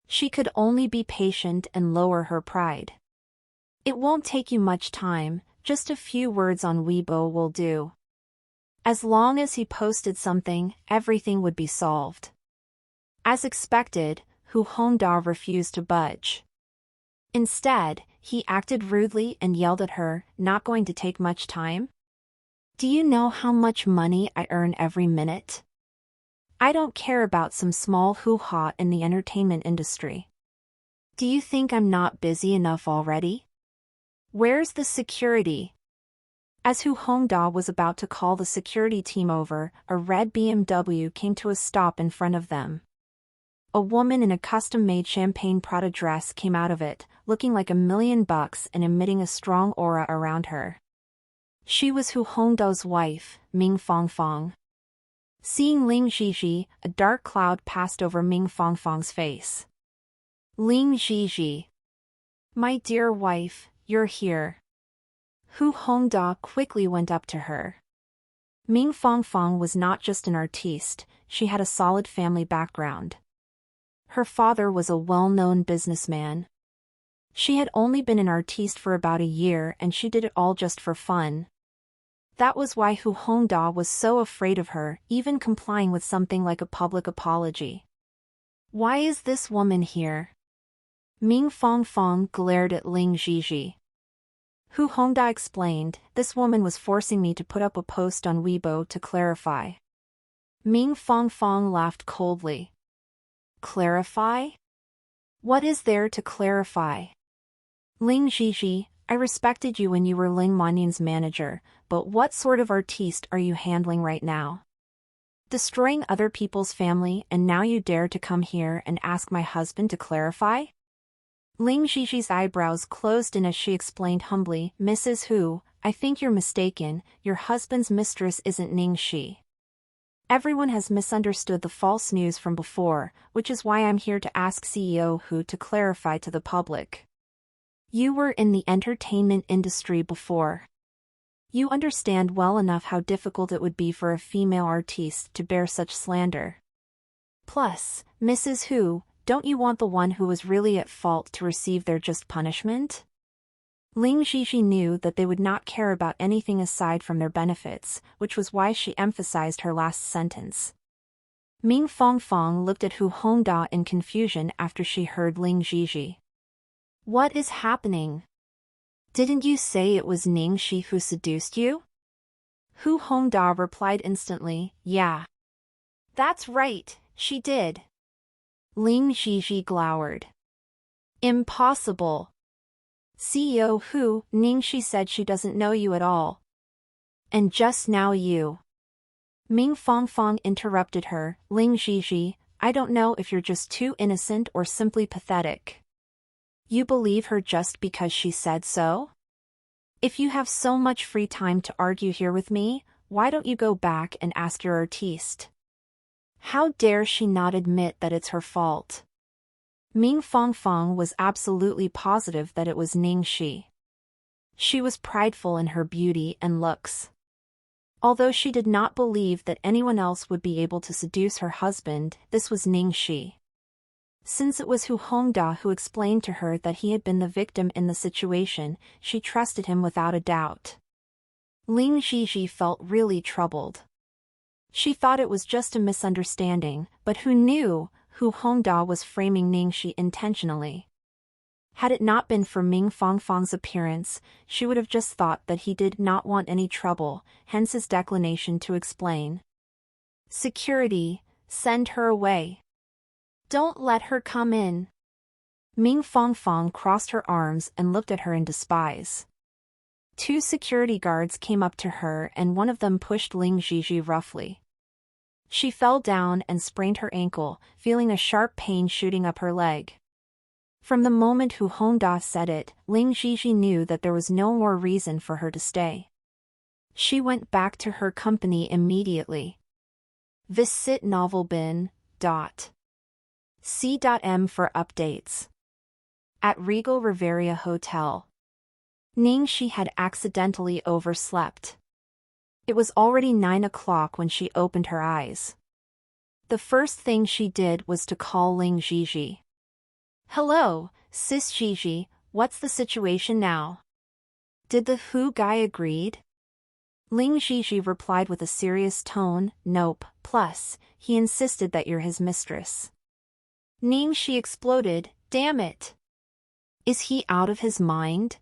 She could only be patient and lower her pride. It won't take you much time, just a few words on Weibo will do. As long as he posted something, everything would be solved. As expected, Hu Hongda refused to budge. Instead, he acted rudely and yelled at her, not going to take much time? Do you know how much money I earn every minute? I don't care about some small hoo-ha in the entertainment industry. Do you think I'm not busy enough already? Where's the security? As Hu Hongda was about to call the security team over, a red BMW came to a stop in front of them. A woman in a custom-made champagne Prada dress came out of it, looking like $1,000,000 and emitting a strong aura around her. She was Hu Hongda's wife, Ming Fangfang. Seeing Ling Zhizhi, a dark cloud passed over Ming Fangfang's face. Ling Zhizhi. My dear wife, you're here. Hu Hongda quickly went up to her. Ming Fangfang was not just an artiste, she had a solid family background. Her father was a well-known businessman. She had only been an artiste for about a year and she did it all just for fun. That was why Hu Hongda was so afraid of her, even complying with something like a public apology. Why is this woman here? Ming Fangfang glared at Ling Zhizhi. Hu Hongda explained, this woman was forcing me to put up a post on Weibo to clarify. Ming Fangfang laughed coldly. Clarify? What is there to clarify? Ling Zhizhi, I respected you when you were Ling Monyan's manager, but what sort of artiste are you handling right now? Destroying other people's family and now you dare to come here and ask my husband to clarify? Ling Zhizhi's eyebrows closed in as she explained humbly, Mrs. Hu, I think you're mistaken, your husband's mistress isn't Ning Shi. Everyone has misunderstood the false news from before, which is why I'm here to ask CEO Hu to clarify to the public. You were in the entertainment industry before. You understand well enough how difficult it would be for a female artiste to bear such slander. Plus, Mrs. Hu, don't you want the one who was really at fault to receive their just punishment? Ling Zhizhi knew that they would not care about anything aside from their benefits, which was why she emphasized her last sentence. Ming Fangfang looked at Hu Hongda in confusion after she heard Ling Zhizhi. What is happening? Didn't you say it was Ning Shi who seduced you? Hu Hongda replied instantly, yeah. That's right, she did. Ling Zhizhi glowered. Impossible. CEO Hu, Ning Shi said she doesn't know you at all. And just now you. Ming Fangfang interrupted her, Ling Zhizhi, I don't know if you're just too innocent or simply pathetic. You believe her just because she said so? If you have so much free time to argue here with me, why don't you go back and ask your artiste? How dare she not admit that it's her fault? Ming Fangfang was absolutely positive that it was Ning Shi. She was prideful in her beauty and looks. Although she did not believe that anyone else would be able to seduce her husband, this was Ning Shi. Since it was Hu Hongda who explained to her that he had been the victim in the situation, she trusted him without a doubt. Ling Zhizhi felt really troubled. She thought it was just a misunderstanding, but who knew, Hu Hongda was framing Ning Shi intentionally. Had it not been for Ming Fangfang's appearance, she would have just thought that he did not want any trouble, hence his declination to explain. Security, send her away. Don't let her come in. Ming Fangfang crossed her arms and looked at her in despise. 2 security guards came up to her and one of them pushed Ling Zhizhi roughly. She fell down and sprained her ankle, feeling a sharp pain shooting up her leg. From the moment Hu Hongda said it, Ling Zhizhi knew that there was no more reason for her to stay. She went back to her company immediately. Visit Novelbin. C.M for updates. At Regal Riviera Hotel. Ning Shi had accidentally overslept. It was already 9 o'clock when she opened her eyes. The first thing she did was to call Ling Zhizhi. Hello, Sis Zhizhi, what's the situation now? Did the Hu guy agreed? Ling Zhizhi replied with a serious tone, nope, plus, he insisted that you're his mistress. Ning Shi exploded, damn it. Is he out of his mind?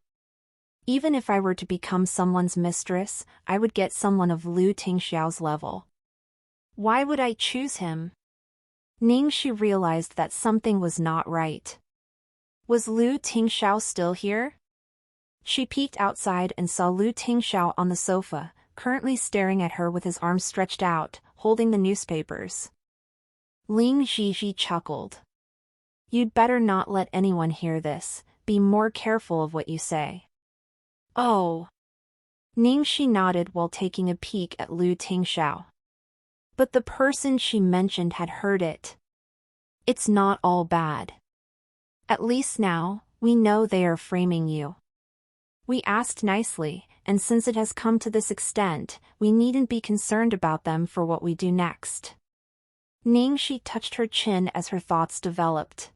Even if I were to become someone's mistress, I would get someone of Lu Tingxiao's level. Why would I choose him? Ning Shi realized that something was not right. Was Lu Tingxiao still here? She peeked outside and saw Lu Tingxiao on the sofa, currently staring at her with his arms stretched out, holding the newspapers. Ling Zhizhi chuckled. You'd better not let anyone hear this, be more careful of what you say. Oh. Ning Shi nodded while taking a peek at Lu Tingxiao. But the person she mentioned had heard it. It's not all bad. At least now, we know they are framing you. We asked nicely, and since it has come to this extent, we needn't be concerned about them for what we do next. Ning Shi touched her chin as her thoughts developed.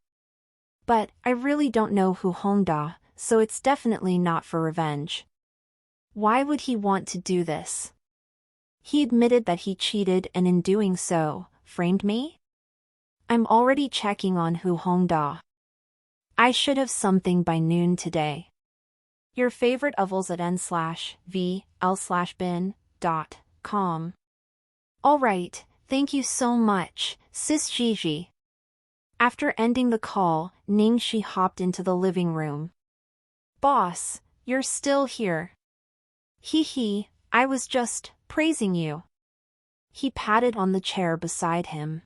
But, I really don't know Hu Hongda, so it's definitely not for revenge. Why would he want to do this? He admitted that he cheated and in doing so, framed me? I'm already checking on Hu Hongda. I should have something by noon today. Your favorite ovals at n/vl/bin.com. Alright, thank you so much, Sis Zhizhi. After ending the call, Ning Shi hopped into the living room. Boss, you're still here. Hee, I was just praising you. He patted on the chair beside him.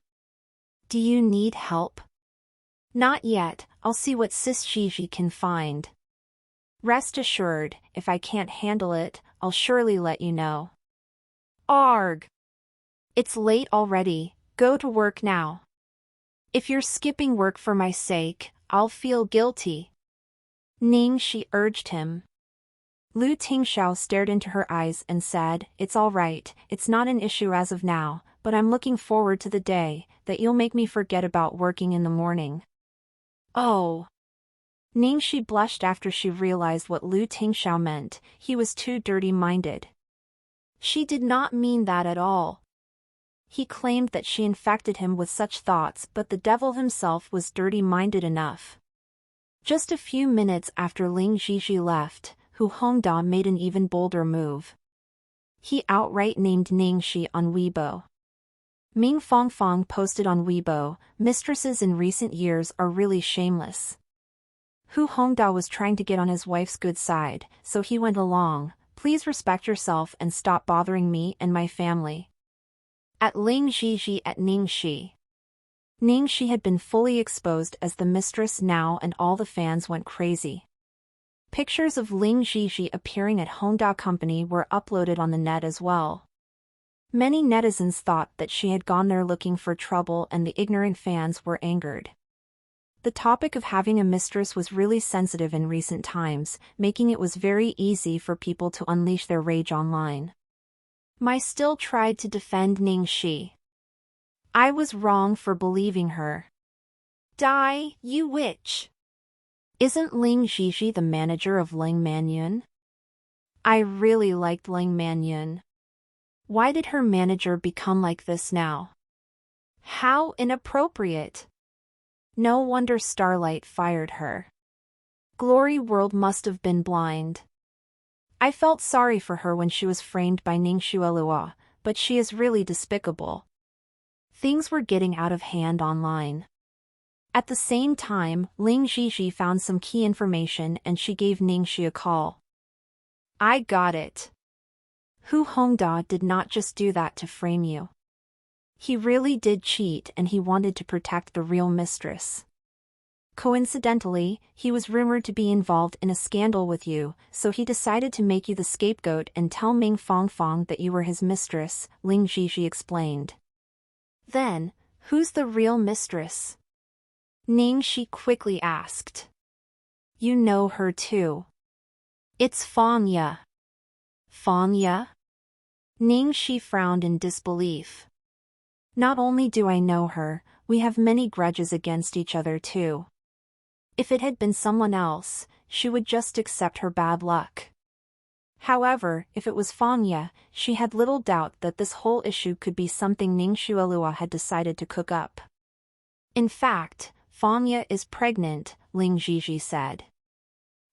Do you need help? Not yet, I'll see what Sis Zhizhi can find. Rest assured, if I can't handle it, I'll surely let you know. Arg! It's late already, go to work now. If you're skipping work for my sake, I'll feel guilty. Ning Shi urged him. Lu Tingxiao stared into her eyes and said, "It's all right, it's not an issue as of now, but I'm looking forward to the day that you'll make me forget about working in the morning." Oh. Ningxi blushed after she realized what Lu Tingxiao meant. He was too dirty-minded. She did not mean that at all. He claimed that she infected him with such thoughts, but the devil himself was dirty-minded enough. Just a few minutes after Ling Zhizhi left, Hu Hongda made an even bolder move. He outright named Ningxi on Weibo. Ming Fangfang posted on Weibo, "Mistresses in recent years are really shameless." Hu Hongda was trying to get on his wife's good side, so he went along, "Please respect yourself and stop bothering me and my family." At Ling Zhizhi at Ningxi. Ningxi had been fully exposed as the mistress now, and all the fans went crazy. Pictures of Ling Zhizhi appearing at Hongda Company were uploaded on the net as well. Many netizens thought that she had gone there looking for trouble, and the ignorant fans were angered. The topic of having a mistress was really sensitive in recent times, making it was very easy for people to unleash their rage online. Mai still tried to defend Ningxi. "I was wrong for believing her." "Die, you witch! Isn't Ling Zhizhi the manager of Ling Manyun? I really liked Ling Manyun. Why did her manager become like this now? How inappropriate! No wonder Starlight fired her. Glory World must have been blind. I felt sorry for her when she was framed by Ning Xuelua, but she is really despicable." Things were getting out of hand online. At the same time, Ling Zhizhi found some key information and she gave Ningxi a call. "I got it. Hu Hongda did not just do that to frame you. He really did cheat, and he wanted to protect the real mistress. Coincidentally, he was rumored to be involved in a scandal with you, so he decided to make you the scapegoat and tell Ming Fangfang that you were his mistress," Ling Zhizhi explained. "Then, who's the real mistress?" Ningxi quickly asked. "You know her too. It's Fang Ye." "Fang Ye?" Ningxi frowned in disbelief. "Not only do I know her, we have many grudges against each other too. If it had been someone else, she would just accept her bad luck. However, if it was Fang Ye, she had little doubt that this whole issue could be something Ning Xuelua had decided to cook up. In fact, Fang Ye is pregnant," Ling Zhizhi said.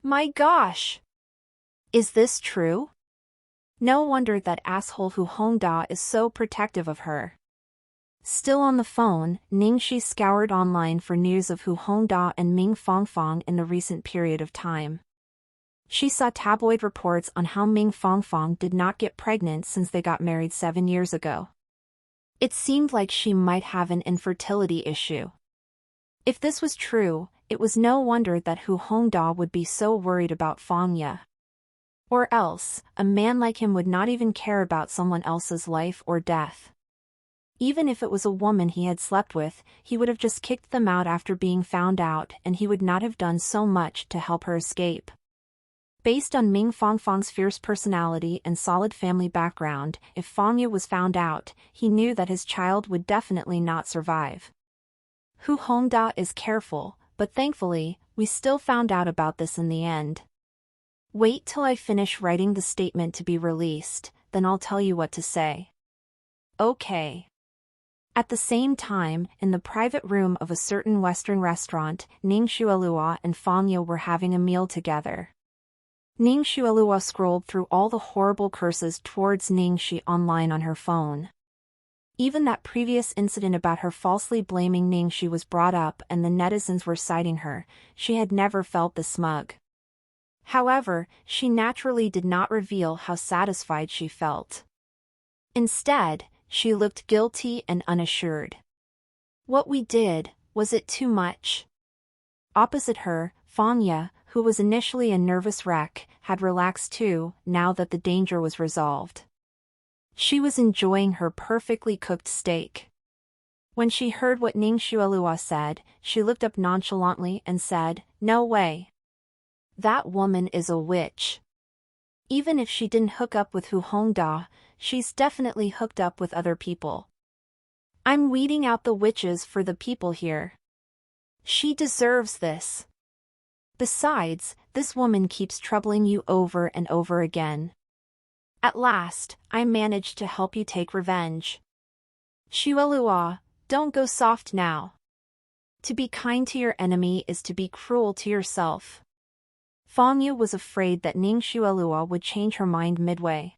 "My gosh! Is this true? No wonder that asshole Hu Hongda is so protective of her." Still on the phone, Ningxi scoured online for news of Hu Hongda and Ming Fangfang in the recent period of time. She saw tabloid reports on how Ming Fangfang did not get pregnant since they got married 7 years ago. It seemed like she might have an infertility issue. If this was true, it was no wonder that Hu Hongda would be so worried about Fang Ye. Or else, a man like him would not even care about someone else's life or death. Even if it was a woman he had slept with, he would have just kicked them out after being found out, and he would not have done so much to help her escape. Based on Ming Fangfang's fierce personality and solid family background, if Fang Ye was found out, he knew that his child would definitely not survive. Hu Hongda is careful, but thankfully, we still found out about this in the end. Wait till I finish writing the statement to be released, then I'll tell you what to say. Okay. At the same time, in the private room of a certain Western restaurant, Ning Xuelua and Fang Ye were having a meal together. Ning Xuelua scrolled through all the horrible curses towards Ningxi online on her phone. Even that previous incident about her falsely blaming Ningxi was brought up and the netizens were citing her. She had never felt this smug. However, she naturally did not reveal how satisfied she felt. Instead, she looked guilty and unassured. "What we did, was it too much?" Opposite her, Fang Ye, who was initially a nervous wreck, had relaxed too, now that the danger was resolved. She was enjoying her perfectly cooked steak. When she heard what Ning Xuelua said, she looked up nonchalantly and said, "No way. That woman is a witch." Even if she didn't hook up with Hu Hongda, she's definitely hooked up with other people. I'm weeding out the witches for the people here. She deserves this. Besides, this woman keeps troubling you over and over again. At last, I managed to help you take revenge. Xuelua, don't go soft now. To be kind to your enemy is to be cruel to yourself. Fang Yu was afraid that Ning Xuelua would change her mind midway.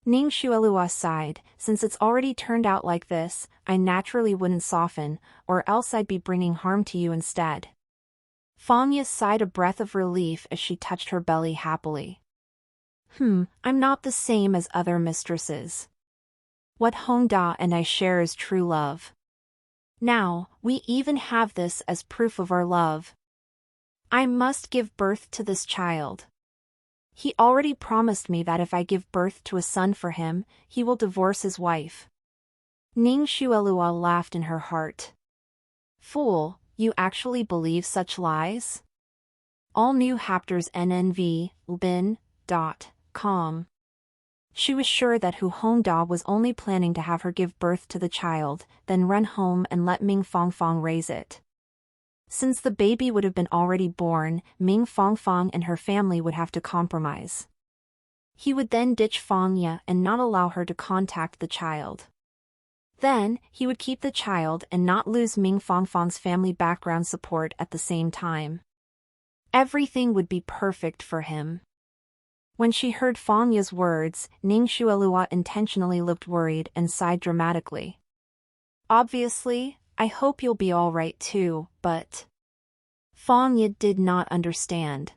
Ning Xuelua sighed, since it's already turned out like this, I naturally wouldn't soften, or else I'd be bringing harm to you instead. Fang Yu sighed a breath of relief as she touched her belly happily. I'm not the same as other mistresses. What Hongda and I share is true love. Now, we even have this as proof of our love. I must give birth to this child. He already promised me that if I give birth to a son for him, he will divorce his wife. Ning Xuelua laughed in her heart. Fool, you actually believe such lies? All new chapters nnv.com. She was sure that Hu Hongda was only planning to have her give birth to the child, then run home and let Ming Fangfang raise it. Since the baby would have been already born, Ming Fangfang and her family would have to compromise. He would then ditch Fang Ye and not allow her to contact the child. Then, he would keep the child and not lose Ming Fangfang's family background support at the same time. Everything would be perfect for him. When she heard Fang Ye's words, Ning Xuelua intentionally looked worried and sighed dramatically. Obviously, I hope you'll be all right too, but... Fang Ye did not understand.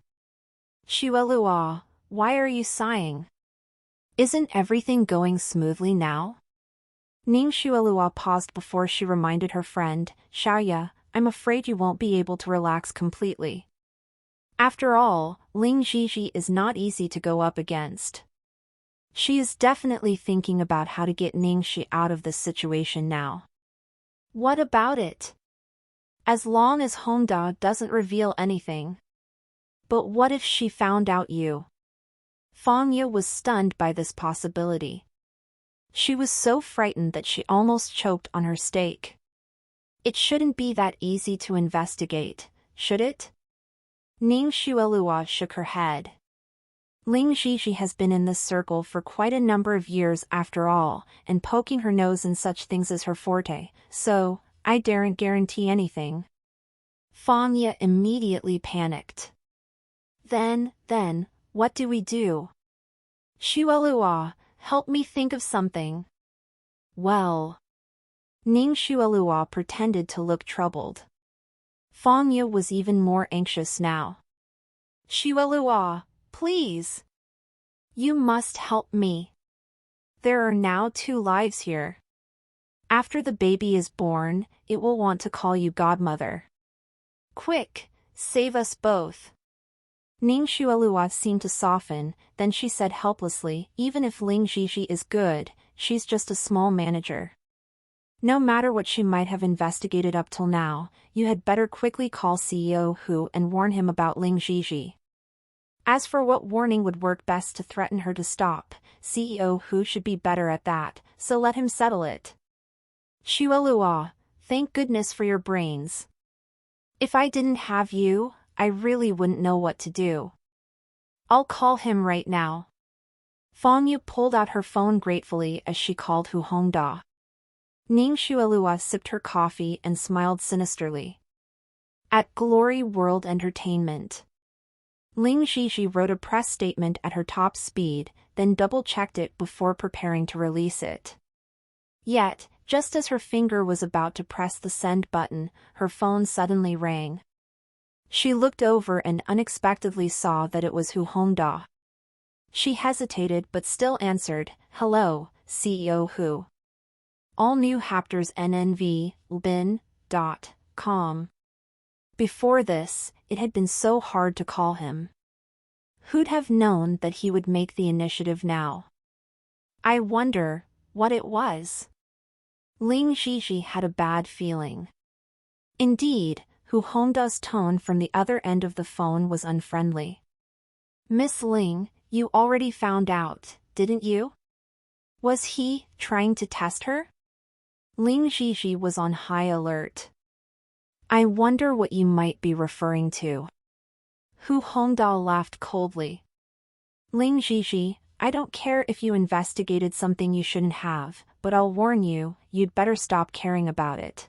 Xuelua, why are you sighing? Isn't everything going smoothly now? Ning Xuelua paused before she reminded her friend, Xiaoya, I'm afraid you won't be able to relax completely. After all, Ling Zhizhi is not easy to go up against. She is definitely thinking about how to get Ning Shi out of this situation now. What about it? As long as Hongda doesn't reveal anything. But what if she found out you? Fang Ye was stunned by this possibility. She was so frightened that she almost choked on her steak. It shouldn't be that easy to investigate, should it? Ning Xuelua shook her head. Ling Zhizhi has been in this circle for quite a number of years after all, and poking her nose in such things is her forte, so, I daren't guarantee anything. Fang Ye immediately panicked. Then, what do we do? Xuelua, help me think of something. Well... Ning Xuelua pretended to look troubled. Fang Ye was even more anxious now. Xuelua, please. You must help me. There are now 2 lives here. After the baby is born, it will want to call you godmother. Quick, save us both. Ning Xuelua seemed to soften, then she said helplessly, even if Ling Zhizhi is good, she's just a small manager. No matter what she might have investigated up till now, you had better quickly call CEO Hu and warn him about Ling Zhizhi. As for what warning would work best to threaten her to stop, CEO Hu should be better at that, so let him settle it. Xuelua, thank goodness for your brains. If I didn't have you, I really wouldn't know what to do. I'll call him right now. Fang Yu pulled out her phone gratefully as she called Hu Hongda. Ning Xuelua sipped her coffee and smiled sinisterly. At Glory World Entertainment. Ling Zhizhi wrote a press statement at her top speed, then double-checked it before preparing to release it. Yet, just as her finger was about to press the send button, her phone suddenly rang. She looked over and unexpectedly saw that it was Hu Hongda. She hesitated but still answered, "Hello, CEO Hu." All new chapters nnv.com. Before this, it had been so hard to call him. Who'd have known that he would make the initiative now? I wonder what it was. Ling Zhizhi had a bad feeling. Indeed, Hu Hongda's tone from the other end of the phone was unfriendly. Miss Ling, You already found out, didn't you? Was he trying to test her? Ling Zhizhi was on high alert. I wonder what you might be referring to. Hu Hongdao laughed coldly. Ling Zhizhi, I don't care if you investigated something you shouldn't have, but I'll warn you, you'd better stop caring about it.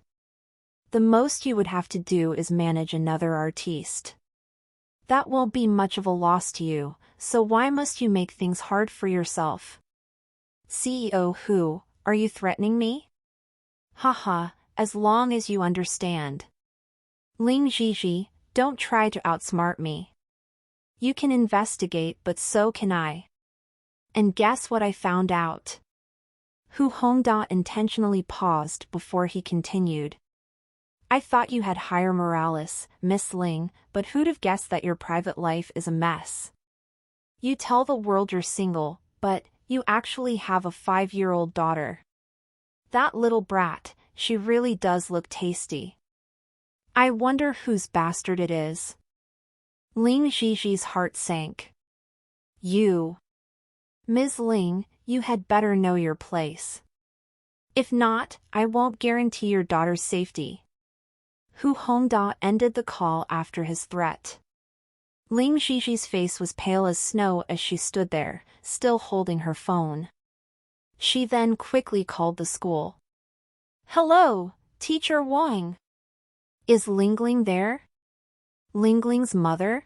The most you would have to do is manage another artiste. That won't be much of a loss to you, so why must you make things hard for yourself? CEO Hu, are you threatening me? Haha, as long as you understand. Ling Zhizhi, don't try to outsmart me. You can investigate, but so can I. And guess what I found out? Hu Hongda intentionally paused before he continued. I thought you had higher morales, Miss Ling, but who'd have guessed that your private life is a mess? You tell the world you're single, but you actually have a 5-year-old daughter. That little brat, she really does look tasty. I wonder whose bastard it is. Ling Zhizhi's heart sank. You. Ms. Ling, you had better know your place. If not, I won't guarantee your daughter's safety. Hu Hongda ended the call after his threat. Ling Zhizhi's face was pale as snow as she stood there, still holding her phone. She then quickly called the school. Hello, Teacher Wang. Is Lingling there? Lingling's mother?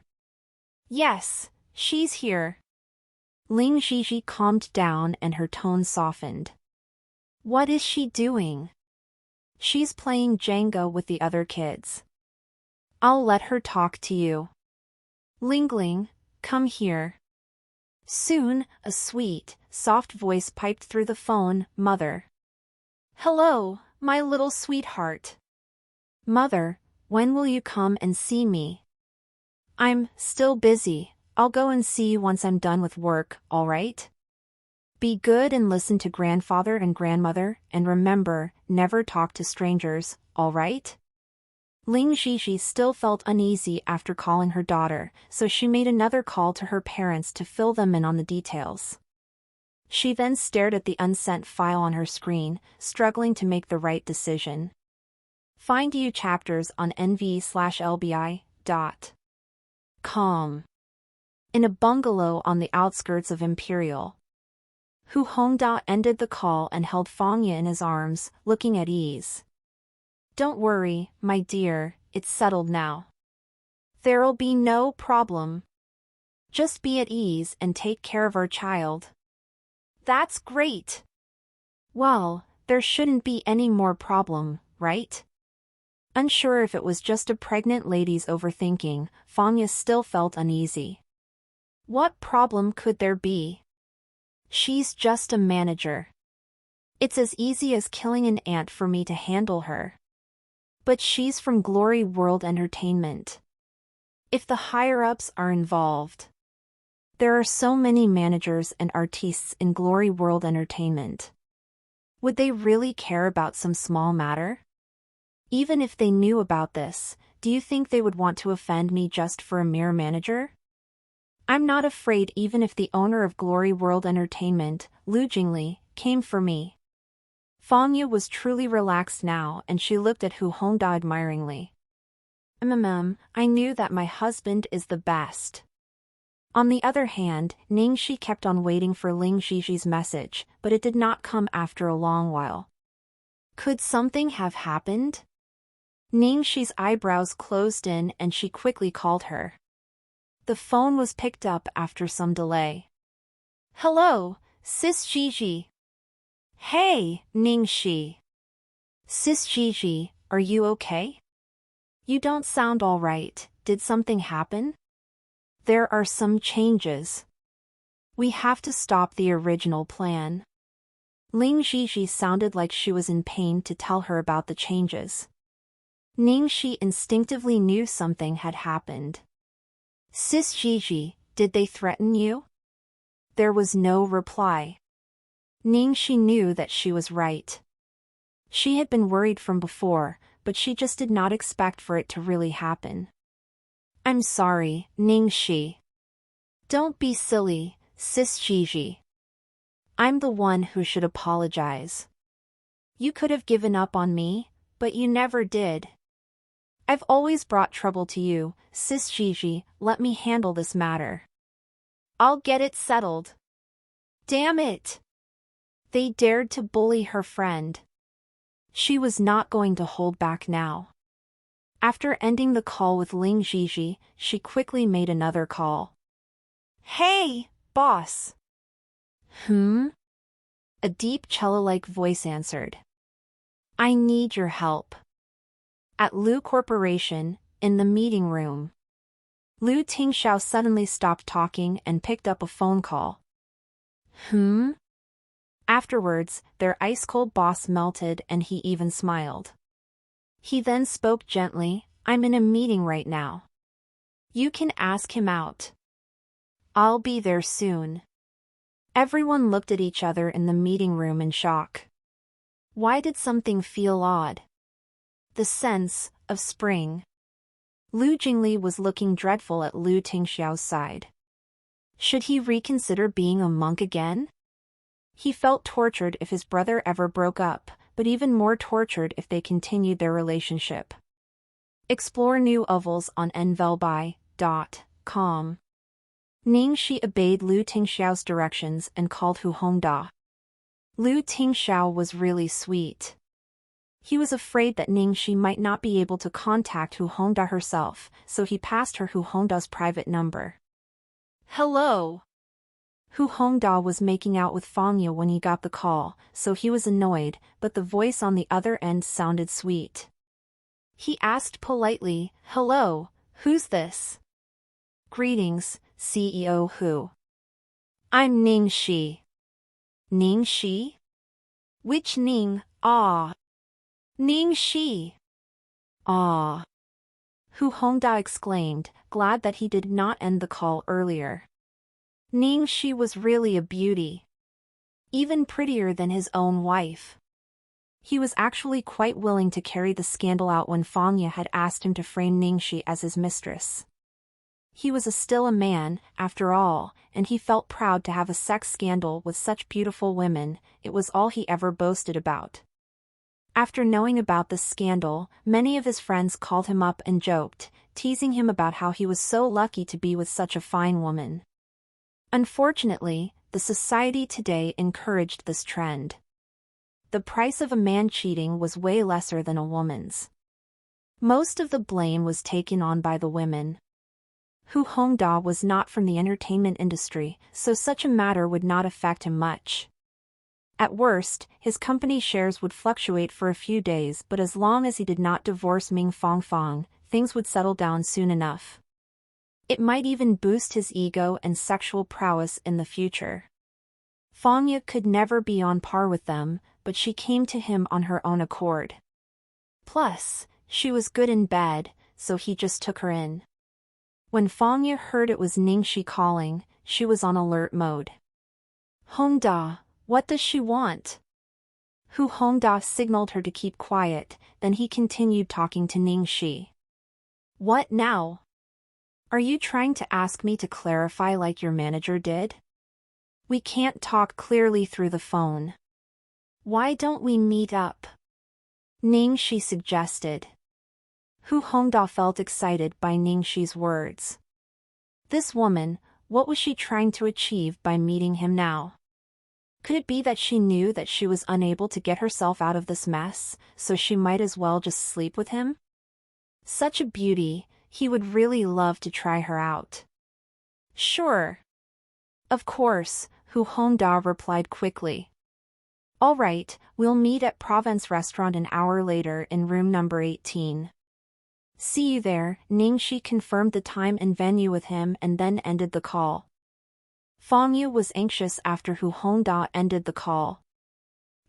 Yes, she's here. Ling Zhizhi calmed down and her tone softened. What is she doing? She's playing Jenga with the other kids. I'll let her talk to you. Lingling, come here. Soon, a sweet, soft voice piped through the phone, Mother. Hello, my little sweetheart. Mother, when will you come and see me? I'm still busy. I'll go and see you once I'm done with work, all right? Be good and listen to grandfather and grandmother, and remember, never talk to strangers, all right? Ling Zhizhi still felt uneasy after calling her daughter, so she made another call to her parents to fill them in on the details. She then stared at the unsent file on her screen, struggling to make the right decision. Find you chapters on nv/lbi.com. In a bungalow on the outskirts of Imperial. Hu Hongda ended the call and held Fangya in his arms, looking at ease. Don't worry, my dear, it's settled now. There'll be no problem. Just be at ease and take care of our child. That's great. Well, there shouldn't be any more problem, right? Unsure if it was just a pregnant lady's overthinking, Fangya still felt uneasy. What problem could there be? She's just a manager. It's as easy as killing an ant for me to handle her. But she's from Glory World Entertainment. If the higher-ups are involved. There are so many managers and artists in Glory World Entertainment. Would they really care about some small matter? Even if they knew about this, do you think they would want to offend me just for a mere manager? I'm not afraid even if the owner of Glory World Entertainment, Lu Jingli, came for me. Fangya was truly relaxed now and she looked at Hu Hongda admiringly. I knew that my husband is the best. On the other hand, Ningxi kept on waiting for Ling Zhizhi's message, but it did not come after a long while. Could something have happened? Ningxi's eyebrows closed in and she quickly called her. The phone was picked up after some delay. Hello, Sis Zhizhi. Hey, Ningxi. Sis Zhizhi, are you okay? You don't sound all right. Did something happen? There are some changes. We have to stop the original plan. Ling Zhizhi sounded like she was in pain to tell her about the changes. Ningxi instinctively knew something had happened. Sis Zhizhi, did they threaten you? There was no reply. Ningxi knew that she was right. She had been worried from before, but she just did not expect for it to really happen. I'm sorry, Ningxi. Don't be silly, Sis Gigi. I'm the one who should apologize. You could have given up on me, but you never did. I've always brought trouble to you, Sis Gigi, let me handle this matter. I'll get it settled. Damn it! They dared to bully her friend. She was not going to hold back now. After ending the call with Ling Gigi, she quickly made another call. Hey, boss. A deep cello-like voice answered. I need your help. At Lu Corporation, in the meeting room. Lu Tingxiao suddenly stopped talking and picked up a phone call. Afterwards, their ice-cold boss melted and he even smiled. He then spoke gently, I'm in a meeting right now. You can ask him out. I'll be there soon. Everyone looked at each other in the meeting room in shock. Why did something feel odd? The sense of spring. Lu Jingli was looking dreadful at Lu Tingxiao's side. Should he reconsider being a monk again? He felt tortured if his brother ever broke up, but even more tortured if they continued their relationship. Explore new novels on nvelbai.com. Ningxi obeyed Lu Tingxiao's directions and called Hu Hongda. Lu Tingxiao was really sweet. He was afraid that Ningxi might not be able to contact Hu Hongda herself, so he passed her Hu Hongda's private number. Hello. Hu Hongda was making out with Fang Ye when he got the call, so he was annoyed, but the voice on the other end sounded sweet. He asked politely, Hello, who's this? Greetings, CEO Hu. I'm Ningxi. Ningxi? Which Ning? Ah. Ningxi. Ah. Hu Hongda exclaimed, glad that he did not end the call earlier. Ningxi was really a beauty. Even prettier than his own wife. He was actually quite willing to carry the scandal out when Fang Ye had asked him to frame Ningxi as his mistress. He was still a man, after all, and he felt proud to have a sex scandal with such beautiful women, it was all he ever boasted about. After knowing about this scandal, many of his friends called him up and joked, teasing him about how he was so lucky to be with such a fine woman. Unfortunately, the society today encouraged this trend. The price of a man cheating was way lesser than a woman's. Most of the blame was taken on by the women. Hu Hongda was not from the entertainment industry, so such a matter would not affect him much. At worst, his company shares would fluctuate for a few days, but as long as he did not divorce Ming Fangfang, things would settle down soon enough. It might even boost his ego and sexual prowess in the future. Fang Ye could never be on par with them, but she came to him on her own accord. Plus, she was good in bed, so he just took her in. When Fang Ye heard it was Ningxi calling, she was on alert mode. Hongda, what does she want? Hu Hongda signaled her to keep quiet, then he continued talking to Ningxi. What now? Are you trying to ask me to clarify like your manager did? We can't talk clearly through the phone. Why don't we meet up? Ningxi suggested. Hu Hongda felt excited by Ningxi's words. This woman, what was she trying to achieve by meeting him now? Could it be that she knew that she was unable to get herself out of this mess, so she might as well just sleep with him? Such a beauty, he would really love to try her out. Sure. Of course, Hu Hongda replied quickly. All right, we'll meet at Provence Restaurant an hour later in room number 18. See you there, Ningxi confirmed the time and venue with him and then ended the call. Fang Ye was anxious after Hu Hongda ended the call.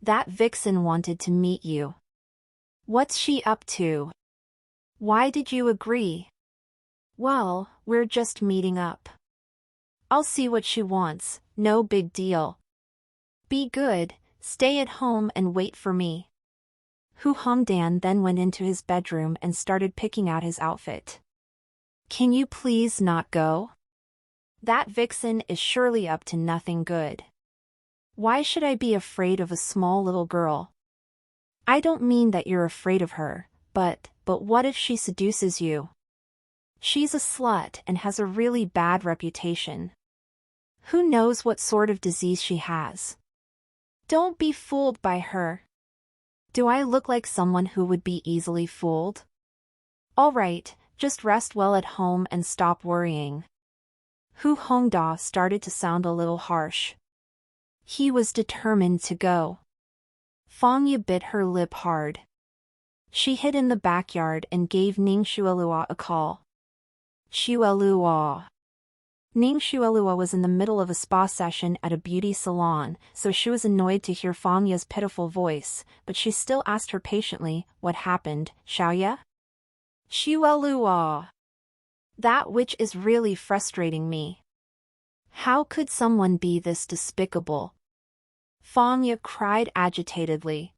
That vixen wanted to meet you. What's she up to? Why did you agree? Well, we're just meeting up. I'll see what she wants, no big deal. Be good, stay at home and wait for me. Hu Hongdan then went into his bedroom and started picking out his outfit. Can you please not go? That vixen is surely up to nothing good. Why should I be afraid of a small little girl? I don't mean that you're afraid of her, but what if she seduces you? She's a slut and has a really bad reputation. Who knows what sort of disease she has? Don't be fooled by her. Do I look like someone who would be easily fooled? All right, just rest well at home and stop worrying. Hu Hongda started to sound a little harsh. He was determined to go. Fang Ye bit her lip hard. She hid in the backyard and gave Ning Xuelua a call. Xuelua. Ning Xuelua was in the middle of a spa session at a beauty salon, so she was annoyed to hear Fang Ye's pitiful voice, but she still asked her patiently, "What happened, Xiaoye?" "Xuelua. That witch is really frustrating me. How could someone be this despicable?" Fang Ye cried agitatedly.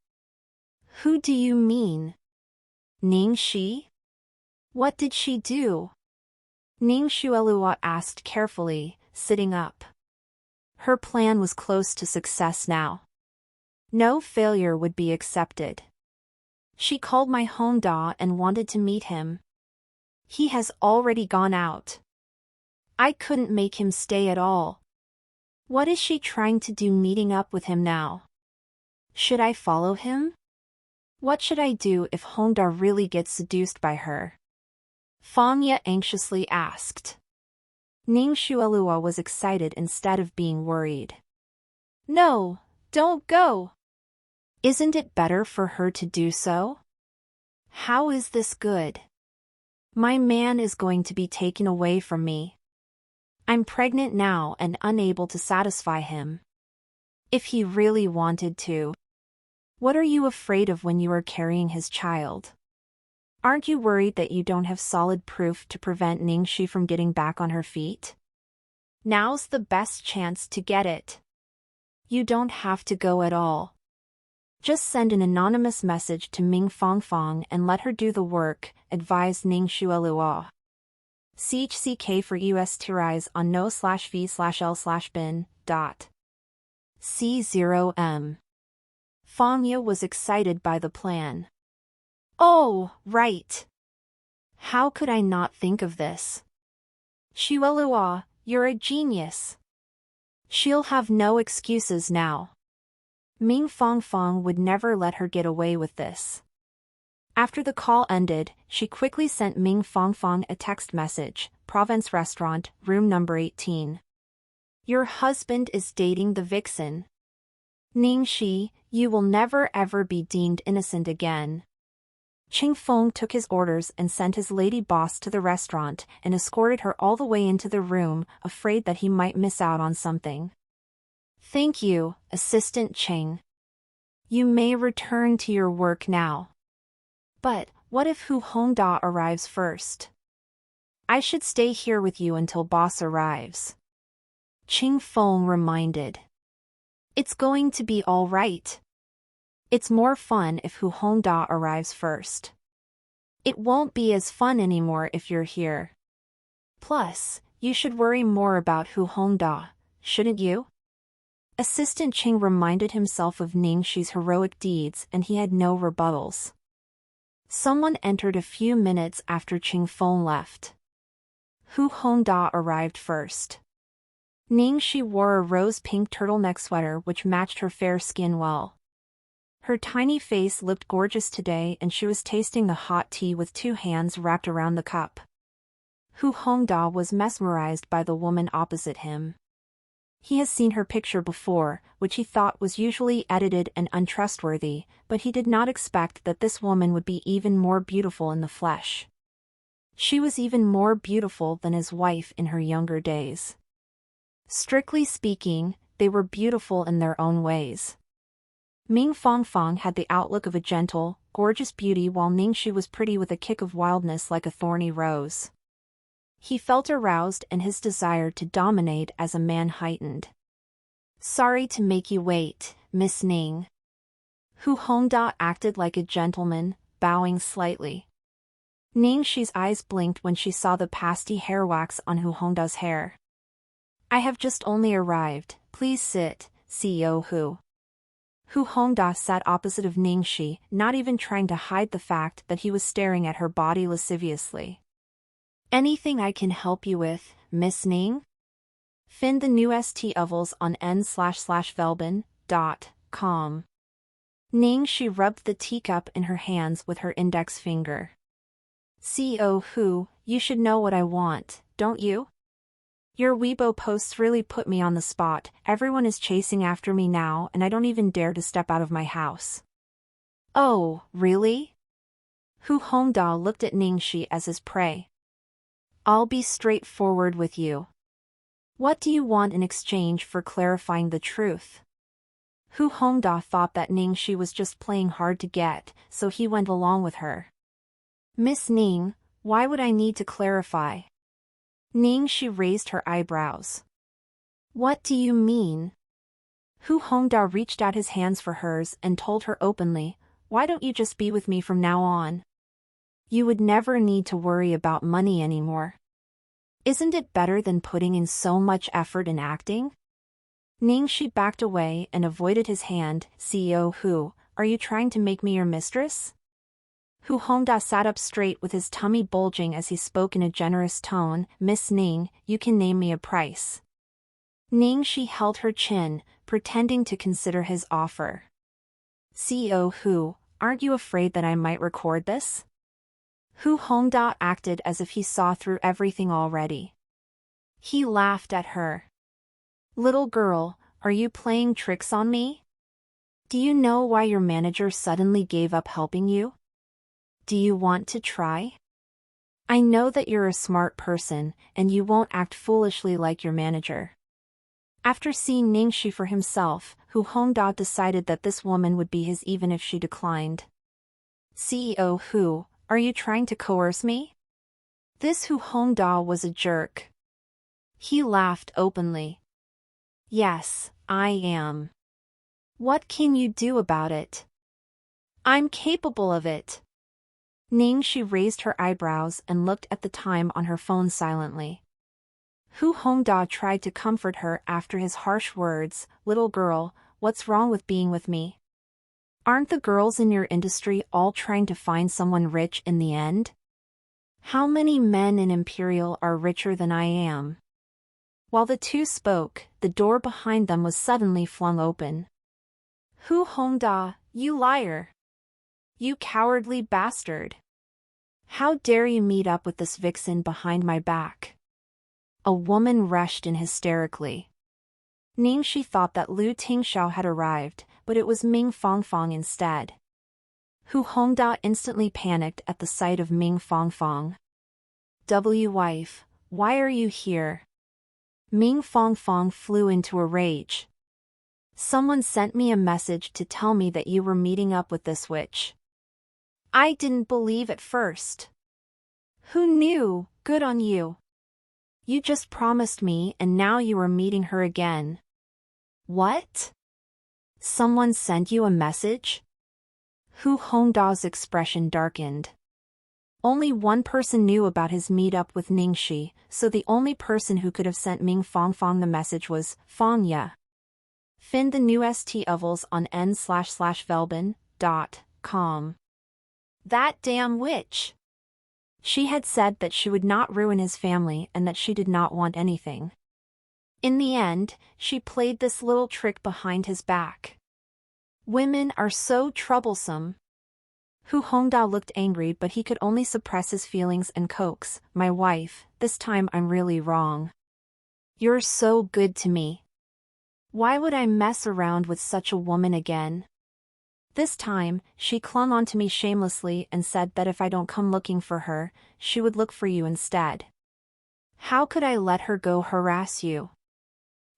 "Who do you mean? Ning Shi? What did she do?" Ning Xuelua asked carefully, sitting up. Her plan was close to success now. No failure would be accepted. "She called my Hongda and wanted to meet him. He has already gone out. I couldn't make him stay at all. What is she trying to do meeting up with him now? Should I follow him? What should I do if Hongda really gets seduced by her?" Fang Ye anxiously asked. Ning Xuelua was excited instead of being worried. "No, don't go. Isn't it better for her to do so? How is this good? My man is going to be taken away from me. I'm pregnant now and unable to satisfy him. If he really wanted to. What are you afraid of when you are carrying his child? Aren't you worried that you don't have solid proof to prevent Ningxi from getting back on her feet? Now's the best chance to get it. You don't have to go at all. Just send an anonymous message to Ming Fangfang and let her do the work," advised Ning Xuelua. CHCK for US Tirais on no/v/l/bin. C0M. Fang Ye was excited by the plan. "Oh, right. How could I not think of this? Xuelua, you're a genius. She'll have no excuses now. Ming Fangfang would never let her get away with this." After the call ended, she quickly sent Ming Fangfang a text message, "Provence Restaurant, room number 18. Your husband is dating the vixen. Ningxi, you will never ever be deemed innocent again." Qing Feng took his orders and sent his lady boss to the restaurant and escorted her all the way into the room, afraid that he might miss out on something. "Thank you, Assistant Qing. You may return to your work now. But what if Hu Hongda arrives first? I should stay here with you until boss arrives." Qing Feng reminded. "It's going to be all right. It's more fun if Hu Hongda arrives first. It won't be as fun anymore if you're here. Plus, you should worry more about Hu Hongda, shouldn't you?" Assistant Qing reminded himself of Ningxi's heroic deeds and he had no rebuttals. Someone entered a few minutes after Qing Feng left. Hu Hongda arrived first. Ningxi wore a rose-pink turtleneck sweater which matched her fair skin well. Her tiny face looked gorgeous today and she was tasting the hot tea with two hands wrapped around the cup. Hu Hongda was mesmerized by the woman opposite him. He has seen her picture before, which he thought was usually edited and untrustworthy, but he did not expect that this woman would be even more beautiful in the flesh. She was even more beautiful than his wife in her younger days. Strictly speaking, they were beautiful in their own ways. Ming Fangfang had the outlook of a gentle, gorgeous beauty while Ningxi was pretty with a kick of wildness like a thorny rose. He felt aroused and his desire to dominate as a man heightened. "Sorry to make you wait, Miss Ning." Hu Hongda acted like a gentleman, bowing slightly. Ningxi's eyes blinked when she saw the pasty hair wax on Hu Hongda's hair. I have just only arrived, please sit, CEO Hu. Hu Hongda sat opposite of Ningxi, not even trying to hide the fact that he was staring at her body lasciviously. Anything I can help you with, Miss Ning? Find the new st ovals on n/velben.com. Ningxi rubbed the teacup in her hands with her index finger. CEO Hu, you should know what I want, don't you? Your Weibo posts really put me on the spot. Everyone is chasing after me now and I don't even dare to step out of my house. Oh, really? Hu Hongda looked at Ningxi as his prey. I'll be straightforward with you. What do you want in exchange for clarifying the truth? Hu Hongda thought that Ningxi was just playing hard to get, so he went along with her. Miss Ning, why would I need to clarify? Ningxi raised her eyebrows. What do you mean? Hu Hongda reached out his hands for hers and told her openly, why don't you just be with me from now on? You would never need to worry about money anymore. Isn't it better than putting in so much effort in acting? Ningxi backed away and avoided his hand. CEO Hu, are you trying to make me your mistress? Hu Hongda sat up straight with his tummy bulging as he spoke in a generous tone. Miss Ning, you can name me a price. Ningxi held her chin, pretending to consider his offer. CEO Hu, aren't you afraid that I might record this? Hu Hongda acted as if he saw through everything already. He laughed at her. Little girl, are you playing tricks on me? Do you know why your manager suddenly gave up helping you? Do you want to try? I know that you're a smart person, and you won't act foolishly like your manager. After seeing Ningxi for himself, Hu Hongda decided that this woman would be his even if she declined. CEO Hu, are you trying to coerce me? This Hu Hongda was a jerk. He laughed openly. Yes, I am. What can you do about it? I'm capable of it. Ningxi raised her eyebrows and looked at the time on her phone silently. Hu Hongda tried to comfort her after his harsh words. Little girl, what's wrong with being with me? Aren't the girls in your industry all trying to find someone rich in the end? How many men in Imperial are richer than I am? While the two spoke, the door behind them was suddenly flung open. Hu Hongda, you liar! You cowardly bastard! How dare you meet up with this vixen behind my back? A woman rushed in hysterically. Ningxi thought that Lu Tingxiao had arrived, but it was Ming Fangfang instead. Hu Hongda instantly panicked at the sight of Ming Fangfang. Wife, why are you here? Ming Fangfang flew into a rage. Someone sent me a message to tell me that you were meeting up with this witch. I didn't believe at first. Who knew? Good on you. You just promised me and now you are meeting her again. What? Someone sent you a message? Hu Hongda's expression darkened. Only one person knew about his meetup with Ningxi, so the only person who could have sent Ming Fangfang the message was Fang Ye. Find the new st ovals on n/velben.com. That damn witch! She had said that she would not ruin his family and that she did not want anything. In the end, she played this little trick behind his back. Women are so troublesome. Hu Hongda looked angry, but he could only suppress his feelings and coax. My wife, this time I'm really wrong. You're so good to me. Why would I mess around with such a woman again? This time, she clung on to me shamelessly and said that if I don't come looking for her, she would look for you instead. How could I let her go harass you?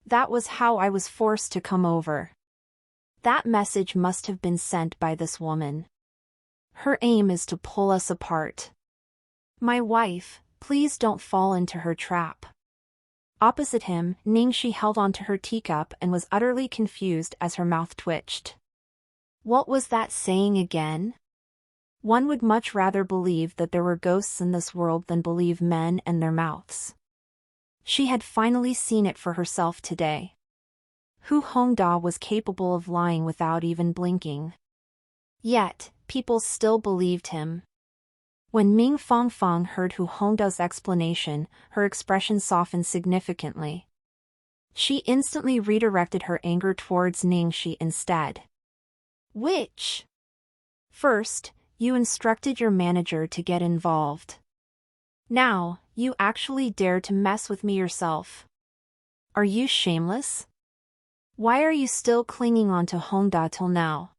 That was how I was forced to come over. That message must have been sent by this woman. Her aim is to pull us apart. My wife, please don't fall into her trap. Opposite him, Ningxi held onto her teacup and was utterly confused as her mouth twitched. What was that saying again? One would much rather believe that there were ghosts in this world than believe men and their mouths. She had finally seen it for herself today. Hu Hongda was capable of lying without even blinking. Yet, people still believed him. When Ming Fangfang heard Hu Hongda's explanation, her expression softened significantly. She instantly redirected her anger towards Ningxi instead. Which? First, you instructed your manager to get involved. Now, you actually dare to mess with me yourself. Are you shameless? Why are you still clinging on to Hongda till now?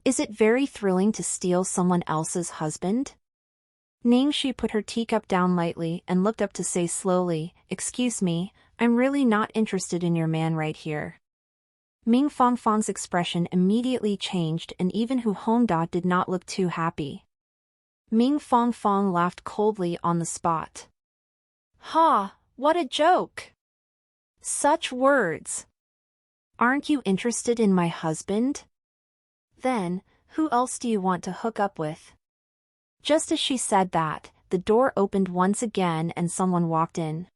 Is it very thrilling to steal someone else's husband? Ningxi put her teacup down lightly and looked up to say slowly, "Excuse me, I'm really not interested in your man right here." Ming Fangfang's expression immediately changed and even Hu Hongda did not look too happy. Ming Fangfang laughed coldly on the spot. "Ha, what a joke! Such words! Aren't you interested in my husband? Then, who else do you want to hook up with?" Just as she said that, the door opened once again and someone walked in.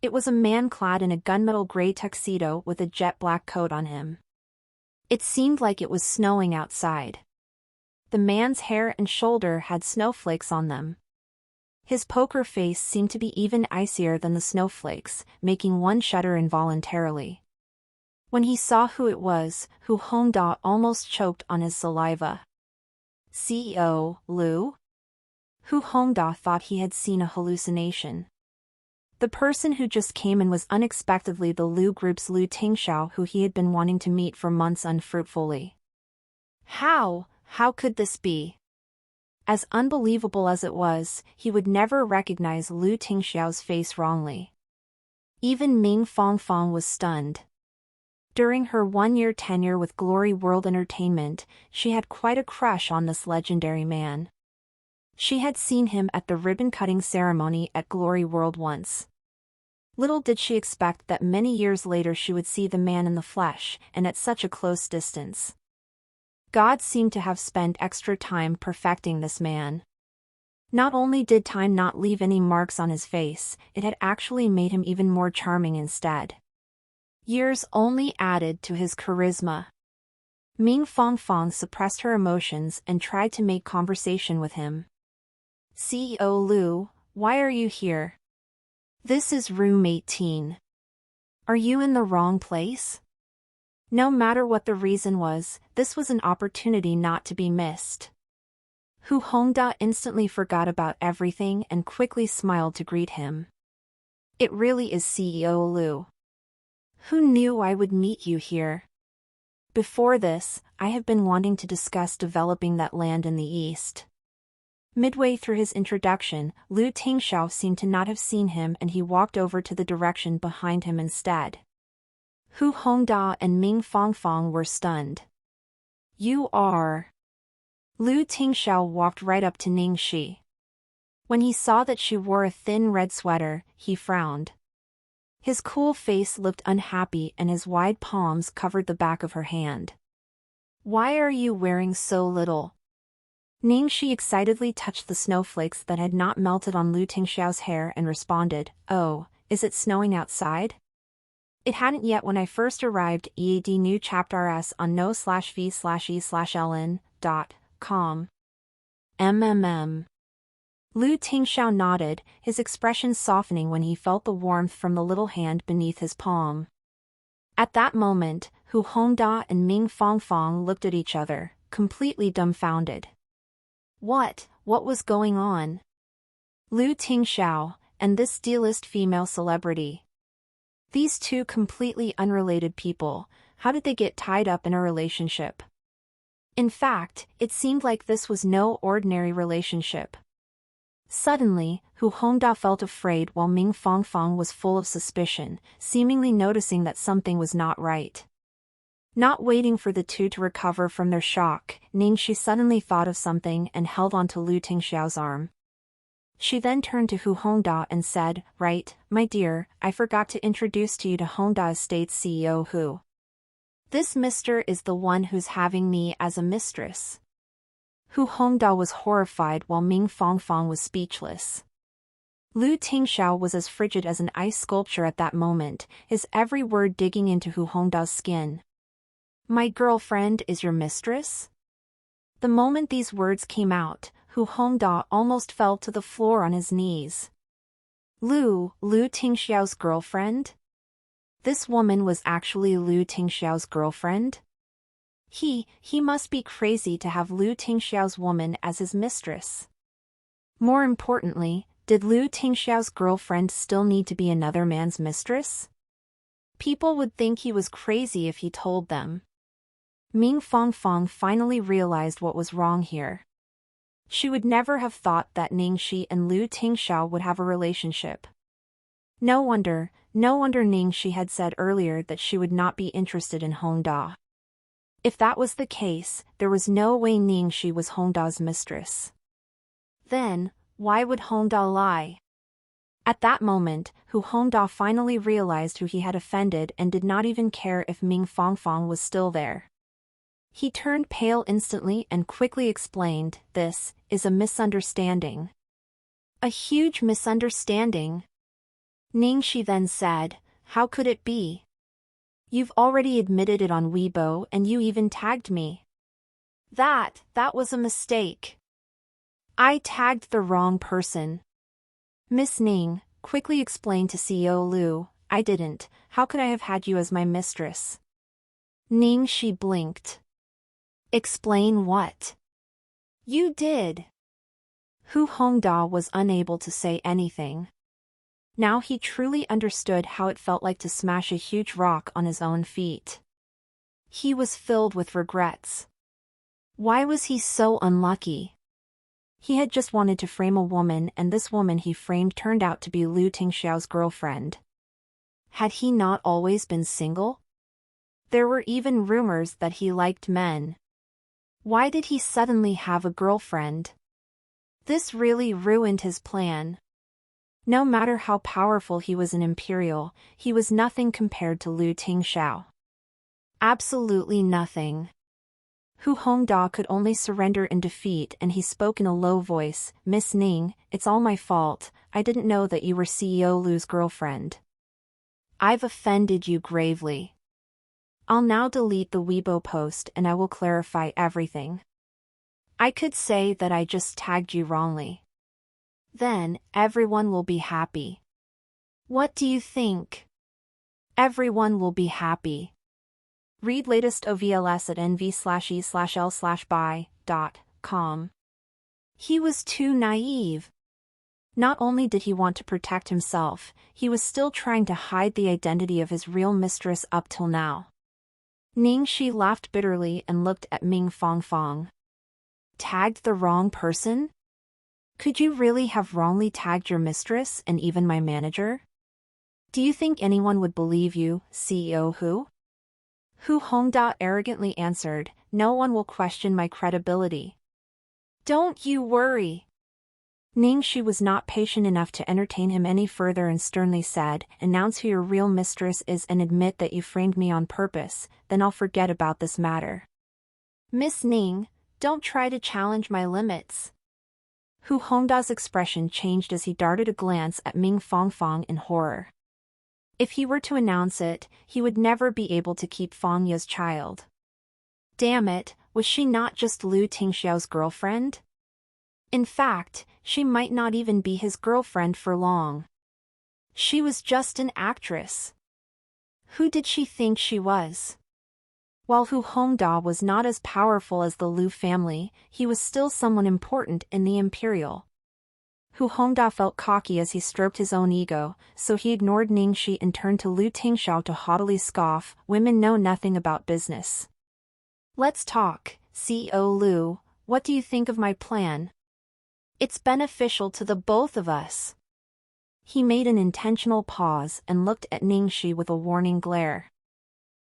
It was a man clad in a gunmetal gray tuxedo with a jet black coat on him. It seemed like it was snowing outside. The man's hair and shoulder had snowflakes on them. His poker face seemed to be even icier than the snowflakes, making one shudder involuntarily. When he saw who it was, Hu Hongda almost choked on his saliva. CEO, Lu? Hu Hongda thought he had seen a hallucination. The person who just came in was unexpectedly the Lu Group's Lu Tingxiao, who he had been wanting to meet for months unfruitfully. How could this be? As unbelievable as it was, he would never recognize Lu Tingxiao's face wrongly. Even Ming Fangfang was stunned. During her one-year tenure with Glory World Entertainment, she had quite a crush on this legendary man. She had seen him at the ribbon-cutting ceremony at Glory World once. Little did she expect that many years later she would see the man in the flesh, and at such a close distance. God seemed to have spent extra time perfecting this man. Not only did time not leave any marks on his face, it had actually made him even more charming instead. Years only added to his charisma. Ming Fangfang suppressed her emotions and tried to make conversation with him. "CEO Lu, why are you here? This is room 18. Are you in the wrong place?" No matter what the reason was, this was an opportunity not to be missed. Hu Hongda instantly forgot about everything and quickly smiled to greet him. "It really is CEO Lu. Who knew I would meet you here? Before this, I have been wanting to discuss developing that land in the east." Midway through his introduction, Lu Tingxiao seemed to not have seen him and he walked over to the direction behind him instead. Hu Hongda and Ming Fangfang were stunned. "You are..." Lu Tingxiao walked right up to Ningxi. When he saw that she wore a thin red sweater, he frowned. His cool face looked unhappy and his wide palms covered the back of her hand. "Why are you wearing so little?" Ningxi excitedly touched the snowflakes that had not melted on Lu Tingxiao's hair and responded, "Oh, is it snowing outside?" It hadn't yet when I first arrived. EAD new chapter S on no/v/e/ln.com. Lu Tingxiao nodded, his expression softening when he felt the warmth from the little hand beneath his palm. At that moment, Hu Hongda and Ming Fangfang looked at each other, completely dumbfounded. What was going on? Lu Tingxiao, and this D-list female celebrity. These two completely unrelated people, how did they get tied up in a relationship? In fact, it seemed like this was no ordinary relationship. Suddenly, Hu Hongda felt afraid while Ming Fangfang was full of suspicion, seemingly noticing that something was not right. Not waiting for the two to recover from their shock, Ningxi suddenly thought of something and held onto Lu Tingxiao's arm. She then turned to Hu Hongda and said, "Right, my dear, I forgot to introduce to you to Hongda Estate's CEO Hu. This mister is the one who's having me as a mistress." Hu Hongda was horrified while Ming Fangfang was speechless. Lu Tingxiao was as frigid as an ice sculpture at that moment, his every word digging into Hu Hongda's skin. "My girlfriend is your mistress?" The moment these words came out, Hu Hongda almost fell to the floor on his knees. Lu Tingxiao's girlfriend? This woman was actually Lu Tingxiao's girlfriend? He must be crazy to have Lu Tingxiao's woman as his mistress. More importantly, did Lu Tingxiao's girlfriend still need to be another man's mistress? People would think he was crazy if he told them. Ming Fangfang finally realized what was wrong here. She would never have thought that Ningxi and Lu Tingxiao would have a relationship. No wonder Ningxi had said earlier that she would not be interested in Hongda. If that was the case, there was no way Ningxi was Hongda's mistress. Then, why would Hongda lie? At that moment, Hu Hongda finally realized who he had offended and did not even care if Ming Fangfang was still there. He turned pale instantly and quickly explained, "This is a misunderstanding." "A huge misunderstanding?" Ningxi then said, "How could it be? You've already admitted it on Weibo and you even tagged me." That was a mistake. I tagged the wrong person." Miss Ning quickly explained to CEO Lu, "I didn't. How could I have had you as my mistress?" Ningxi blinked. "Explain what?" "You did." Hu Hongda was unable to say anything. Now he truly understood how it felt like to smash a huge rock on his own feet. He was filled with regrets. Why was he so unlucky? He had just wanted to frame a woman, and this woman he framed turned out to be Lu Tingxiao's girlfriend. Had he not always been single? There were even rumors that he liked men. Why did he suddenly have a girlfriend? This really ruined his plan. No matter how powerful he was in Imperial, he was nothing compared to Lu Tingxiao. Absolutely nothing. Hu Hongda could only surrender in defeat, and he spoke in a low voice, "Miss Ning, it's all my fault. I didn't know that you were CEO Lu's girlfriend. I've offended you gravely. I'll now delete the Weibo post and I will clarify everything. I could say that I just tagged you wrongly. Then, everyone will be happy. What do you think? Everyone will be happy." Read latest OVLS at nv/e/l/buy.com. He was too naive. Not only did he want to protect himself, he was still trying to hide the identity of his real mistress up till now. Ningxi laughed bitterly and looked at Ming Fangfang. "Tagged the wrong person? Could you really have wrongly tagged your mistress and even my manager? Do you think anyone would believe you, CEO Hu?" Hu Hongda arrogantly answered, "No one will question my credibility. Don't you worry." Ningxi was not patient enough to entertain him any further and sternly said, "Announce who your real mistress is and admit that you framed me on purpose, then I'll forget about this matter." "Miss Ning, don't try to challenge my limits." Hu Hongda's expression changed as he darted a glance at Ming Fangfang in horror. If he were to announce it, he would never be able to keep Fang Ye's child. Damn it, was she not just Lu Tingxiao's girlfriend? In fact, she might not even be his girlfriend for long. She was just an actress. Who did she think she was? While Hu Hongda was not as powerful as the Lu family, he was still someone important in the Imperial. Hu Hongda felt cocky as he stroked his own ego, so he ignored Ningxi and turned to Lu Tingxiao to haughtily scoff, "Women know nothing about business. Let's talk, CEO Lu, what do you think of my plan? It's beneficial to the both of us." He made an intentional pause and looked at Ningxi with a warning glare.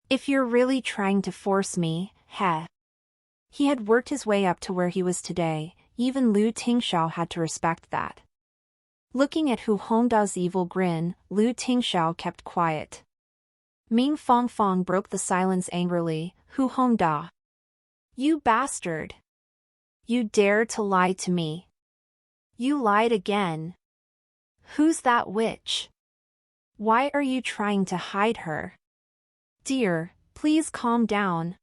"If you're really trying to force me, heh." He had worked his way up to where he was today. Even Lu Tingxiao had to respect that. Looking at Hu Hongda's evil grin, Lu Tingxiao kept quiet. Ming Fangfang broke the silence angrily, "Hu Hongda. You bastard. You dare to lie to me. You lied again." Who's that witch? Why are you trying to hide her? Dear, please calm down.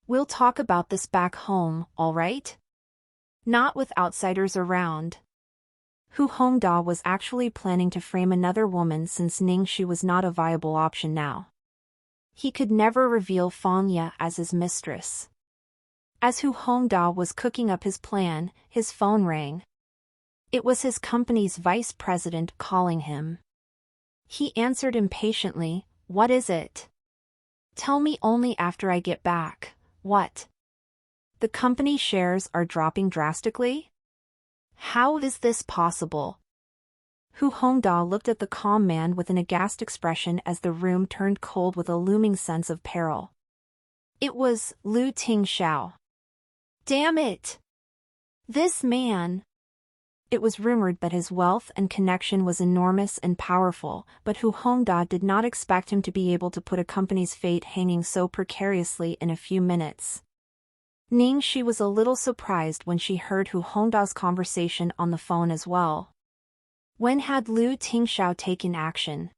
We'll talk about this back home, all right? Not with outsiders around. Hu Hongda was actually planning to frame another woman since Ningxi was not a viable option now. He could never reveal Fangya as his mistress. As Hu Hongda was cooking up his plan, his phone rang. It was his company's vice president calling him. He answered impatiently, "What is it? Tell me only after I get back." "What? The company shares are dropping drastically? How is this possible?" Hu Hongda looked at the calm man with an aghast expression as the room turned cold with a looming sense of peril. It was Lu Tingxiao. Damn it! This man! It was rumored that his wealth and connection was enormous and powerful, but Hu Hongda did not expect him to be able to put a company's fate hanging so precariously in a few minutes. Ningxi was a little surprised when she heard Hu Hongda's conversation on the phone as well. When had Lu Tingxiao taken action?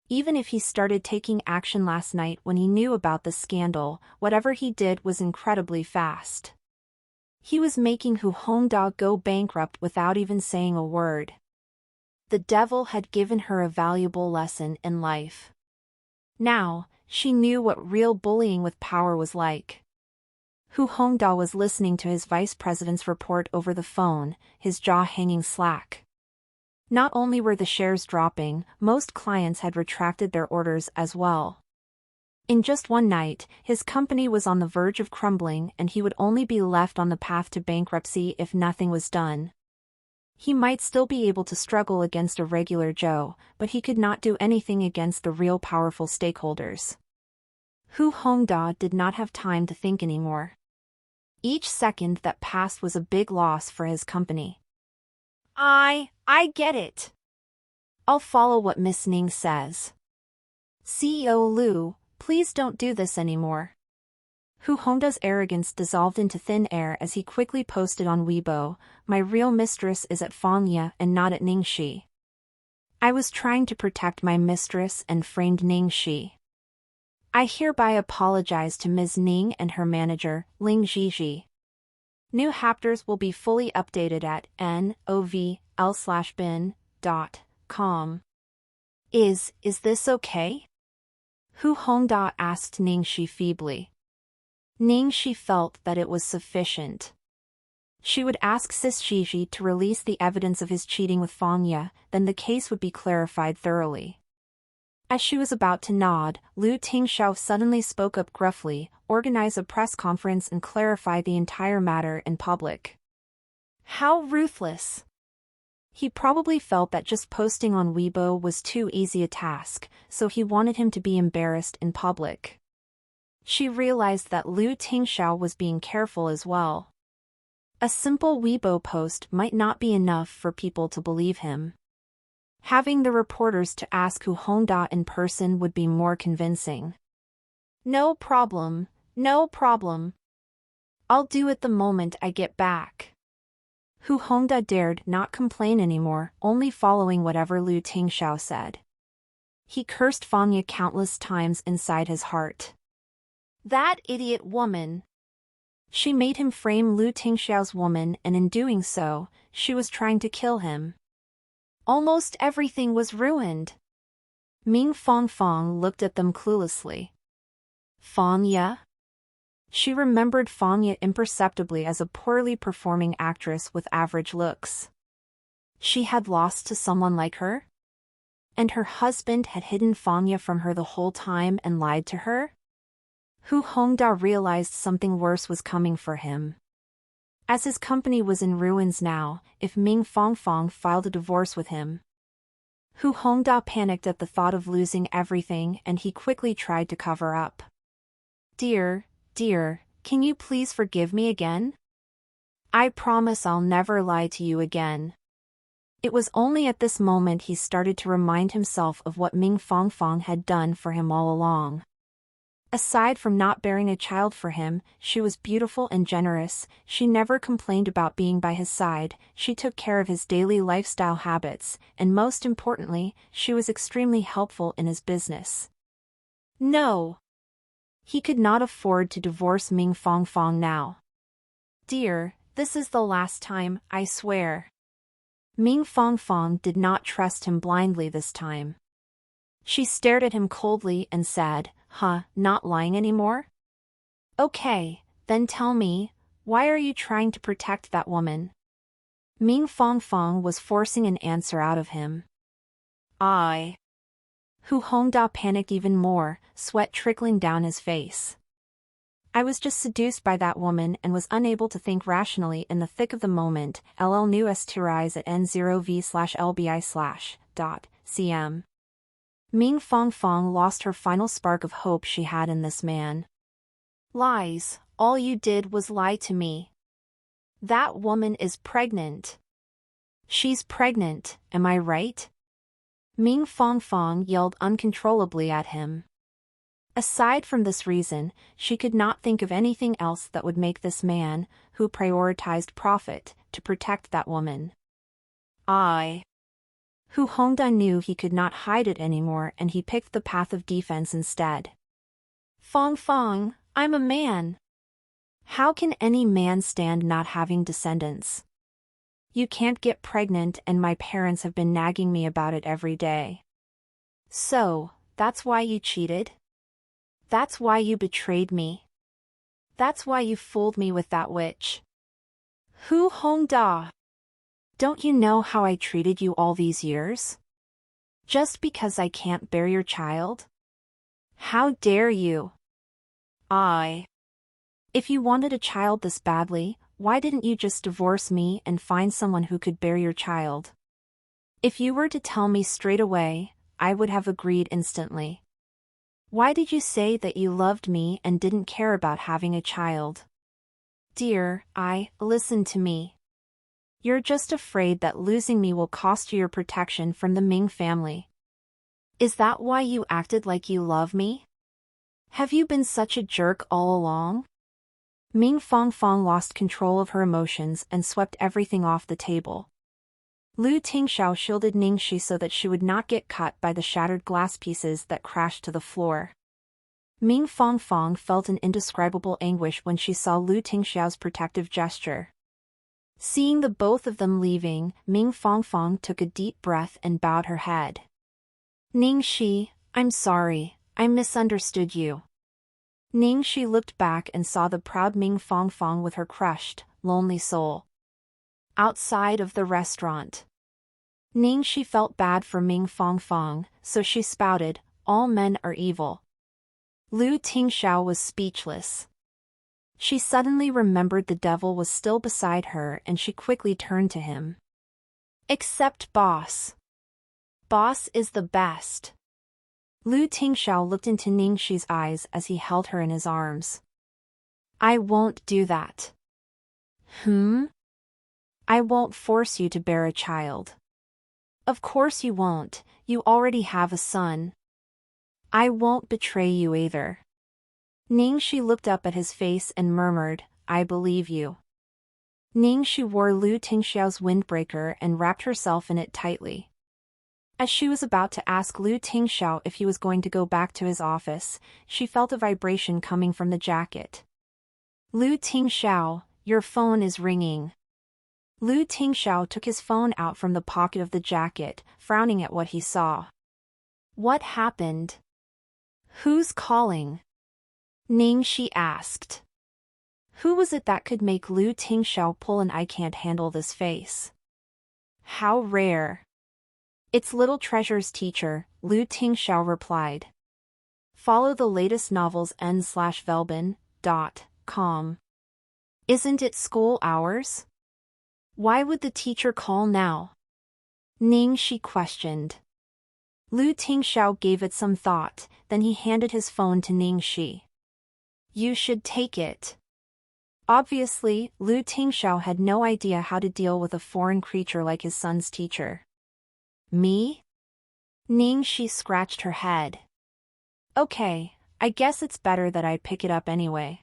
Even if he started taking action last night when he knew about the scandal, whatever he did was incredibly fast. He was making Hu Hongda go bankrupt without even saying a word. The devil had given her a valuable lesson in life. Now, she knew what real bullying with power was like. Hu Hongda was listening to his vice president's report over the phone, his jaw hanging slack. Not only were the shares dropping, most clients had retracted their orders as well. In just one night, his company was on the verge of crumbling and he would only be left on the path to bankruptcy if nothing was done. He might still be able to struggle against a regular Joe, but he could not do anything against the real powerful stakeholders. Hu Hongda did not have time to think anymore. Each second that passed was a big loss for his company. I get it. I'll follow what Miss Ning says. CEO Lu, please don't do this anymore. Hu Hongda's arrogance dissolved into thin air as he quickly posted on Weibo, "My real mistress is at Fangya and not at Ningxi. I was trying to protect my mistress and framed Ningxi. I hereby apologize to Ms. Ning and her manager, Ling Zhizhi." New chapters will be fully updated at novl/bin.com. Is this okay? Hu Hongda asked Ningxi feebly. Ningxi felt that it was sufficient. She would ask Sis Zhizhi to release the evidence of his cheating with Fangya, then the case would be clarified thoroughly. As she was about to nod, Lu Tingxiao suddenly spoke up gruffly, "Organize a press conference and clarify the entire matter in public." How ruthless! He probably felt that just posting on Weibo was too easy a task, so he wanted him to be embarrassed in public. She realized that Lu Tingxiao was being careful as well. A simple Weibo post might not be enough for people to believe him. Having the reporters to ask Hu Hongda in person would be more convincing. No problem, no problem. I'll do it the moment I get back. Hu Hongda dared not complain anymore, only following whatever Lu Tingxiao said. He cursed Fangya countless times inside his heart. That idiot woman! She made him frame Lu Tingxiao's woman, and in doing so, she was trying to kill him. Almost everything was ruined. Ming Fangfang looked at them cluelessly. Fangya? She remembered Fangya imperceptibly as a poorly performing actress with average looks. She had lost to someone like her? And her husband had hidden Fangya from her the whole time and lied to her? Hu Hongda realized something worse was coming for him. As his company was in ruins now, if Ming Fangfang filed a divorce with him. Hu Hongda panicked at the thought of losing everything and he quickly tried to cover up. Dear, can you please forgive me again? I promise I'll never lie to you again." It was only at this moment he started to remind himself of what Ming Fangfang had done for him all along. Aside from not bearing a child for him, she was beautiful and generous. She never complained about being by his side, she took care of his daily lifestyle habits, and most importantly, she was extremely helpful in his business. No. He could not afford to divorce Ming Fangfang now. Dear, this is the last time, I swear. Ming Fangfang did not trust him blindly this time. She stared at him coldly and said, not lying anymore? Okay, then tell me, why are you trying to protect that woman? Ming Fangfang was forcing an answer out of him. Hu Hongda panicked even more, sweat trickling down his face. I was just seduced by that woman and was unable to think rationally in the thick of the moment. LL new rise at N0V/LBI/.cm. Ming Fangfang lost her final spark of hope she had in this man. Lies, all you did was lie to me. That woman is pregnant. She's pregnant, am I right? Ming Fangfang yelled uncontrollably at him. Aside from this reason, she could not think of anything else that would make this man, who prioritized profit, to protect that woman. Hu Hongda knew he could not hide it anymore and he picked the path of defense instead. Fangfang, I'm a man. How can any man stand not having descendants? You can't get pregnant and my parents have been nagging me about it every day. So, that's why you cheated? That's why you betrayed me? That's why you fooled me with that witch? Hu Hongda! Don't you know how I treated you all these years? Just because I can't bear your child? How dare you? If you wanted a child this badly, why didn't you just divorce me and find someone who could bear your child? If you were to tell me straight away, I would have agreed instantly. Why did you say that you loved me and didn't care about having a child? Dear, listen to me. You're just afraid that losing me will cost you your protection from the Ming family. Is that why you acted like you love me? Have you been such a jerk all along? Ming Fangfang lost control of her emotions and swept everything off the table. Lu Tingxiao shielded Ningxi so that she would not get cut by the shattered glass pieces that crashed to the floor. Ming Fangfang felt an indescribable anguish when she saw Lu Tingxiao's protective gesture. Seeing the both of them leaving, Ming Fangfang took a deep breath and bowed her head. Ningxi, I'm sorry, I misunderstood you. Ningxi looked back and saw the proud Ming Fangfang with her crushed, lonely soul. Outside of the restaurant, Ningxi felt bad for Ming Fangfang, so she spouted, all men are evil. Lu Tingxiao was speechless. She suddenly remembered the devil was still beside her and she quickly turned to him. Except boss. Boss is the best. Lu Tingxiao looked into Ningxi's eyes as he held her in his arms. I won't do that. I won't force you to bear a child. Of course you won't, you already have a son. I won't betray you either. Ningxi looked up at his face and murmured, I believe you. Ningxi wore Lu Tingxiao's windbreaker and wrapped herself in it tightly. As she was about to ask Lu Tingxiao if he was going to go back to his office, she felt a vibration coming from the jacket. Lu Tingxiao, your phone is ringing. Lu Tingxiao took his phone out from the pocket of the jacket, frowning at what he saw. What happened? Who's calling? Ningxi asked. Who was it that could make Lu Tingxiao pull an I can't handle this face? How rare. It's Little Treasure's teacher, Lu Tingxiao replied. Follow the latest novels n/velbin.com. Isn't it school hours? Why would the teacher call now? Ningxi questioned. Lu Tingxiao gave it some thought, then he handed his phone to Ningxi. You should take it. Obviously, Lu Tingxiao had no idea how to deal with a foreign creature like his son's teacher. Me? Ningxi scratched her head. Okay, I guess it's better that I pick it up anyway.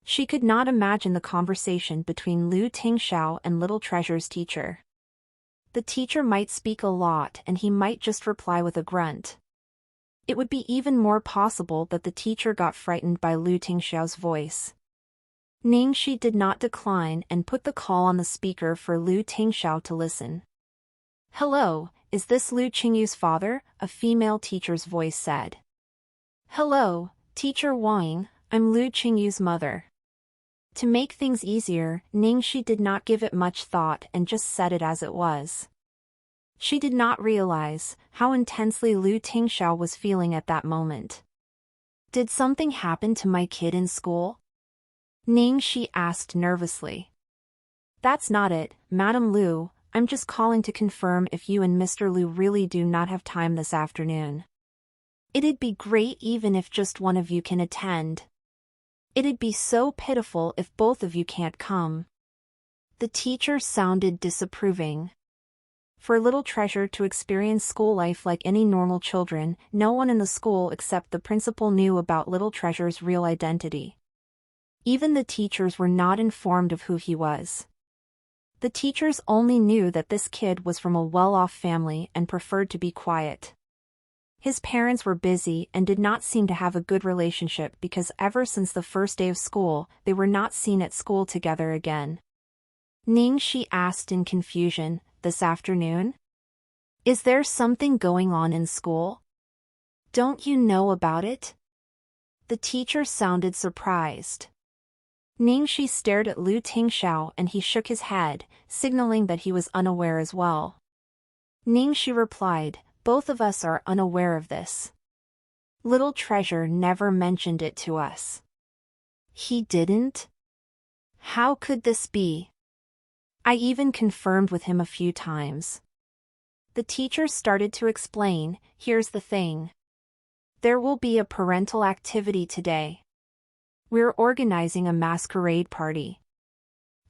She could not imagine the conversation between Lu Tingxiao and Little Treasure's teacher. The teacher might speak a lot and he might just reply with a grunt. It would be even more possible that the teacher got frightened by Lu Tingxiao's voice. Ningxi did not decline and put the call on the speaker for Lu Tingxiao to listen. "Hello, is this Lu Qingyu's father?" a female teacher's voice said. "Hello, Teacher Wang, I'm Lu Qingyu's mother." To make things easier, Ningxi did not give it much thought and just said it as it was. She did not realize how intensely Lu Tingxiao was feeling at that moment. "Did something happen to my kid in school?" Ningxi asked nervously. "That's not it, Madam Lu, I'm just calling to confirm if you and Mr. Lu really do not have time this afternoon. It'd be great even if just one of you can attend. It'd be so pitiful if both of you can't come." The teacher sounded disapproving. For Little Treasure to experience school life like any normal children, no one in the school except the principal knew about Little Treasure's real identity. Even the teachers were not informed of who he was. The teachers only knew that this kid was from a well-off family and preferred to be quiet. His parents were busy and did not seem to have a good relationship because ever since the first day of school, they were not seen at school together again. Ningxi asked in confusion, "This afternoon? Is there something going on in school? Don't you know about it?" The teacher sounded surprised. Ningxi stared at Lu Tingxiao and he shook his head, signaling that he was unaware as well. Ningxi replied, "Both of us are unaware of this. Little Treasure never mentioned it to us." "He didn't? How could this be? I even confirmed with him a few times." The teacher started to explain, "Here's the thing. There will be a parental activity today. We're organizing a masquerade party.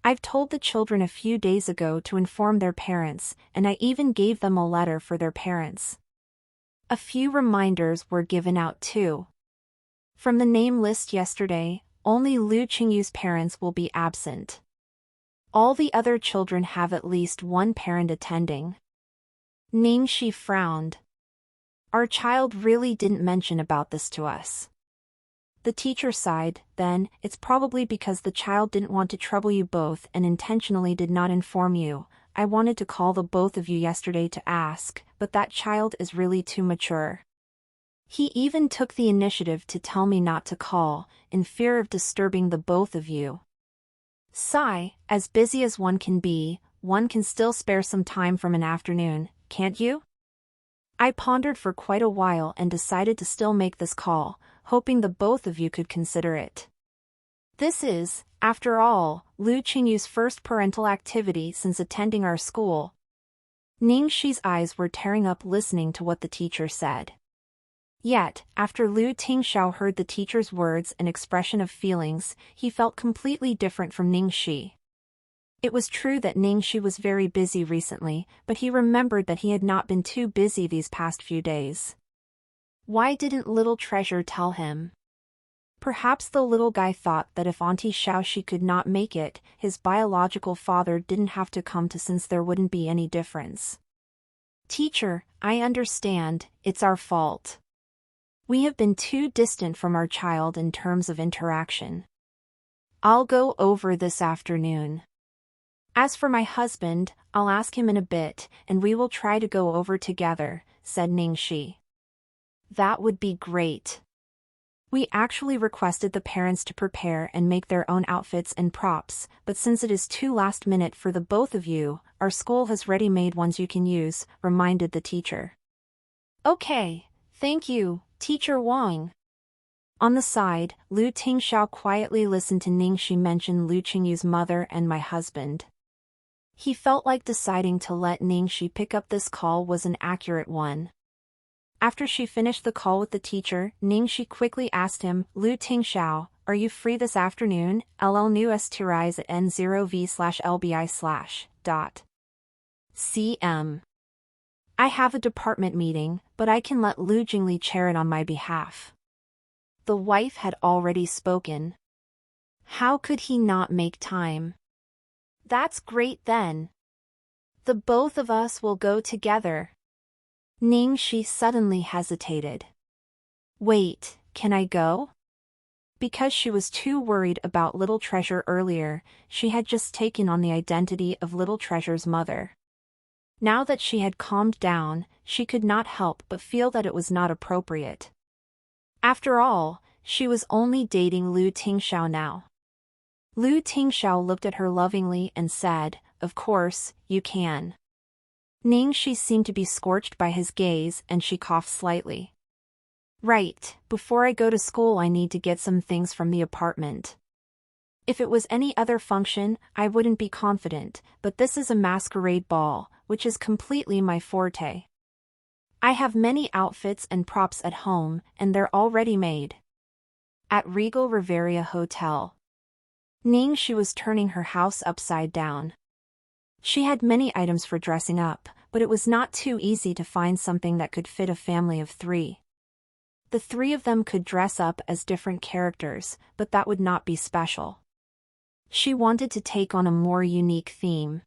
I've told the children a few days ago to inform their parents, and I even gave them a letter for their parents. A few reminders were given out too. From the name list yesterday, only Lu Qingyu's parents will be absent. All the other children have at least one parent attending." Ningxi frowned. "Our child really didn't mention about this to us." The teacher sighed, "Then, it's probably because the child didn't want to trouble you both and intentionally did not inform you. I wanted to call the both of you yesterday to ask, but that child is really too mature. He even took the initiative to tell me not to call, in fear of disturbing the both of you. Sigh, as busy as one can still spare some time from an afternoon, can't you?" I pondered for quite a while and decided to still make this call, hoping the both of you could consider it. This is, after all, Lu Qingyu's first parental activity since attending our school. Ningxi's eyes were tearing up listening to what the teacher said. Yet, after Lu Tingxiao heard the teacher's words and expression of feelings, he felt completely different from Ningxi. It was true that Ningxi was very busy recently, but he remembered that he had not been too busy these past few days. Why didn't Little Treasure tell him? Perhaps the little guy thought that if Auntie Xiaoxi could not make it, his biological father didn't have to come since there wouldn't be any difference. "Teacher, I understand, it's our fault. We have been too distant from our child in terms of interaction. I'll go over this afternoon. As for my husband, I'll ask him in a bit, and we will try to go over together," said Ningxi. "That would be great. We actually requested the parents to prepare and make their own outfits and props, but since it is too last minute for the both of you, our school has ready-made ones you can use," reminded the teacher. "Okay, thank you, Teacher Wang." On the side, Lu Tingxiao quietly listened to Ningxi mention Lu Qingyu's mother and my husband. He felt like deciding to let Ningxi pick up this call was an accurate one. After she finished the call with the teacher, Ningxi quickly asked him, "Lu Tingxiao, are you free this afternoon? LL new rise at n0v/lbi/cm. I have a department meeting, but I can let Lu Jingli chair it on my behalf." The wife had already spoken. How could he not make time? That's great then. The both of us will go together. Ningxi suddenly hesitated. Wait, can I go? Because she was too worried about Little Treasure earlier, she had just taken on the identity of Little Treasure's mother. Now that she had calmed down, she could not help but feel that it was not appropriate. After all, she was only dating Lu Tingxiao now. Lu Tingxiao looked at her lovingly and said, "Of course, you can." Ningxi seemed to be scorched by his gaze and she coughed slightly. Right, before I go to school I need to get some things from the apartment. If it was any other function, I wouldn't be confident, but this is a masquerade ball, which is completely my forte. I have many outfits and props at home, and they're already made. At Regal Riviera Hotel. Ningxi was turning her house upside down. She had many items for dressing up, but it was not too easy to find something that could fit a family of 3. The 3 of them could dress up as different characters, but that would not be special. She wanted to take on a more unique theme.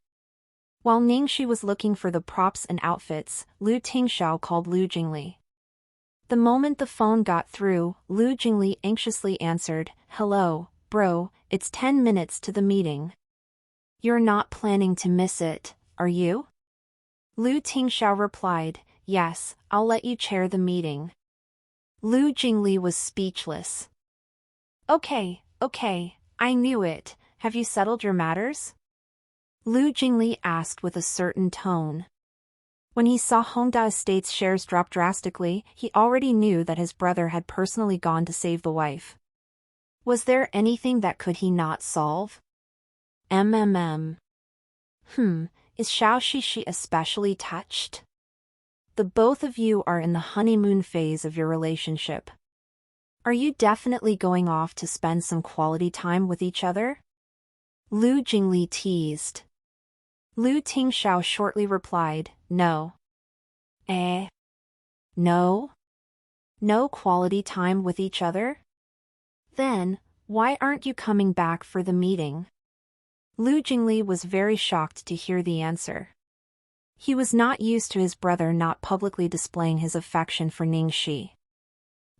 While Ningxi was looking for the props and outfits, Lu Tingxiao called Lu Jingli. The moment the phone got through, Lu Jingli anxiously answered, "Hello, bro, it's 10 minutes to the meeting. You're not planning to miss it, are you?" Lu Tingxiao replied, "Yes, I'll let you chair the meeting." Lu Jingli was speechless. Okay, I knew it. Have you settled your matters?" Lu Jingli asked with a certain tone. When he saw Hongda Estates shares drop drastically, he already knew that his brother had personally gone to save the wife. Was there anything that could he not solve? Is Xiao Shishi especially touched? The both of you are in the honeymoon phase of your relationship. Are you definitely going off to spend some quality time with each other? Lu Jingli teased. Lu Tingxiao shortly replied, "No." No? No quality time with each other? Then, why aren't you coming back for the meeting? Lu Jingli was very shocked to hear the answer. He was not used to his brother not publicly displaying his affection for Ningxi.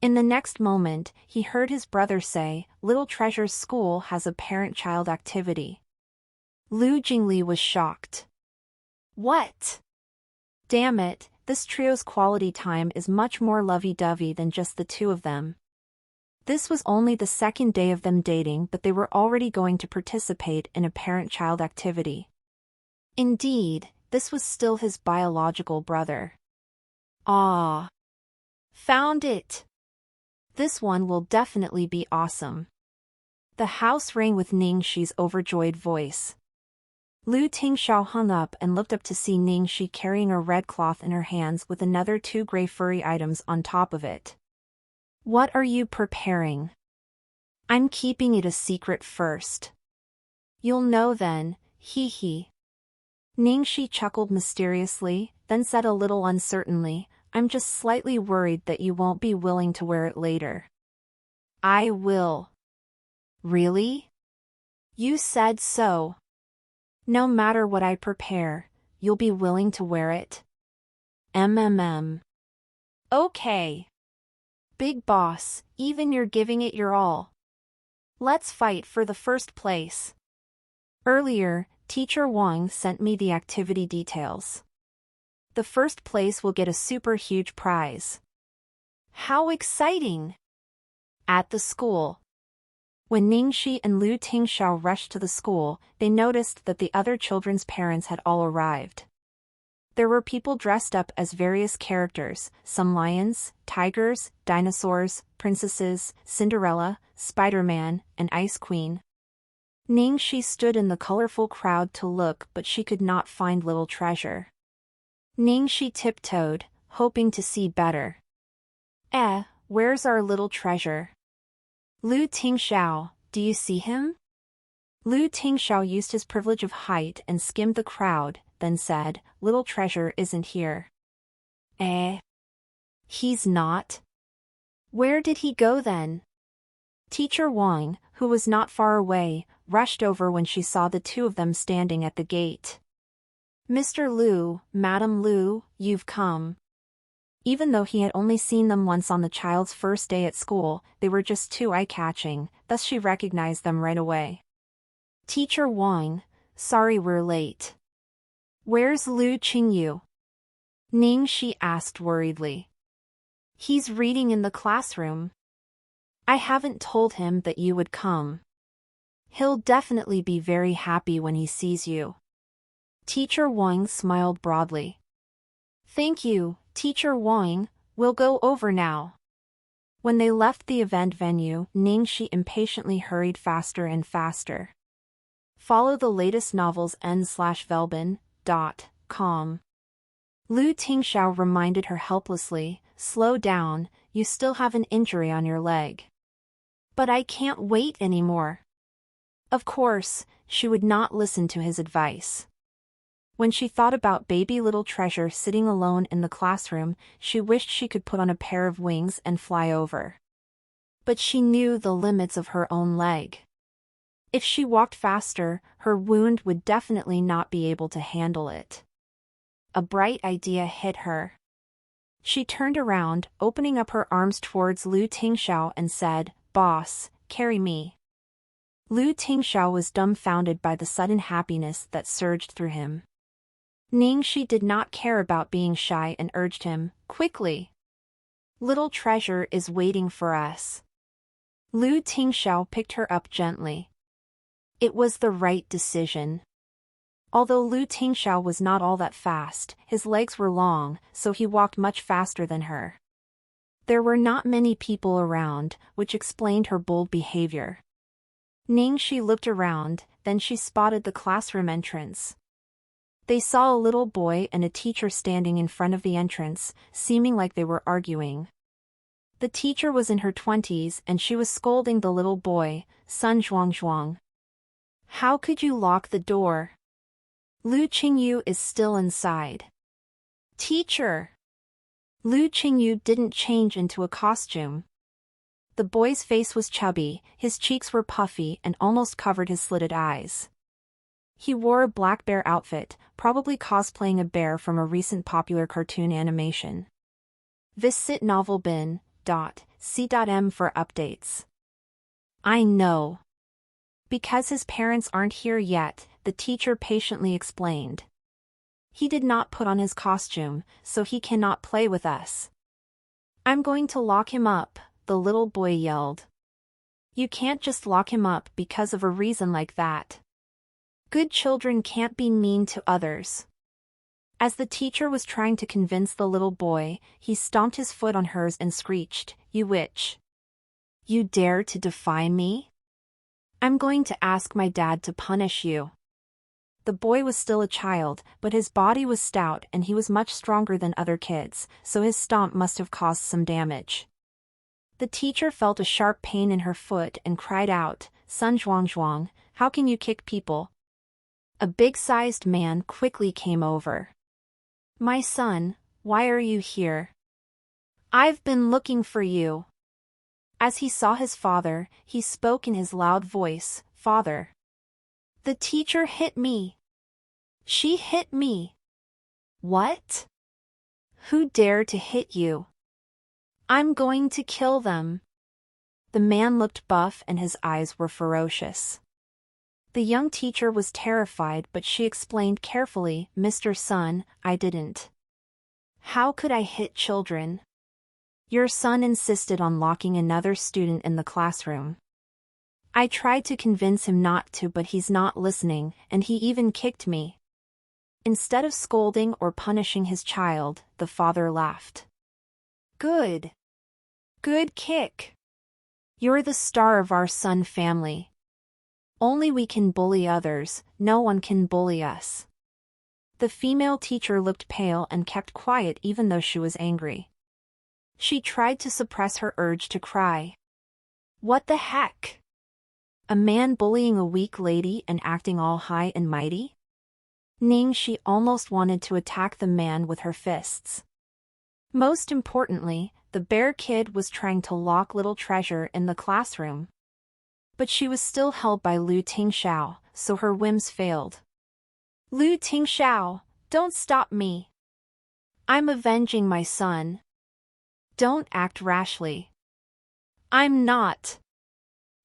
In the next moment, he heard his brother say, "Little Treasure's school has a parent-child activity." Lu Jingli was shocked. What? Damn it, this trio's quality time is much more lovey-dovey than just the 2 of them. This was only the 2nd day of them dating, but they were already going to participate in a parent-child activity. Indeed, this was still his biological brother. Ah! Found it! This one will definitely be awesome. The house rang with Ningxi's overjoyed voice. Lu Tingxiao hung up and looked up to see Ningxi carrying a red cloth in her hands with another 2 gray furry items on top of it. What are you preparing? I'm keeping it a secret first. You'll know then, hee hee. Ningxi chuckled mysteriously, then said a little uncertainly, "I'm just slightly worried that you won't be willing to wear it later." I will. Really? You said so. No matter what I prepare, you'll be willing to wear it? Okay. Big boss, even you're giving it your all. Let's fight for the first place. Earlier, Teacher Wang sent me the activity details. The first place will get a super huge prize. How exciting! At the school. When Ningxi and Lu Tingxiao rushed to the school, they noticed that the other children's parents had all arrived. There were people dressed up as various characters, some lions, tigers, dinosaurs, princesses, Cinderella, Spider-Man, and Ice Queen. Ningxi stood in the colorful crowd to look, but she could not find Little Treasure. Ningxi tiptoed, hoping to see better. Where's our Little Treasure? Lu Tingxiao, do you see him? Lu Tingxiao used his privilege of height and skimmed the crowd, then said, "Little Treasure isn't here." He's not? Where did he go then? Teacher Wang, who was not far away, rushed over when she saw the two of them standing at the gate. Mr. Liu, Madam Liu, you've come. Even though he had only seen them once on the child's first day at school, they were just too eye-catching, thus she recognized them right away. Teacher Wang, sorry we're late. Where's Liu Qingyu? Ning Shi asked worriedly. He's reading in the classroom. I haven't told him that you would come. He'll definitely be very happy when he sees you. Teacher Wang smiled broadly. Thank you, Teacher Wang, we'll go over now. When they left the event venue, Ning Shi impatiently hurried faster and faster. Follow the latest novels n/velbin.com. Lu Tingxiao reminded her helplessly, slow down, you still have an injury on your leg. But I can't wait anymore. Of course, she would not listen to his advice. When she thought about baby little treasure sitting alone in the classroom, she wished she could put on a pair of wings and fly over. But she knew the limits of her own leg. If she walked faster, her wound would definitely not be able to handle it. A bright idea hit her. She turned around, opening up her arms towards Lu Tingxiao and said, Boss, carry me. Lu Tingxiao was dumbfounded by the sudden happiness that surged through him. Ning Shi did not care about being shy and urged him, quickly. Little treasure is waiting for us. Lu Tingxiao picked her up gently. It was the right decision. Although Lu Tingxiao was not all that fast, his legs were long, so he walked much faster than her. There were not many people around, which explained her bold behavior. Ning Shi looked around, then she spotted the classroom entrance. They saw a little boy and a teacher standing in front of the entrance, seeming like they were arguing. The teacher was in her 20s and she was scolding the little boy, Sun Zhuangzhuang. How could you lock the door? Liu Qingyu is still inside. Teacher! Liu Qingyu didn't change into a costume. The boy's face was chubby, his cheeks were puffy and almost covered his slitted eyes. He wore a black bear outfit, probably cosplaying a bear from a recent popular cartoon animation. Visit novelbin.com for updates. I know. Because his parents aren't here yet, the teacher patiently explained. He did not put on his costume, so he cannot play with us. I'm going to lock him up, the little boy yelled. You can't just lock him up because of a reason like that. Good children can't be mean to others. As the teacher was trying to convince the little boy, he stomped his foot on hers and screeched, You witch! You dare to defy me? I'm going to ask my dad to punish you. The boy was still a child, but his body was stout and he was much stronger than other kids, so his stomp must have caused some damage. The teacher felt a sharp pain in her foot and cried out, Sun Zhuangzhuang, how can you kick people? A big-sized man quickly came over. My son, why are you here? I've been looking for you. As he saw his father, he spoke in his loud voice, Father. The teacher hit me. She hit me. What? Who dared to hit you? I'm going to kill them. The man looked buff and his eyes were ferocious. The young teacher was terrified, but she explained carefully, Mr. Sun, I didn't. How could I hit children? Your son insisted on locking another student in the classroom. I tried to convince him not to, but he's not listening, and he even kicked me. Instead of scolding or punishing his child, the father laughed. Good. Good kick. You're the star of our Sun family. Only we can bully others, no one can bully us. The female teacher looked pale and kept quiet even though she was angry. She tried to suppress her urge to cry. What the heck? A man bullying a weak lady and acting all high and mighty? Ning Shi almost wanted to attack the man with her fists. Most importantly, the bear kid was trying to lock little treasure in the classroom. But she was still held by Lu Tingxiao, so her whims failed. Lu Tingxiao, don't stop me. I'm avenging my son. Don't act rashly. I'm not.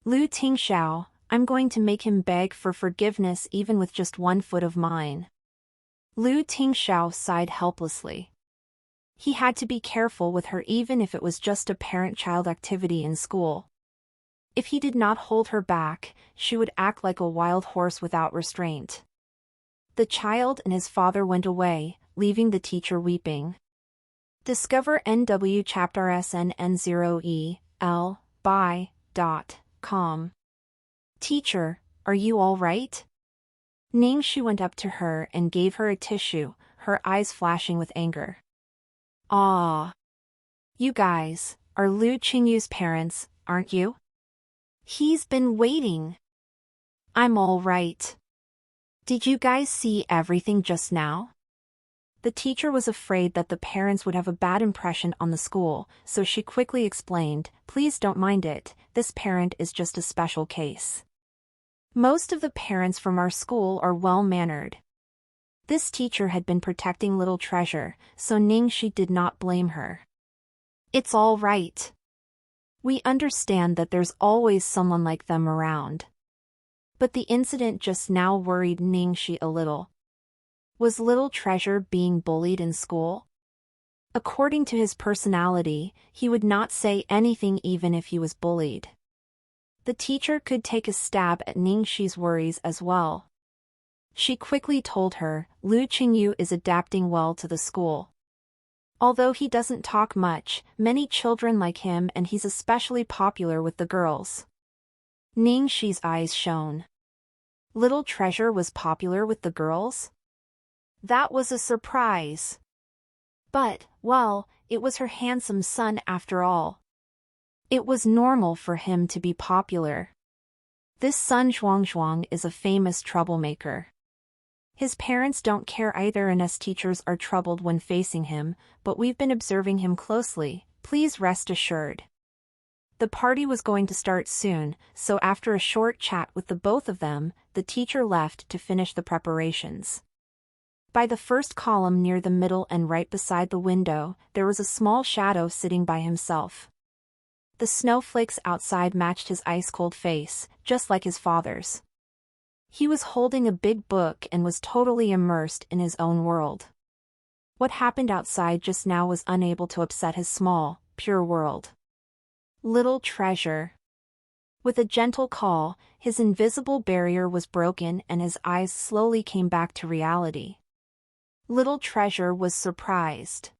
Lu Tingxiao, I'm going to make him beg for forgiveness even with just 1 foot of mine. Lu Tingxiao sighed helplessly. He had to be careful with her even if it was just a parent-child activity in school. If he did not hold her back, she would act like a wild horse without restraint. The child and his father went away, leaving the teacher weeping. Discover NW Chapter SNN0EL by.com. Teacher, are you all right? Ningxi went up to her and gave her a tissue, her eyes flashing with anger. Ah. You guys are Lu Qingyu's parents, aren't you? He's been waiting. I'm all right. Did you guys see everything just now? The teacher was afraid that the parents would have a bad impression on the school, so she quickly explained, please don't mind it, this parent is just a special case. Most of the parents from our school are well-mannered. This teacher had been protecting little Treasure, so Ningxi did not blame her. It's all right. We understand that there's always someone like them around. But the incident just now worried Ningxi a little. Was little Treasure being bullied in school? According to his personality, he would not say anything even if he was bullied. The teacher could take a stab at Ningxi's worries as well. She quickly told her, Lu Qingyu is adapting well to the school. Although he doesn't talk much, many children like him and he's especially popular with the girls. Ningxi's eyes shone. Little Treasure was popular with the girls? That was a surprise. But, well, it was her handsome son after all. It was normal for him to be popular. This son Zhuangzhuang is a famous troublemaker. His parents don't care either and us teachers are troubled when facing him, but we've been observing him closely, please rest assured. The party was going to start soon, so after a short chat with the both of them, the teacher left to finish the preparations. By the first column near the middle and right beside the window, there was a small shadow sitting by himself. The snowflakes outside matched his ice-cold face, just like his father's. He was holding a big book and was totally immersed in his own world. What happened outside just now was unable to upset his small, pure world. Little Treasure. With a gentle call, his invisible barrier was broken and his eyes slowly came back to reality. Little Treasure was surprised.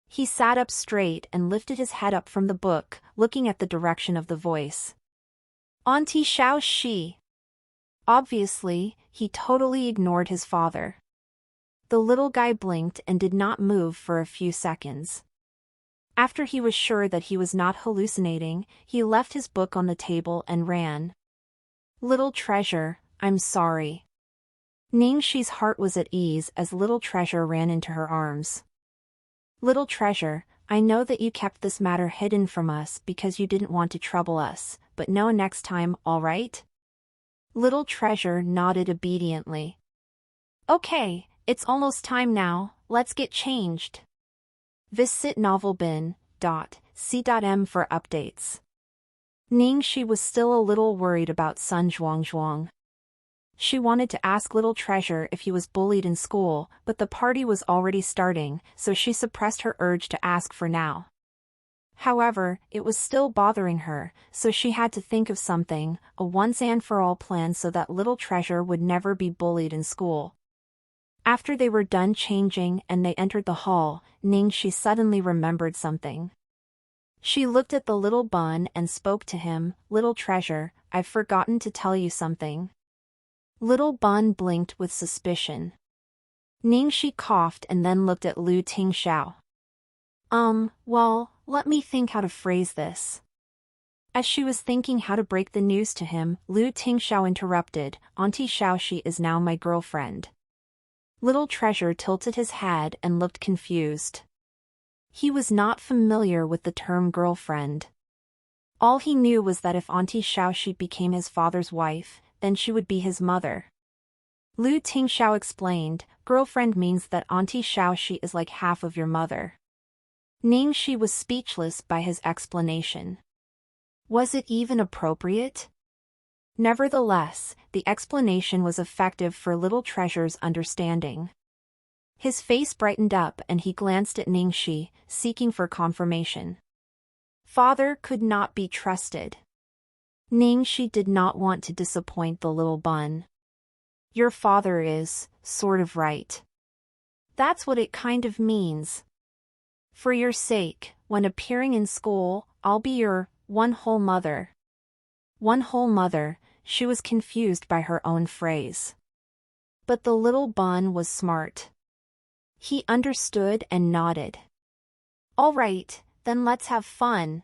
He sat up straight and lifted his head up from the book, looking at the direction of the voice. Auntie Xiao Shi. Obviously, he totally ignored his father. The little guy blinked and did not move for a few seconds. After he was sure that he was not hallucinating, he left his book on the table and ran. Little Treasure, I'm sorry. Ningxi's heart was at ease as Little Treasure ran into her arms. Little Treasure, I know that you kept this matter hidden from us because you didn't want to trouble us, but no next time, all right? Little Treasure nodded obediently. Okay, it's almost time now, let's get changed. Visit novelbin.c.m for updates. Ningxi was still a little worried about Sun Zhuangzhuang. She wanted to ask Little Treasure if he was bullied in school, but the party was already starting, so she suppressed her urge to ask for now. However, it was still bothering her, so she had to think of something, a once-and-for-all plan so that Little Treasure would never be bullied in school. After they were done changing and they entered the hall, Ningxi suddenly remembered something. She looked at the little bun and spoke to him, Little Treasure, I've forgotten to tell you something. Little Bun blinked with suspicion. Ningxi coughed and then looked at Lu Tingxiao. Well, let me think how to phrase this. As she was thinking how to break the news to him, Lu Tingxiao interrupted, Auntie Xiaoxi is now my girlfriend. Little Treasure tilted his head and looked confused. He was not familiar with the term girlfriend. All he knew was that if Auntie Xiaoxi became his father's wife, then she would be his mother. Lu Tingxiao explained, girlfriend means that Auntie Xiaoxi is like half of your mother. Ningxi was speechless by his explanation. Was it even appropriate? Nevertheless, the explanation was effective for Little Treasure's understanding. His face brightened up and he glanced at Ningxi, seeking for confirmation. Father could not be trusted. Ningxi did not want to disappoint the little bun. Your father is, sort of right. That's what it kind of means. For your sake, when appearing in school, I'll be your one whole mother. One whole mother, she was confused by her own phrase. But the little bun was smart. He understood and nodded. All right, then let's have fun.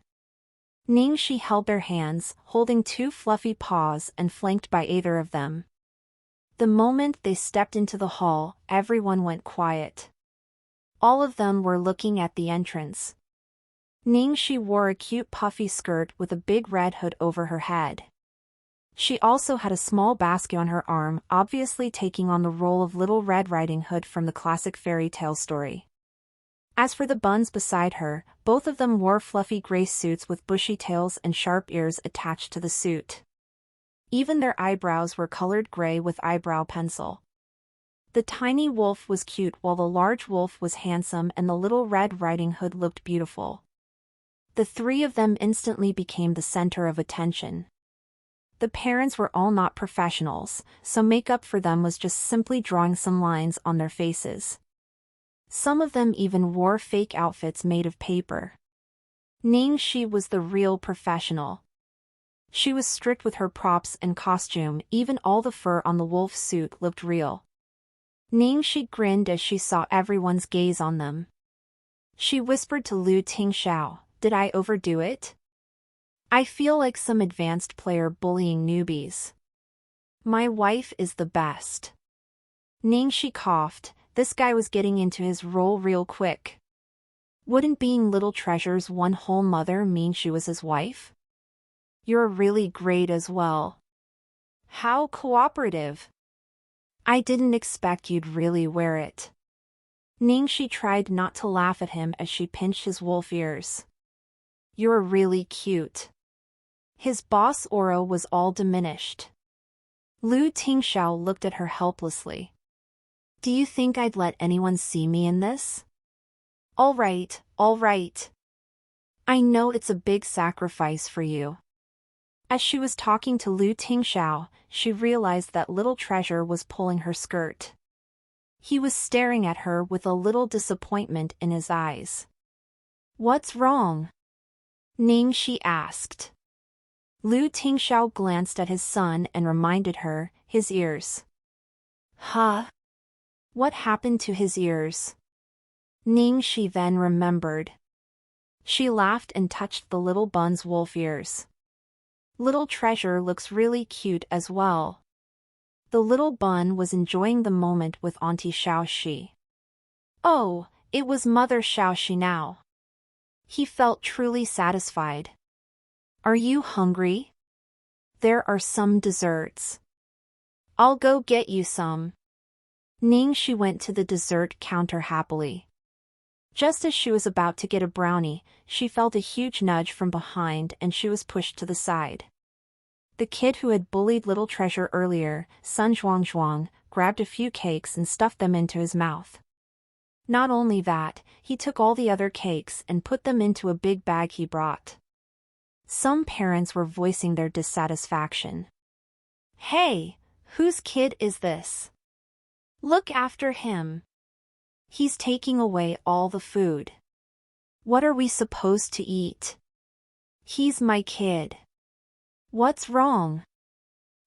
Ningxi held their hands, holding two fluffy paws and flanked by either of them. The moment they stepped into the hall, everyone went quiet. All of them were looking at the entrance. Ningxi wore a cute puffy skirt with a big red hood over her head. She also had a small basket on her arm, obviously taking on the role of Little Red Riding Hood from the classic fairy tale story. As for the buns beside her, both of them wore fluffy gray suits with bushy tails and sharp ears attached to the suit. Even their eyebrows were colored gray with eyebrow pencil. The tiny wolf was cute while the large wolf was handsome and the Little Red Riding Hood looked beautiful. The three of them instantly became the center of attention. The parents were all not professionals, so makeup for them was just simply drawing some lines on their faces. Some of them even wore fake outfits made of paper. Ningxi was the real professional. She was strict with her props and costume, even all the fur on the wolf's suit looked real. Ningxi grinned as she saw everyone's gaze on them. She whispered to Lu Tingxiao, "Did I overdo it? I feel like some advanced player bullying newbies. My wife is the best." Ningxi coughed. This guy was getting into his role real quick. Wouldn't being Little Treasure's one whole mother mean she was his wife? You're really great as well. How cooperative. I didn't expect you'd really wear it. Ningxi tried not to laugh at him as she pinched his wolf ears. You're really cute. His boss aura was all diminished. Lu Tingxiao looked at her helplessly. Do you think I'd let anyone see me in this? All right, all right. I know it's a big sacrifice for you. As she was talking to Lu Tingxiao, she realized that Little Treasure was pulling her skirt. He was staring at her with a little disappointment in his eyes. What's wrong? Ningxi asked. Lu Tingxiao glanced at his son and reminded her, his ears. Huh? What happened to his ears? Ningxi then remembered. She laughed and touched the little bun's wolf ears. Little Treasure looks really cute as well. The little bun was enjoying the moment with Auntie Xiaoxi. Oh, it was Mother Xiaoxi now. He felt truly satisfied. Are you hungry? There are some desserts. I'll go get you some. Ningxi went to the dessert counter happily. Just as she was about to get a brownie, she felt a huge nudge from behind and she was pushed to the side. The kid who had bullied Little Treasure earlier, Sun Zhuangzhuang, grabbed a few cakes and stuffed them into his mouth. Not only that, he took all the other cakes and put them into a big bag he brought. Some parents were voicing their dissatisfaction. Hey, whose kid is this? Look after him. He's taking away all the food. What are we supposed to eat? He's my kid. What's wrong?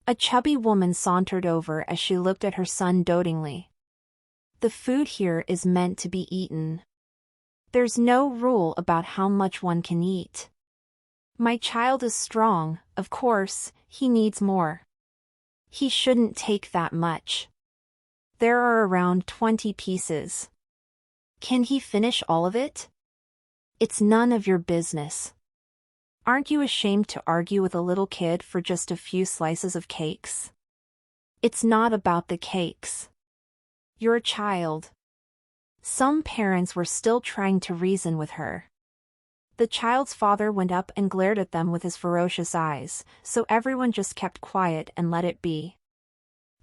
A chubby woman sauntered over as she looked at her son dotingly. The food here is meant to be eaten. There's no rule about how much one can eat. My child is strong, of course, he needs more. He shouldn't take that much. There are around 20 pieces. Can he finish all of it? It's none of your business. Aren't you ashamed to argue with a little kid for just a few slices of cakes? It's not about the cakes. You're a child. Some parents were still trying to reason with her. The child's father went up and glared at them with his ferocious eyes, so everyone just kept quiet and let it be.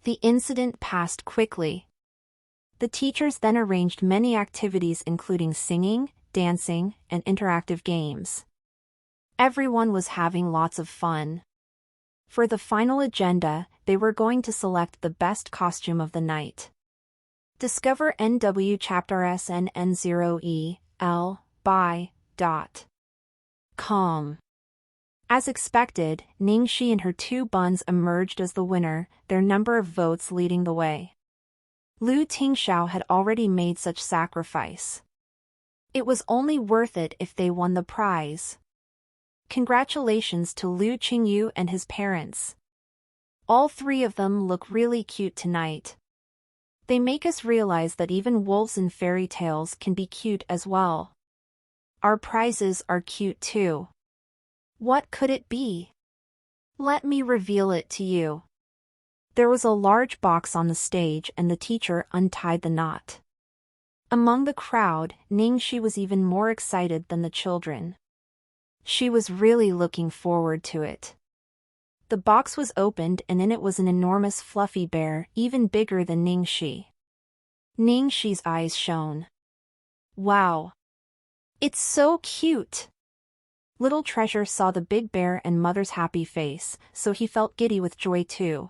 The incident passed quickly. The teachers then arranged many activities including singing, dancing, and interactive games. Everyone was having lots of fun. For the final agenda, they were going to select the best costume of the night. Discover NW Chapter SNN0EL by .com. As expected, Ningxi and her two buns emerged as the winner, their number of votes leading the way. Lu Tingxiao had already made such sacrifice. It was only worth it if they won the prize. Congratulations to Lu Qingyu and his parents. All three of them look really cute tonight. They make us realize that even wolves in fairy tales can be cute as well. Our prizes are cute too. What could it be? Let me reveal it to you. There was a large box on the stage and the teacher untied the knot. Among the crowd, Ningxi was even more excited than the children. She was really looking forward to it. The box was opened and in it was an enormous fluffy bear, even bigger than Ningxi. Ningxi's eyes shone. Wow! It's so cute! Little Treasure saw the big bear and Mother's happy face, so he felt giddy with joy too.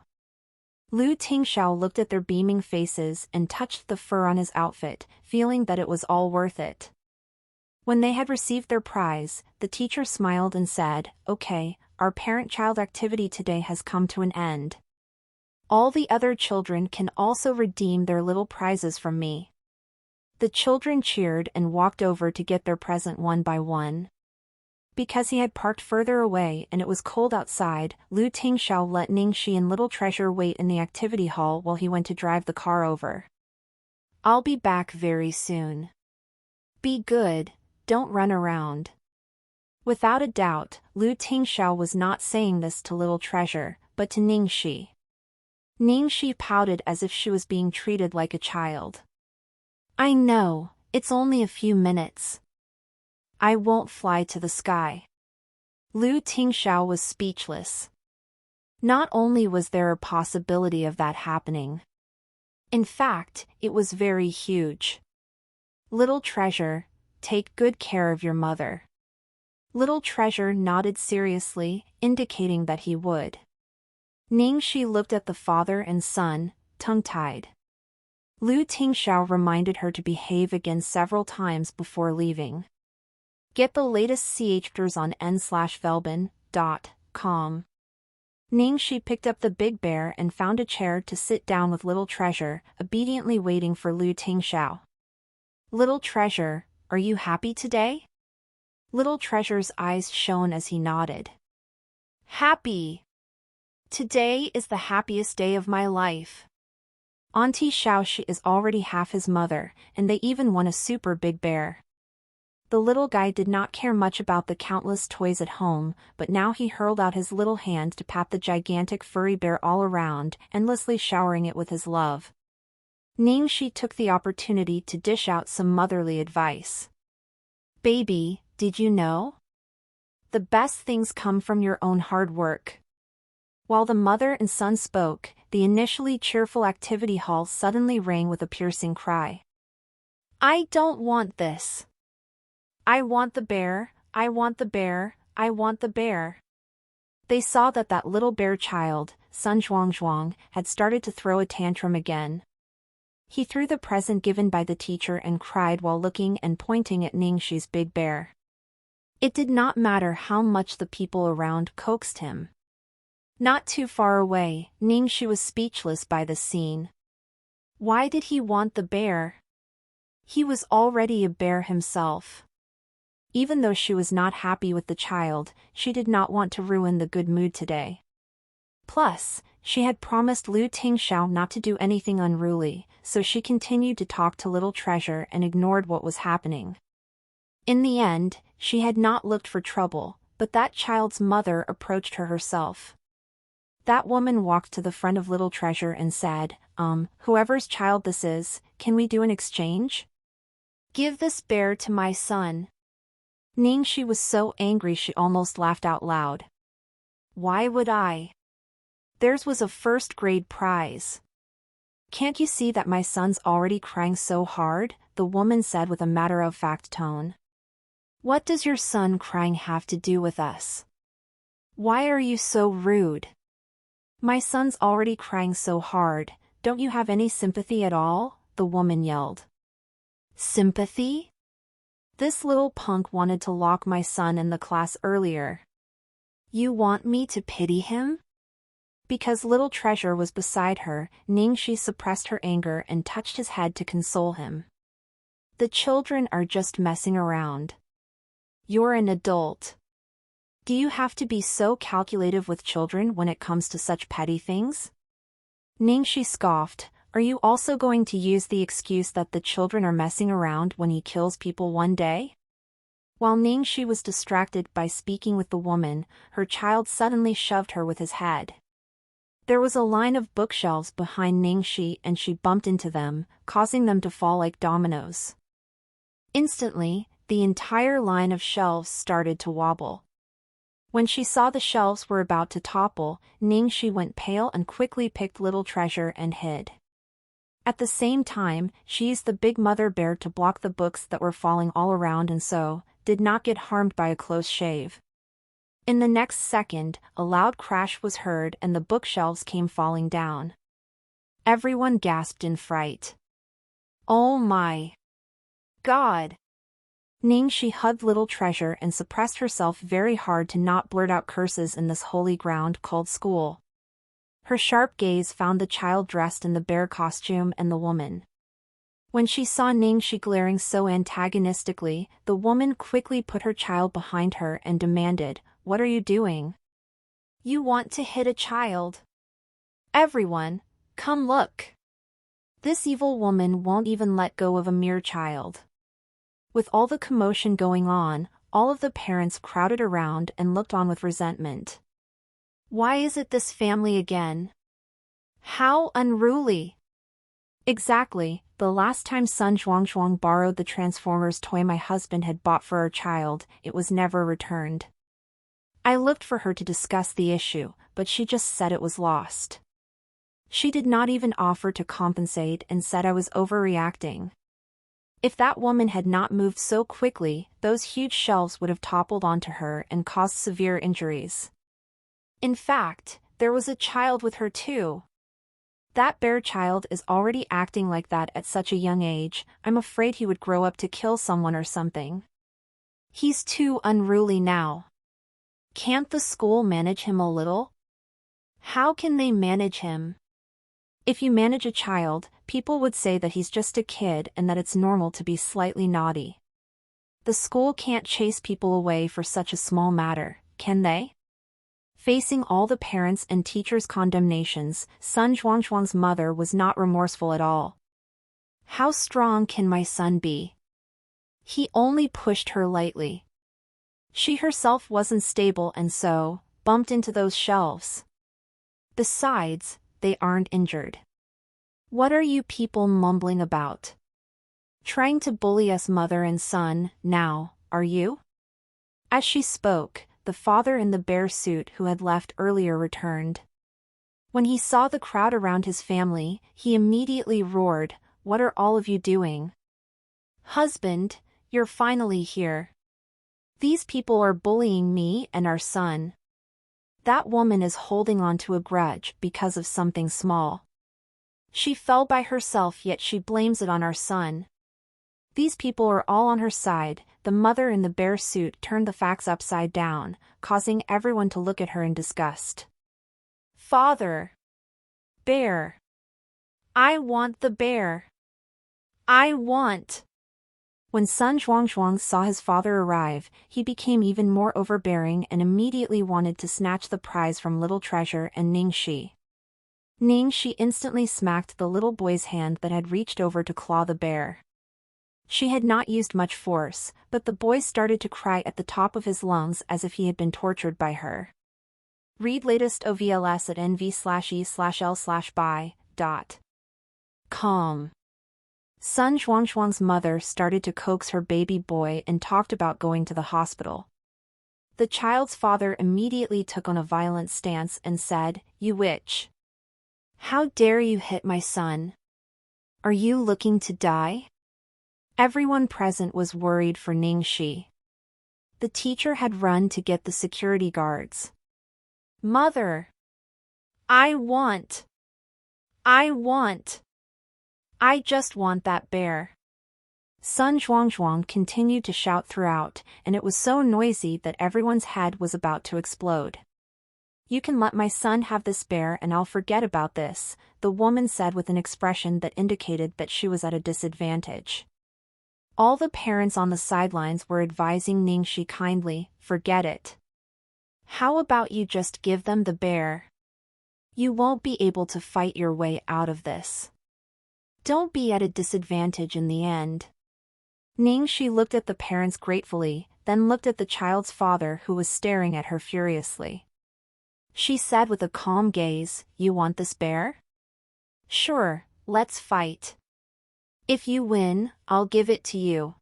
Lu Tingxiao looked at their beaming faces and touched the fur on his outfit, feeling that it was all worth it. When they had received their prize, the teacher smiled and said, "Okay, our parent-child activity today has come to an end. All the other children can also redeem their little prizes from me." The children cheered and walked over to get their present one by one. Because he had parked further away and it was cold outside, Lu Tingxiao let Ningxi and Little Treasure wait in the activity hall while he went to drive the car over. "I'll be back very soon. Be good, don't run around." Without a doubt, Lu Tingxiao was not saying this to Little Treasure, but to Ningxi. Ningxi pouted as if she was being treated like a child. "I know, it's only a few minutes. I won't fly to the sky." Lu Tingxiao was speechless. Not only was there a possibility of that happening. In fact, it was very huge. "Little Treasure, take good care of your mother." Little Treasure nodded seriously, indicating that he would. Ningxi looked at the father and son, tongue-tied. Lu Tingxiao reminded her to behave again several times before leaving. Get the latest CHDers on n/velbin.com. Ningxi picked up the big bear and found a chair to sit down with Little Treasure, obediently waiting for Lu Tingxiao. "Little Treasure, are you happy today?" Little Treasure's eyes shone as he nodded. "Happy! Today is the happiest day of my life. Auntie Xiaoxi is already half his mother, and they even won a super big bear." The little guy did not care much about the countless toys at home, but now he hurled out his little hand to pat the gigantic furry bear all around, endlessly showering it with his love. Ningxi took the opportunity to dish out some motherly advice. "Baby, did you know? The best things come from your own hard work." While the mother and son spoke, the initially cheerful activity hall suddenly rang with a piercing cry. "I don't want this. I want the bear, I want the bear, I want the bear." They saw that little bear child, Sun Zhuangzhuang, had started to throw a tantrum again. He threw the present given by the teacher and cried while looking and pointing at Ningxi's big bear. It did not matter how much the people around coaxed him. Not too far away, Ningxi was speechless by the scene. Why did he want the bear? He was already a bear himself. Even though she was not happy with the child, she did not want to ruin the good mood today. Plus, she had promised Lu Tingxiao not to do anything unruly, so she continued to talk to Little Treasure and ignored what was happening. In the end, she had not looked for trouble, but that child's mother approached her herself. That woman walked to the front of Little Treasure and said, whoever's child this is, can we do an exchange? Give this bear to my son. Ningxi was so angry she almost laughed out loud. Why would I? Theirs was a first-grade prize. Can't you see that my son's already crying so hard? The woman said with a matter-of-fact tone. What does your son crying have to do with us? Why are you so rude? My son's already crying so hard, don't you have any sympathy at all? The woman yelled. Sympathy? This little punk wanted to lock my son in the class earlier. You want me to pity him? Because Little Treasure was beside her, Ningxi suppressed her anger and touched his head to console him. The children are just messing around. You're an adult. Do you have to be so calculative with children when it comes to such petty things? Ningxi scoffed. Are you also going to use the excuse that the children are messing around when he kills people one day? While Ningxi was distracted by speaking with the woman, her child suddenly shoved her with his head. There was a line of bookshelves behind Ningxi and she bumped into them, causing them to fall like dominoes. Instantly, the entire line of shelves started to wobble. When she saw the shelves were about to topple, Ningxi went pale and quickly picked Little Treasure and hid. At the same time, she used the big mother bear to block the books that were falling all around and so, did not get harmed by a close shave. In the next second, a loud crash was heard and the bookshelves came falling down. Everyone gasped in fright. Oh my God! Ningxi hugged Little Treasure and suppressed herself very hard to not blurt out curses in this holy ground called school. Her sharp gaze found the child dressed in the bear costume and the woman. When she saw Ningxi glaring so antagonistically, the woman quickly put her child behind her and demanded, What are you doing? You want to hit a child? Everyone, come look. This evil woman won't even let go of a mere child. With all the commotion going on, all of the parents crowded around and looked on with resentment. Why is it this family again? How unruly! Exactly, the last time Sun Zhuangzhuang borrowed the Transformers toy my husband had bought for our child, it was never returned. I looked for her to discuss the issue, but she just said it was lost. She did not even offer to compensate and said I was overreacting. If that woman had not moved so quickly, those huge shelves would have toppled onto her and caused severe injuries. In fact, there was a child with her too. That bear child is already acting like that at such a young age, I'm afraid he would grow up to kill someone or something. He's too unruly now. Can't the school manage him a little? How can they manage him? If you manage a child, people would say that he's just a kid and that it's normal to be slightly naughty. The school can't chase people away for such a small matter, can they? Facing all the parents' and teachers' condemnations, Sun Zhuangzhuang's mother was not remorseful at all. How strong can my son be? He only pushed her lightly. She herself wasn't stable and so, bumped into those shelves. Besides, they aren't injured. What are you people mumbling about? Trying to bully us mother and son, now, are you? As she spoke, the father in the bear suit who had left earlier returned. When he saw the crowd around his family, he immediately roared, What are all of you doing? Husband, you're finally here. These people are bullying me and our son. That woman is holding on to a grudge because of something small. She fell by herself yet she blames it on our son. These people are all on her side. The mother in the bear suit turned the facts upside down, causing everyone to look at her in disgust. Father! Bear! I want the bear! I want! When Sun Zhuangzhuang saw his father arrive, he became even more overbearing and immediately wanted to snatch the prize from Little Treasure and Ningxi. Ningxi instantly smacked the little boy's hand that had reached over to claw the bear. She had not used much force, but the boy started to cry at the top of his lungs as if he had been tortured by her. Read latest OVLS at nv/e/l/by.com. Sun Zhuangzhuang's mother started to coax her baby boy and talked about going to the hospital. The child's father immediately took on a violent stance and said, "You witch! How dare you hit my son? Are you looking to die?" Everyone present was worried for Ningxi. The teacher had run to get the security guards. "Mother! I just want that bear." Sun Zhuangzhuang continued to shout throughout, and it was so noisy that everyone's head was about to explode. "You can let my son have this bear and I'll forget about this," the woman said with an expression that indicated that she was at a disadvantage. All the parents on the sidelines were advising Ningxi kindly, "Forget it. How about you just give them the bear? You won't be able to fight your way out of this. Don't be at a disadvantage in the end." Ningxi looked at the parents gratefully, then looked at the child's father who was staring at her furiously. She said with a calm gaze, "You want this bear? Sure, let's fight. If you win, I'll give it to you."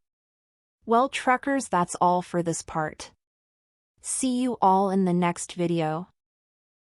Well, truckers, that's all for this part. See you all in the next video.